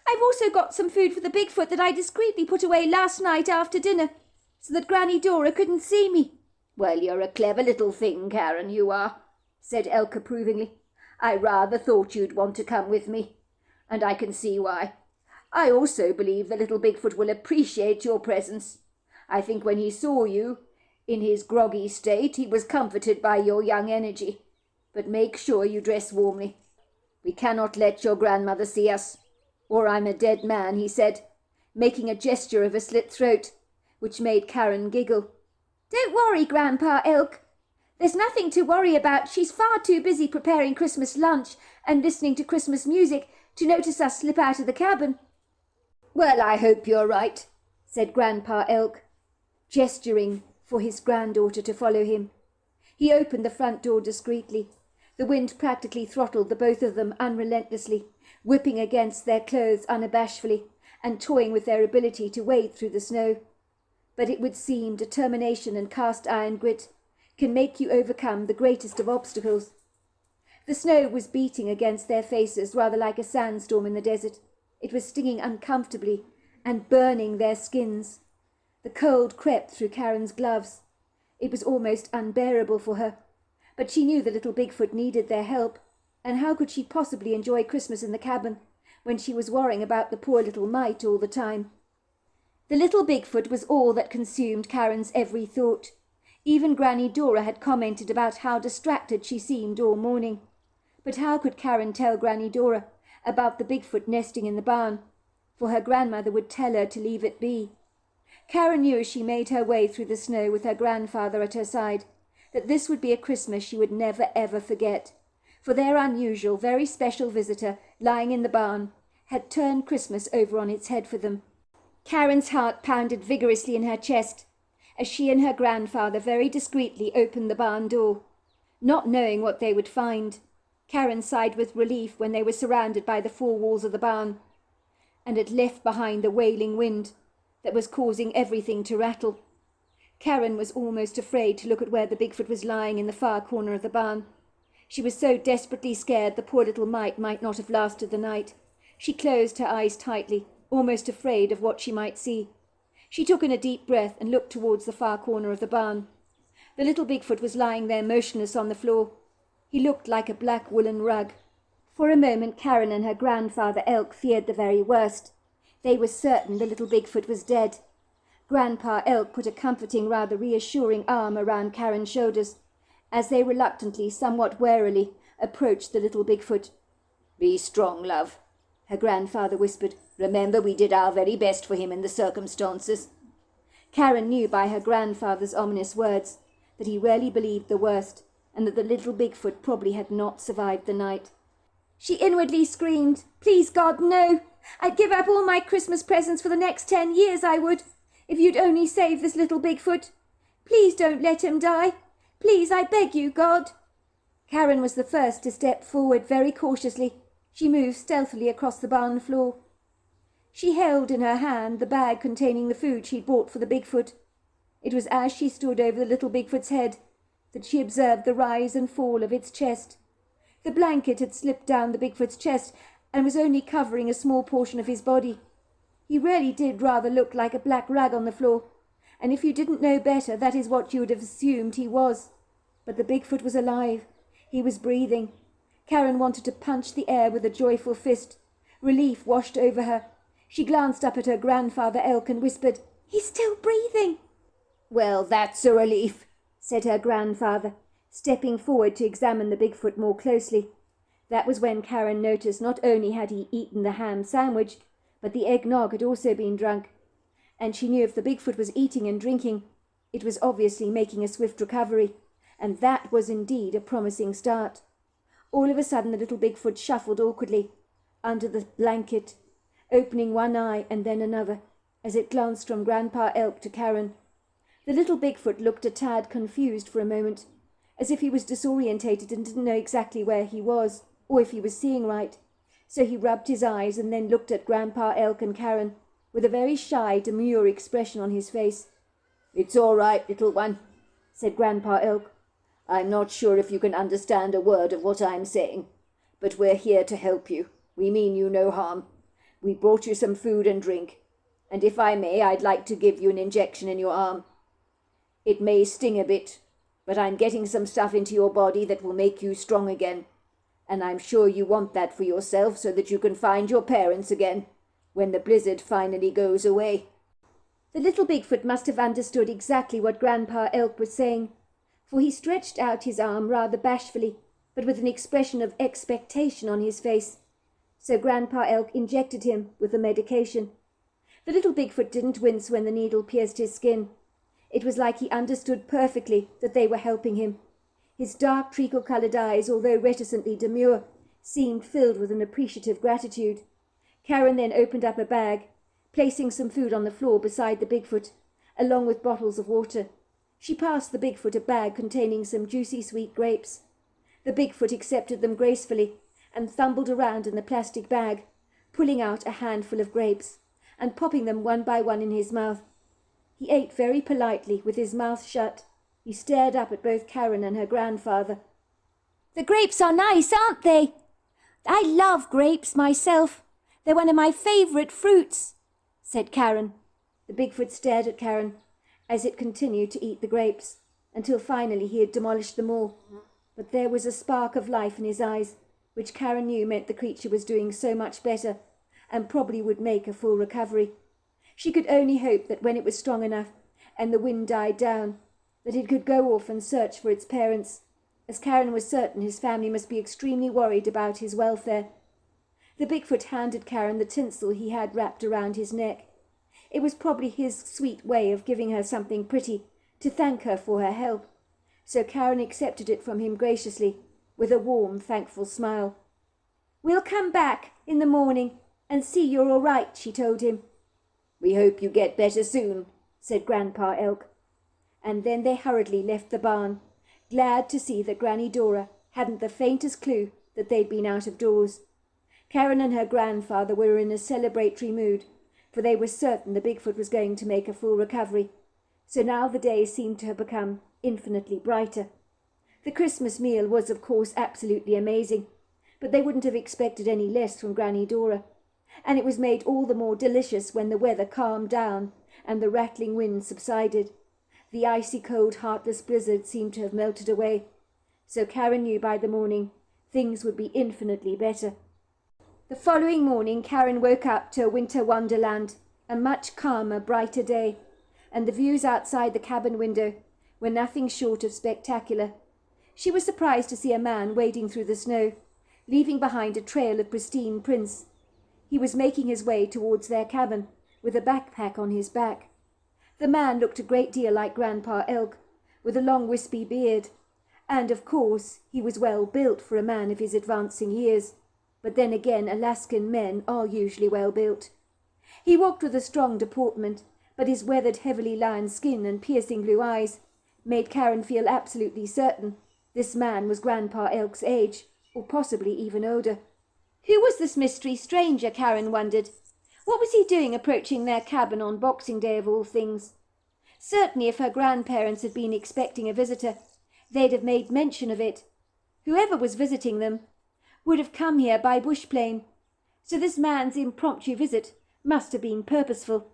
I've also got some food for the Bigfoot that I discreetly put away last night after dinner, so that Granny Dora couldn't see me. Well, you're a clever little thing, Karen, you are, said Elk approvingly. I rather thought you'd want to come with me, and I can see why. I also believe the little Bigfoot will appreciate your presence. I think when he saw you in his groggy state, he was comforted by your young energy. But make sure you dress warmly. We cannot let your grandmother see us, or I'm a dead man, he said, making a gesture of a slit throat, which made Karen giggle. Don't worry, Grandpa Elk. There's nothing to worry about. She's far too busy preparing Christmas lunch and listening to Christmas music to notice us slip out of the cabin. Well, I hope you're right, said Grandpa Elk, gesturing for his granddaughter to follow him. He opened the front door discreetly. The wind practically throttled the both of them unrelentlessly, whipping against their clothes unabashedly and toying with their ability to wade through the snow. But it would seem determination and cast-iron grit can make you overcome the greatest of obstacles. The snow was beating against their faces rather like a sandstorm in the desert. It was stinging uncomfortably and burning their skins. The cold crept through Karen's gloves. It was almost unbearable for her, but she knew the little Bigfoot needed their help, and how could she possibly enjoy Christmas in the cabin when she was worrying about the poor little mite all the time? The little Bigfoot was all that consumed Karen's every thought. Even Granny Dora had commented about how distracted she seemed all morning. But how could Karen tell Granny Dora about the Bigfoot nesting in the barn? For her grandmother would tell her to leave it be. Karen knew as she made her way through the snow with her grandfather at her side that this would be a Christmas she would never ever forget, for their unusual, very special visitor lying in the barn had turned Christmas over on its head for them. Karen's heart pounded vigorously in her chest as she and her grandfather very discreetly opened the barn door. Not knowing what they would find, Karen sighed with relief when they were surrounded by the four walls of the barn and had left behind the wailing wind that was causing everything to rattle. Karen was almost afraid to look at where the Bigfoot was lying in the far corner of the barn. She was so desperately scared the poor little mite might not have lasted the night. She closed her eyes tightly, almost afraid of what she might see. She took in a deep breath and looked towards the far corner of the barn. The little Bigfoot was lying there motionless on the floor. He looked like a black woolen rug. For a moment Karen and her grandfather Elk feared the very worst. They were certain the little Bigfoot was dead. Grandpa Elk put a comforting, rather reassuring arm around Karen's shoulders as they reluctantly, somewhat warily, approached the little Bigfoot. Be strong, love, her grandfather whispered. Remember, we did our very best for him in the circumstances. Karen knew by her grandfather's ominous words that he really believed the worst, and that the little Bigfoot probably had not survived the night. She inwardly screamed, "Please, God, no! I'd give up all my Christmas presents for the next 10 years, I would, if you'd only save this little Bigfoot. Please don't let him die. Please, I beg you, God." Karen was the first to step forward very cautiously. She moved stealthily across the barn floor. She held in her hand the bag containing the food she'd bought for the Bigfoot. It was as she stood over the little Bigfoot's head that she observed the rise and fall of its chest. The blanket had slipped down the Bigfoot's chest and was only covering a small portion of his body. He really did rather look like a black rag on the floor, and if you didn't know better, that is what you would have assumed he was. But the Bigfoot was alive. He was breathing. Karen wanted to punch the air with a joyful fist. Relief washed over her. She glanced up at her grandfather Elk and whispered, "He's still breathing." "Well, that's a relief," said her grandfather, stepping forward to examine the Bigfoot more closely. That was when Karen noticed not only had he eaten the ham sandwich, but the eggnog had also been drunk. And she knew if the Bigfoot was eating and drinking, it was obviously making a swift recovery, and that was indeed a promising start. All of a sudden the little Bigfoot shuffled awkwardly under the blanket, opening one eye and then another, as it glanced from Grandpa Elk to Karen. The little Bigfoot looked a tad confused for a moment, as if he was disorientated and didn't know exactly where he was, or if he was seeing right. So he rubbed his eyes and then looked at Grandpa Elk and Karen, with a very shy, demure expression on his face. "It's all right, little one," said Grandpa Elk. "I'm not sure if you can understand a word of what I'm saying, but we're here to help you. We mean you no harm. We brought you some food and drink, and if I may, I'd like to give you an injection in your arm. It may sting a bit, but I'm getting some stuff into your body that will make you strong again, and I'm sure you want that for yourself so that you can find your parents again when the blizzard finally goes away." The little Bigfoot must have understood exactly what Grandpa Elk was saying, for he stretched out his arm rather bashfully, but with an expression of expectation on his face. So Grandpa Elk injected him with the medication. The little Bigfoot didn't wince when the needle pierced his skin. It was like he understood perfectly that they were helping him. His dark treacle-coloured eyes, although reticently demure, seemed filled with an appreciative gratitude. Karen then opened up a bag, placing some food on the floor beside the Bigfoot, along with bottles of water. She passed the Bigfoot a bag containing some juicy sweet grapes. The Bigfoot accepted them gracefully and fumbled around in the plastic bag, pulling out a handful of grapes and popping them one by one in his mouth. He ate very politely, with his mouth shut. He stared up at both Karen and her grandfather. "The grapes are nice, aren't they? I love grapes myself. They're one of my favourite fruits," said Karen. The Bigfoot stared at Karen as it continued to eat the grapes, until finally he had demolished them all. But there was a spark of life in his eyes, which Karen knew meant the creature was doing so much better, and probably would make a full recovery. She could only hope that when it was strong enough, and the wind died down, that it could go off and search for its parents, as Karen was certain his family must be extremely worried about his welfare. The Bigfoot handed Karen the tinsel he had wrapped around his neck. It was probably his sweet way of giving her something pretty, to thank her for her help, so Karen accepted it from him graciously, with a warm, thankful smile. "We'll come back in the morning and see you're all right," she told him. "We hope you get better soon," said Grandpa Elk. And then they hurriedly left the barn, glad to see that Granny Dora hadn't the faintest clue that they'd been out of doors. Karen and her grandfather were in a celebratory mood, for they were certain the Bigfoot was going to make a full recovery. So now the day seemed to have become infinitely brighter. The Christmas meal was, of course, absolutely amazing, but they wouldn't have expected any less from Granny Dora. And it was made all the more delicious when the weather calmed down and the rattling wind subsided. The icy cold, heartless blizzard seemed to have melted away, so Karen knew by the morning things would be infinitely better. The following morning Karen woke up to a winter wonderland, a much calmer, brighter day, and the views outside the cabin window were nothing short of spectacular. She was surprised to see a man wading through the snow, leaving behind a trail of pristine prints. He was making his way towards their cabin, with a backpack on his back. The man looked a great deal like Grandpa Elk, with a long wispy beard, and, of course, he was well built for a man of his advancing years. But then again, Alaskan men are usually well built. He walked with a strong deportment, but his weathered, heavily lined skin and piercing blue eyes made Karen feel absolutely certain This man was Grandpa Elk's age, or possibly even older. Who was this mystery stranger, Karen wondered? What was he doing approaching their cabin on Boxing Day of all things? Certainly if her grandparents had been expecting a visitor, they'd have made mention of it. Whoever was visiting them would have come here by bushplane, so this man's impromptu visit must have been purposeful.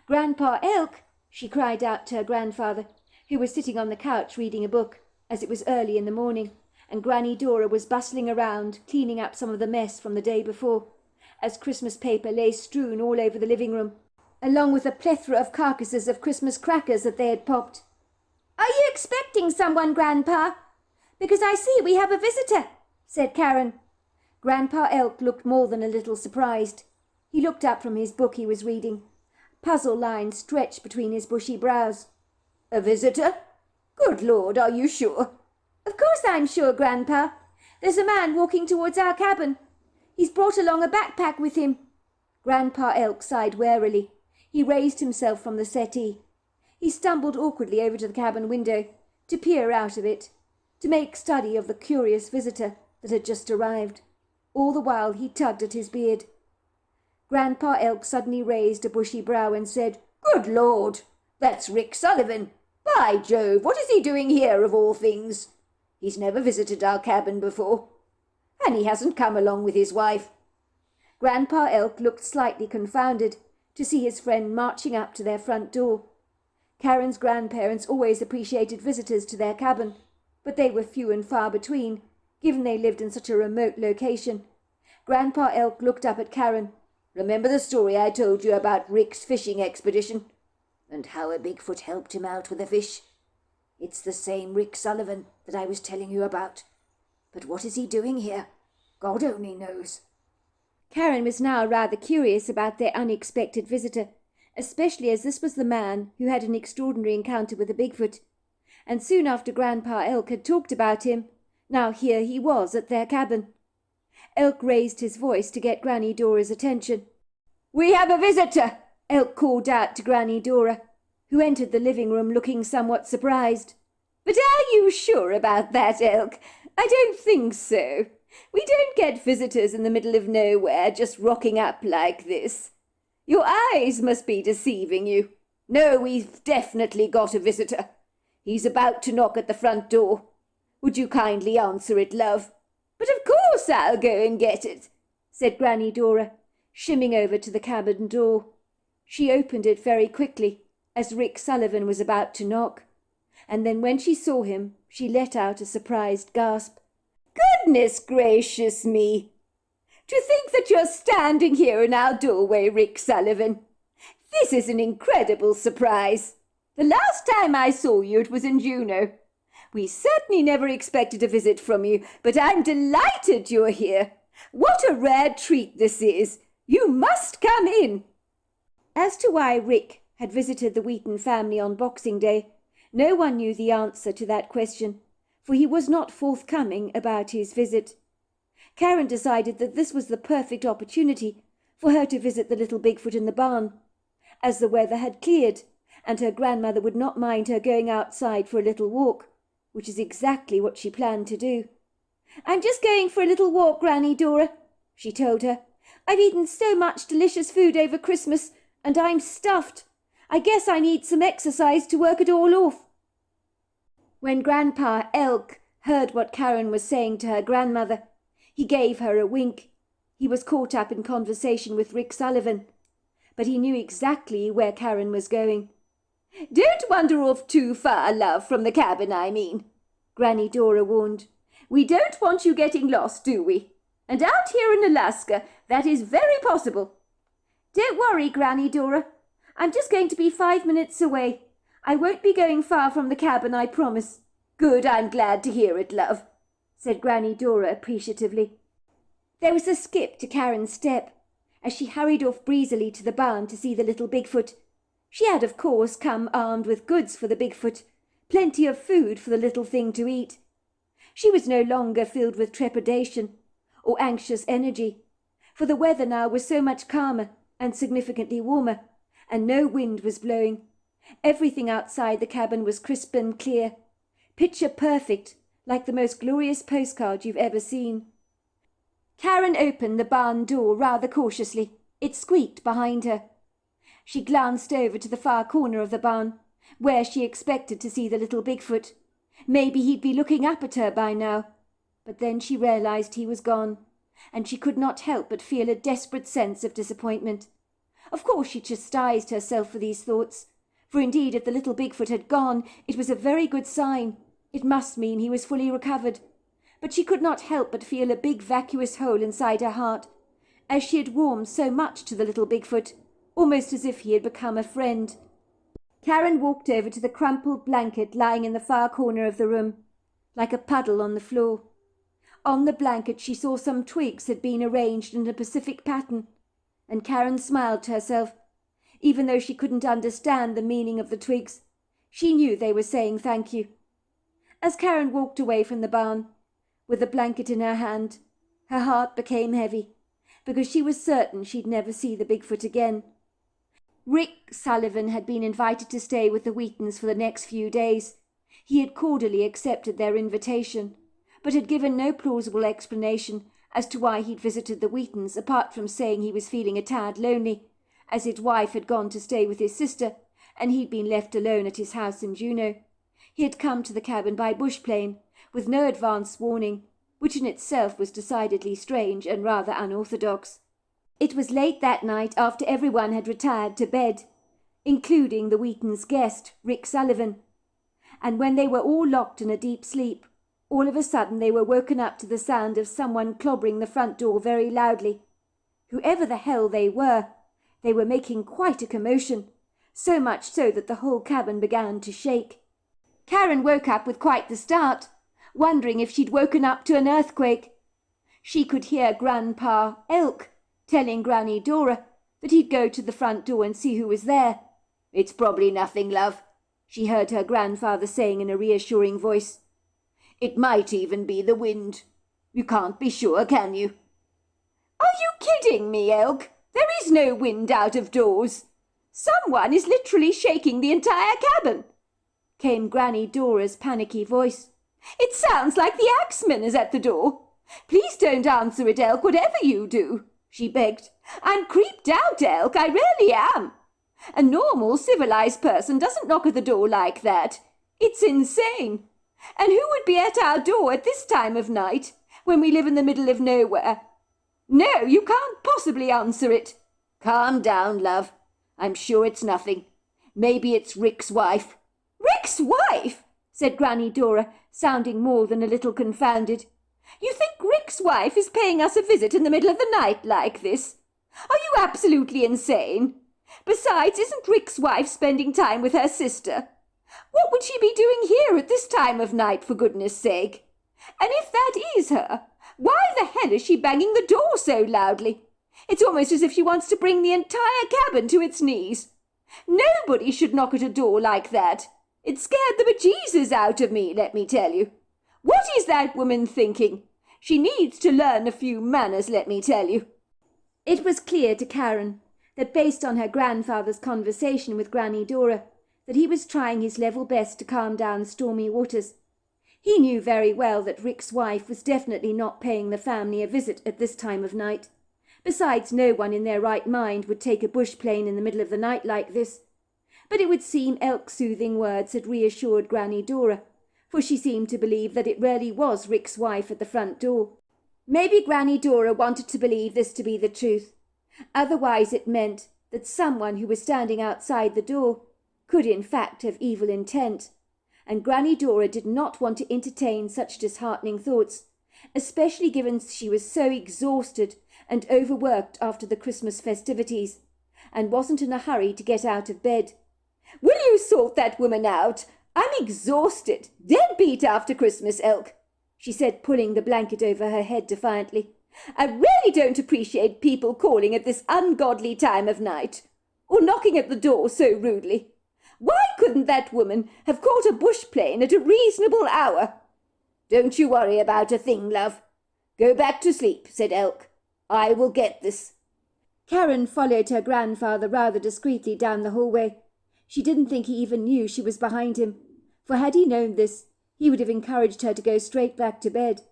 "Grandpa Elk!" she cried out to her grandfather, who was sitting on the couch reading a book, as it was early in the morning, and Granny Dora was bustling around, cleaning up some of the mess from the day before, as Christmas paper lay strewn all over the living room, along with a plethora of carcasses of Christmas crackers that they had popped. "Are you expecting someone, Grandpa? Because I see we have a visitor," said Karen. Grandpa Elk looked more than a little surprised. He looked up from his book he was reading. Puzzle lines stretched between his bushy brows. "A visitor? Good Lord, are you sure?" "Of course I'm sure, Grandpa. There's a man walking towards our cabin. He's brought along a backpack with him." Grandpa Elk sighed warily. He raised himself from the settee. He stumbled awkwardly over to the cabin window, to peer out of it, to make study of the curious visitor that had just arrived. All the while he tugged at his beard. Grandpa Elk suddenly raised a bushy brow and said, "Good Lord, that's Rick Sullivan. By Jove, what is he doing here of all things? He's never visited our cabin before. And he hasn't come along with his wife." Grandpa Elk looked slightly confounded to see his friend marching up to their front door. Karen's grandparents always appreciated visitors to their cabin, but they were few and far between, given they lived in such a remote location. Grandpa Elk looked up at Karen. "Remember the story I told you about Rick's fishing expedition? And how a Bigfoot helped him out with a fish? It's the same Rick Sullivan that I was telling you about. But what is he doing here? God only knows." Karen was now rather curious about their unexpected visitor, especially as this was the man who had an extraordinary encounter with a Bigfoot. And soon after Grandpa Elk had talked about him, now here he was at their cabin. Elk raised his voice to get Granny Dora's attention. "We have a visitor!" Elk called out to Granny Dora, who entered the living room looking somewhat surprised. "But are you sure about that, Elk? I don't think so. We don't get visitors in the middle of nowhere just rocking up like this. Your eyes must be deceiving you. No, we've definitely got a visitor. He's about to knock at the front door. Would you kindly answer it, love?" "But of course I'll go and get it," said Granny Dora, shimming over to the cabin door. She opened it very quickly, as Rick Sullivan was about to knock, and then when she saw him, she let out a surprised gasp. "Goodness gracious me! To think that you're standing here in our doorway, Rick Sullivan. This is an incredible surprise. The last time I saw you it was in Juneau. We certainly never expected a visit from you, but I'm delighted you're here. What a rare treat this is. You must come in." As to why Rick had visited the Wheaton family on Boxing Day, no one knew the answer to that question, for he was not forthcoming about his visit. Karen decided that this was the perfect opportunity for her to visit the little Bigfoot in the barn, as the weather had cleared, and her grandmother would not mind her going outside for a little walk, which is exactly what she planned to do. "I'm just going for a little walk, Granny Dora," she told her. "I've eaten so much delicious food over Christmas, and I'm stuffed. I guess I need some exercise to work it all off." When Grandpa Elk heard what Karen was saying to her grandmother, he gave her a wink. He was caught up in conversation with Rick Sullivan, but he knew exactly where Karen was going. "Don't wander off too far, love, from the cabin, I mean," Granny Dora warned. "We don't want you getting lost, do we? And out here in Alaska, that is very possible." "Don't worry, Granny Dora. I'm just going to be 5 minutes away. I won't be going far from the cabin, I promise." "Good, I'm glad to hear it, love," said Granny Dora appreciatively. There was a skip to Karen's step, as she hurried off breezily to the barn to see the little Bigfoot. She had, of course, come armed with goods for the Bigfoot, plenty of food for the little thing to eat. She was no longer filled with trepidation or anxious energy, for the weather now was so much calmer and significantly warmer, and no wind was blowing. Everything outside the cabin was crisp and clear, picture perfect like the most glorious postcard you've ever seen. Karen opened the barn door rather cautiously. It squeaked behind her. She glanced over to the far corner of the barn, where she expected to see the little Bigfoot. Maybe he'd be looking up at her by now. But then she realized he was gone, and she could not help but feel a desperate sense of disappointment. Of course she chastised herself for these thoughts, for indeed if the little Bigfoot had gone, it was a very good sign. It must mean he was fully recovered. But she could not help but feel a big vacuous hole inside her heart, as she had warmed so much to the little Bigfoot, almost as if he had become a friend. Karen walked over to the crumpled blanket lying in the far corner of the room, like a puddle on the floor. On the blanket she saw some twigs had been arranged in a Pacific pattern, and Karen smiled to herself. Even though she couldn't understand the meaning of the twigs, she knew they were saying thank you. As Karen walked away from the barn, with the blanket in her hand, her heart became heavy, because she was certain she'd never see the Bigfoot again. Rick Sullivan had been invited to stay with the Wheatons for the next few days. He had cordially accepted their invitation, but had given no plausible explanation as to why he'd visited the Wheatons, apart from saying he was feeling a tad lonely, as his wife had gone to stay with his sister, and he'd been left alone at his house in Juneau. He had come to the cabin by bush plane, with no advance warning, which in itself was decidedly strange and rather unorthodox. It was late that night, after everyone had retired to bed, including the Wheatons' guest, Rick Sullivan, and when they were all locked in a deep sleep, all of a sudden they were woken up to the sound of someone clobbering the front door very loudly. Whoever the hell they were making quite a commotion, so much so that the whole cabin began to shake. Karen woke up with quite the start, wondering if she'd woken up to an earthquake. She could hear Grandpa Elk telling Granny Dora that he'd go to the front door and see who was there. "It's probably nothing, love," she heard her grandfather saying in a reassuring voice. "It might even be the wind. You can't be sure, can you?" "Are you kidding me, Elk? There is no wind out of doors. Someone is literally shaking the entire cabin," came Granny Dora's panicky voice. "It sounds like the axeman is at the door. Please don't answer it, Elk, whatever you do," she begged. "I'm creeped out, Elk, I really am. A normal, civilized person doesn't knock at the door like that. It's insane. And who would be at our door at this time of night, when we live in the middle of nowhere? No, you can't possibly answer it." "Calm down, love. I'm sure it's nothing. Maybe it's Rick's wife." "Rick's wife?" said Granny Dora, sounding more than a little confounded. "You think Rick's wife is paying us a visit in the middle of the night like this? Are you absolutely insane? Besides, isn't Rick's wife spending time with her sister? What would she be doing here at this time of night, for goodness sake? And if that is her, why the hell is she banging the door so loudly? It's almost as if she wants to bring the entire cabin to its knees. Nobody should knock at a door like that. It scared the bejesus out of me, let me tell you. What is that woman thinking? She needs to learn a few manners, let me tell you." It was clear to Karen that, based on her grandfather's conversation with Granny Dora, that he was trying his level best to calm down stormy waters. He knew very well that Rick's wife was definitely not paying the family a visit at this time of night. Besides, no one in their right mind would take a bush plane in the middle of the night like this. But it would seem Elk's soothing words had reassured Granny Dora, for she seemed to believe that it really was Rick's wife at the front door. Maybe Granny Dora wanted to believe this to be the truth. Otherwise it meant that someone who was standing outside the door could in fact have evil intent, and Granny Dora did not want to entertain such disheartening thoughts, especially given she was so exhausted and overworked after the Christmas festivities, and wasn't in a hurry to get out of bed. "Will you sort that woman out? I'm exhausted, dead beat after Christmas, Elk," she said, pulling the blanket over her head defiantly. "I really don't appreciate people calling at this ungodly time of night, or knocking at the door so rudely. Why couldn't that woman have caught a bush plane at a reasonable hour?" "Don't you worry about a thing, love. Go back to sleep," said Elk. "I will get this." Karen followed her grandfather rather discreetly down the hallway. She didn't think he even knew she was behind him, for had he known this, He would have encouraged her to go straight back to bed.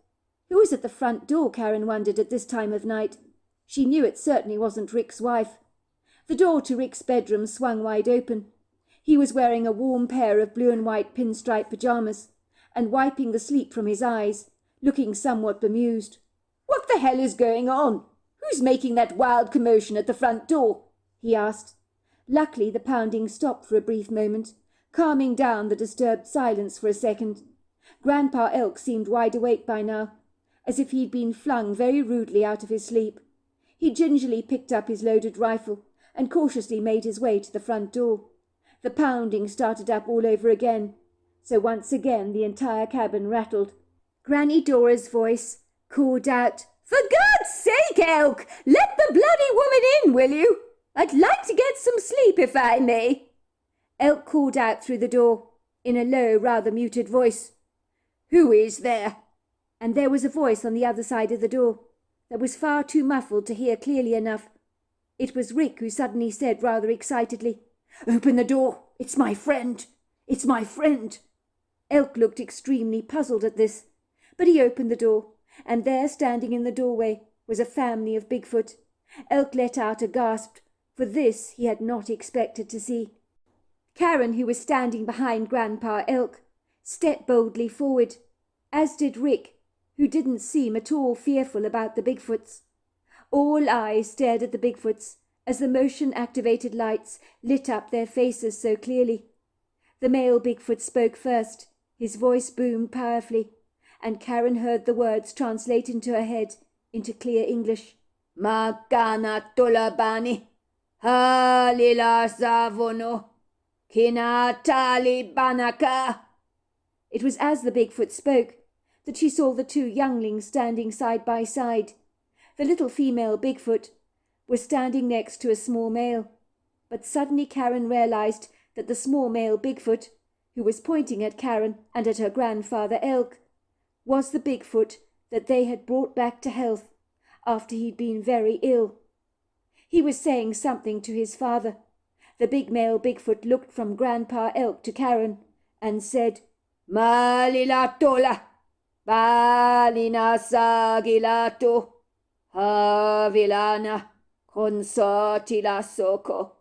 Who was at the front door, Karen wondered, at this time of night? She knew it certainly wasn't Rick's wife. The door to Rick's bedroom swung wide open. He was wearing a warm pair of blue and white pinstripe pyjamas and wiping the sleep from his eyes, looking somewhat bemused. "What the hell is going on? Who's making that wild commotion at the front door?" he asked. Luckily, the pounding stopped for a brief moment, calming down the disturbed silence for a second. Grandpa Elk seemed wide awake by now, as if he'd been flung very rudely out of his sleep. He gingerly picked up his loaded rifle and cautiously made his way to the front door. The pounding started up all over again, so once again the entire cabin rattled. Granny Dora's voice called out, "For God's sake, Elk, let the bloody woman in, will you? I'd like to get some sleep, if I may." Elk called out through the door, in a low, rather muted voice, "Who is there?" And there was a voice on the other side of the door that was far too muffled to hear clearly enough. It was Rick, who suddenly said rather excitedly, "Open the door. It's my friend. It's my friend." Elk looked extremely puzzled at this, but he opened the door, and there, standing in the doorway, was a family of Bigfoot. Elk let out a gasp, for this he had not expected to see. Karen, who was standing behind Grandpa Elk, stepped boldly forward, as did Rick, who didn't seem at all fearful about the Bigfoots. All eyes stared at the Bigfoots as the motion-activated lights lit up their faces so clearly. The male Bigfoot spoke first. His voice boomed powerfully, and Karen heard the words translate into her head into clear English. "Makana tolabani, halila savono, kinatali banaka." It was as the Bigfoot spoke that she saw the two younglings standing side by side. The little female Bigfoot was standing next to a small male, but suddenly Karen realized that the small male Bigfoot, who was pointing at Karen and at her grandfather Elk, was the Bigfoot that they had brought back to health after he'd been very ill. He was saying something to his father. The big male Bigfoot looked from Grandpa Elk to Karen and said, "Malilatola, balina sagilato, havilana, consatila soko.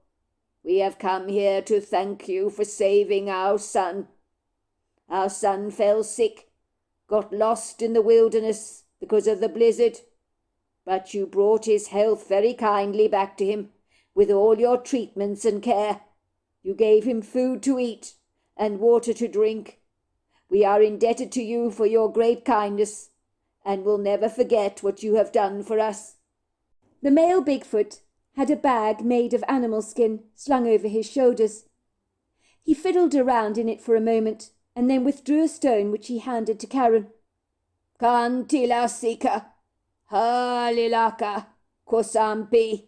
We have come here to thank you for saving our son. Our son fell sick, got lost in the wilderness because of the blizzard, but you brought his health very kindly back to him with all your treatments and care. You gave him food to eat and water to drink. We are indebted to you for your great kindness and will never forget what you have done for us." The male Bigfoot had a bag made of animal skin slung over his shoulders. He fiddled around in it for a moment and then withdrew a stone which he handed to Karen. "Kantila sika, halilaka, kosampi.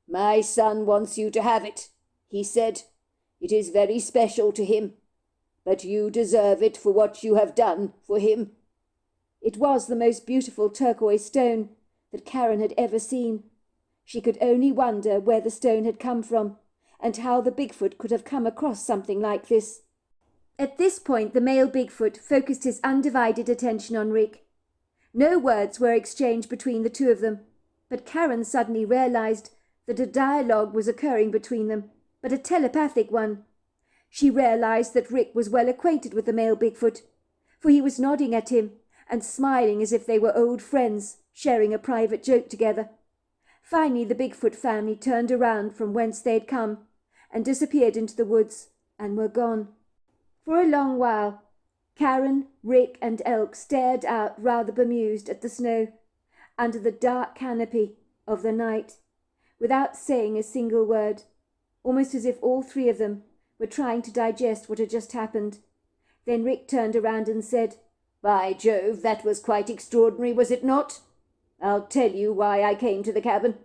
My son wants you to have it," he said. "It is very special to him, but you deserve it for what you have done for him." It was the most beautiful turquoise stone that Karen had ever seen. She could only wonder where the stone had come from and how the Bigfoot could have come across something like this. At this point, the male Bigfoot focused his undivided attention on Rick. No words were exchanged between the two of them, but Karen suddenly realized that a dialogue was occurring between them, but a telepathic one. She realized that Rick was well acquainted with the male Bigfoot, for he was nodding at him and smiling as if they were old friends, sharing a private joke together. Finally, the Bigfoot family turned around from whence they had come and disappeared into the woods and were gone. For a long while, Karen, Rick, and Elk stared out rather bemused at the snow under the dark canopy of the night, without saying a single word, almost as if all three of them were trying to digest what had just happened. Then Rick turned around and said, "By Jove, that was quite extraordinary, was it not? I'll tell you why I came to the cabin.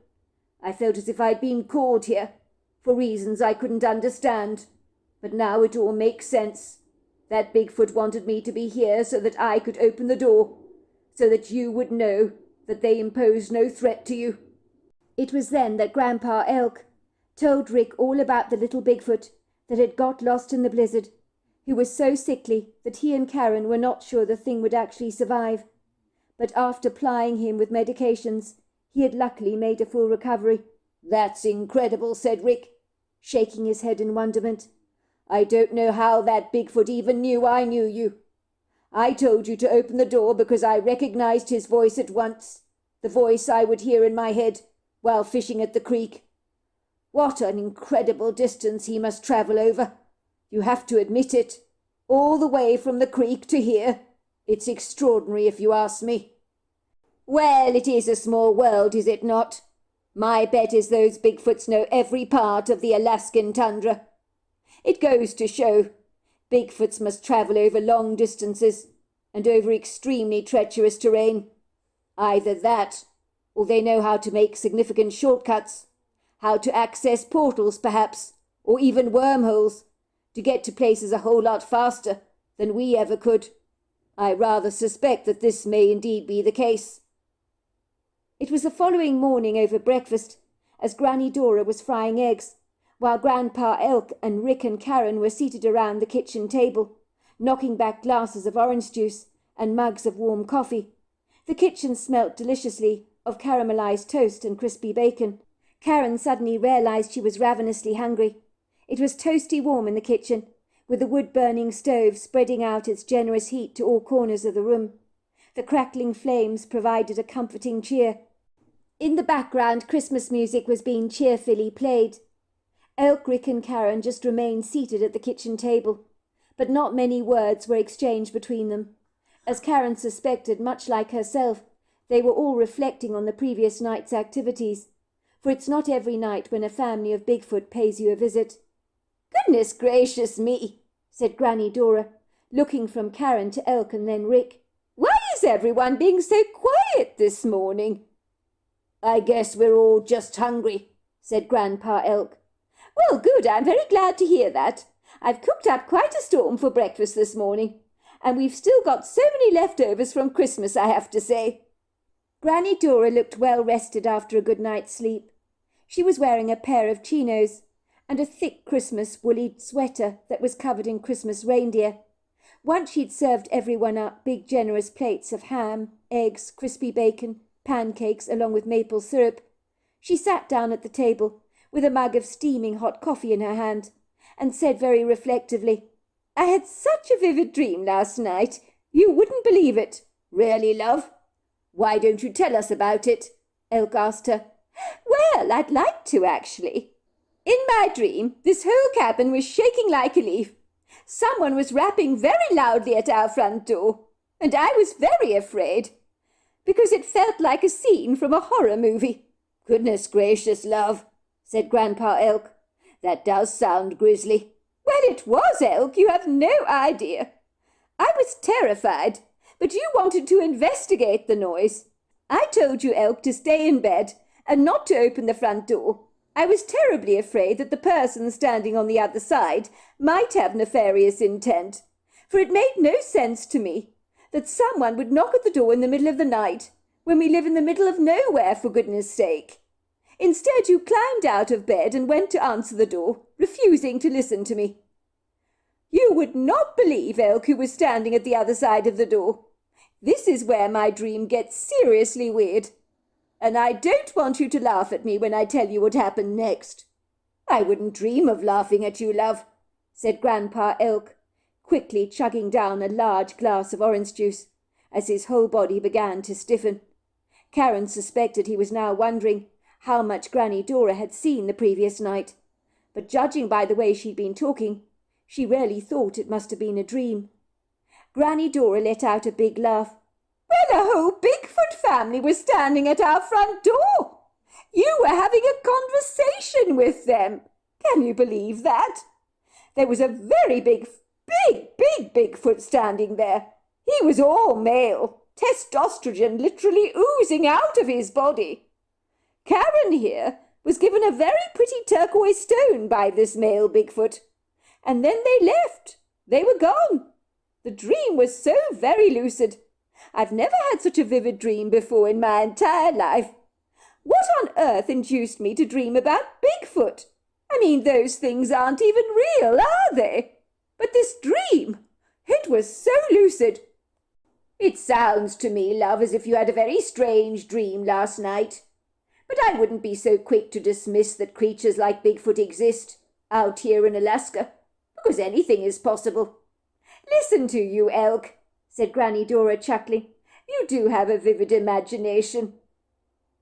I felt as if I'd been called here, for reasons I couldn't understand. But now it all makes sense. That Bigfoot wanted me to be here so that I could open the door, so that you would know that they imposed no threat to you." It was then that Grandpa Elk told Rick all about the little Bigfoot that had got lost in the blizzard, who was so sickly that he and Karen were not sure the thing would actually survive. But after plying him with medications, he had luckily made a full recovery. "That's incredible," said Rick, shaking his head in wonderment. "I don't know how that Bigfoot even knew I knew you. I told you to open the door because I recognized his voice at once, the voice I would hear in my head while fishing at the creek. What an incredible distance he must travel over. You have to admit it. All the way from the creek to here. It's extraordinary if you ask me." "Well, it is a small world, is it not? My bet is those Bigfoots know every part of the Alaskan tundra. It goes to show Bigfoots must travel over long distances and over extremely treacherous terrain. Either that, or they know how to make significant shortcuts, how to access portals perhaps, or even wormholes, to get to places a whole lot faster than we ever could. I rather suspect that this may indeed be the case." It was the following morning over breakfast, as Granny Dora was frying eggs, while Grandpa Elk and Rick and Karen were seated around the kitchen table, knocking back glasses of orange juice and mugs of warm coffee. The kitchen smelt deliciously of caramelized toast and crispy bacon. Karen suddenly realized she was ravenously hungry. It was toasty warm in the kitchen, with the wood-burning stove spreading out its generous heat to all corners of the room. The crackling flames provided a comforting cheer. In the background, Christmas music was being cheerfully played. Elk, Rick and Karen just remained seated at the kitchen table, but not many words were exchanged between them. As Karen suspected, much like herself, they were all reflecting on the previous night's activities, for it's not every night when a family of Bigfoot pays you a visit. "Goodness gracious me," said Granny Dora, looking from Karen to Elk and then Rick. "Why is everyone being so quiet this morning?" "I guess we're all just hungry," said Grandpa Elk. "Well, good, I'm very glad to hear that. I've cooked up quite a storm for breakfast this morning, and we've still got so many leftovers from Christmas, I have to say." Granny Dora looked well rested after a good night's sleep. She was wearing a pair of chinos and a thick Christmas woolly sweater that was covered in Christmas reindeer. Once she'd served everyone up big generous plates of ham, eggs, crispy bacon, pancakes, along with maple syrup. She sat down at the table with a mug of steaming hot coffee in her hand, and said very reflectively, "I had such a vivid dream last night. You wouldn't believe it." "Really, love? Why don't you tell us about it?" Elk asked her. "Well, I'd like to, actually. In my dream, this whole cabin was shaking like a leaf. Someone was rapping very loudly at our front door, and I was very afraid, because it felt like a scene from a horror movie." "Goodness gracious, love," said Grandpa Elk. "That does sound grisly." "Well, it was, Elk. You have no idea. I was terrified, but you wanted to investigate the noise. I told you, Elk, to stay in bed and not to open the front door. I was terribly afraid that the person standing on the other side might have nefarious intent, for it made no sense to me that someone would knock at the door in the middle of the night when we live in the middle of nowhere, for goodness sake. Instead, you climbed out of bed and went to answer the door, refusing to listen to me. You would not believe, Elk, who was standing at the other side of the door. This is where my dream gets seriously weird, and I don't want you to laugh at me when I tell you what happened next." "I wouldn't dream of laughing at you, love," said Grandpa Elk, quickly chugging down a large glass of orange juice, as his whole body began to stiffen. Karen suspected he was now wondering how much Granny Dora had seen the previous night, but judging by the way she'd been talking, she really thought it must have been a dream. Granny Dora let out a big laugh. "Well, a whole Bigfoot family was standing at our front door. You were having a conversation with them. Can you believe that? There was a very big Bigfoot standing there. He was all male, testosterone literally oozing out of his body. Karen here was given a very pretty turquoise stone by this male Bigfoot, and then they left. They were gone. The dream was so very lucid. I've never had such a vivid dream before in my entire life. What on earth induced me to dream about Bigfoot? I mean, those things aren't even real, are they? But this dream It was so lucid. It sounds to me, love, as if you had a very strange dream last night. But I wouldn't be so quick to dismiss that creatures like Bigfoot exist out here in Alaska, because anything is possible. Listen to you, Elk, said Granny Dora, chuckling. You do have a vivid imagination.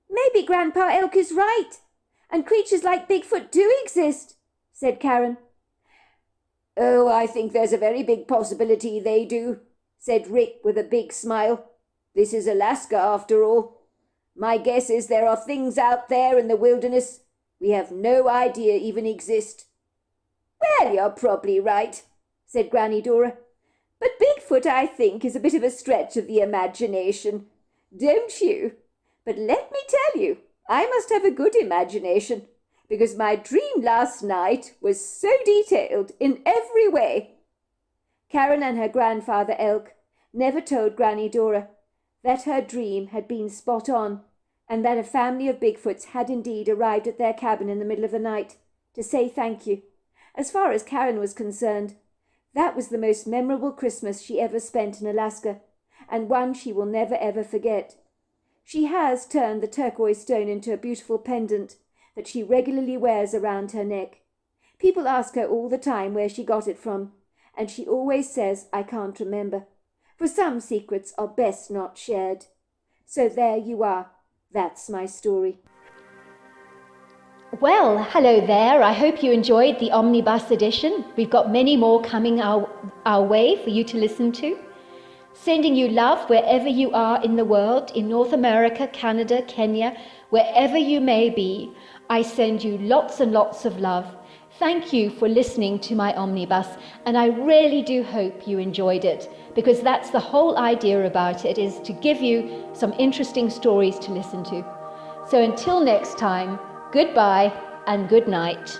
Maybe Grandpa Elk is right, and creatures like Bigfoot do exist, said Karen. Oh, I think there's a very big possibility they do, said Rick with a big smile. This is Alaska, after all. My guess is there are things out there in the wilderness we have no idea even exist. Well, you're probably right, said Granny Dora. But Bigfoot, I think, is a bit of a stretch of the imagination. Don't you? But let me tell you, I must have a good imagination, because my dream last night was so detailed in every way. Karen and her grandfather Elk never told Granny Dora that her dream had been spot on, and that a family of Bigfoots had indeed arrived at their cabin in the middle of the night to say thank you. As far as Karen was concerned, that was the most memorable Christmas she ever spent in Alaska, and one she will never ever forget. She has turned the turquoise stone into a beautiful pendant that she regularly wears around her neck. People ask her all the time where she got it from, and she always says, I can't remember, for some secrets are best not shared. So there you are. That's my story. Well, hello there. I hope you enjoyed the Omnibus edition. We've got many more coming our way for you to listen to. Sending you love wherever you are in the world, in North America, Canada, Kenya, wherever you may be. I send you lots and lots of love. Thank you for listening to my Omnibus, and I really do hope you enjoyed it, because that's the whole idea about it, is to give you some interesting stories to listen to. So until next time, goodbye and good night.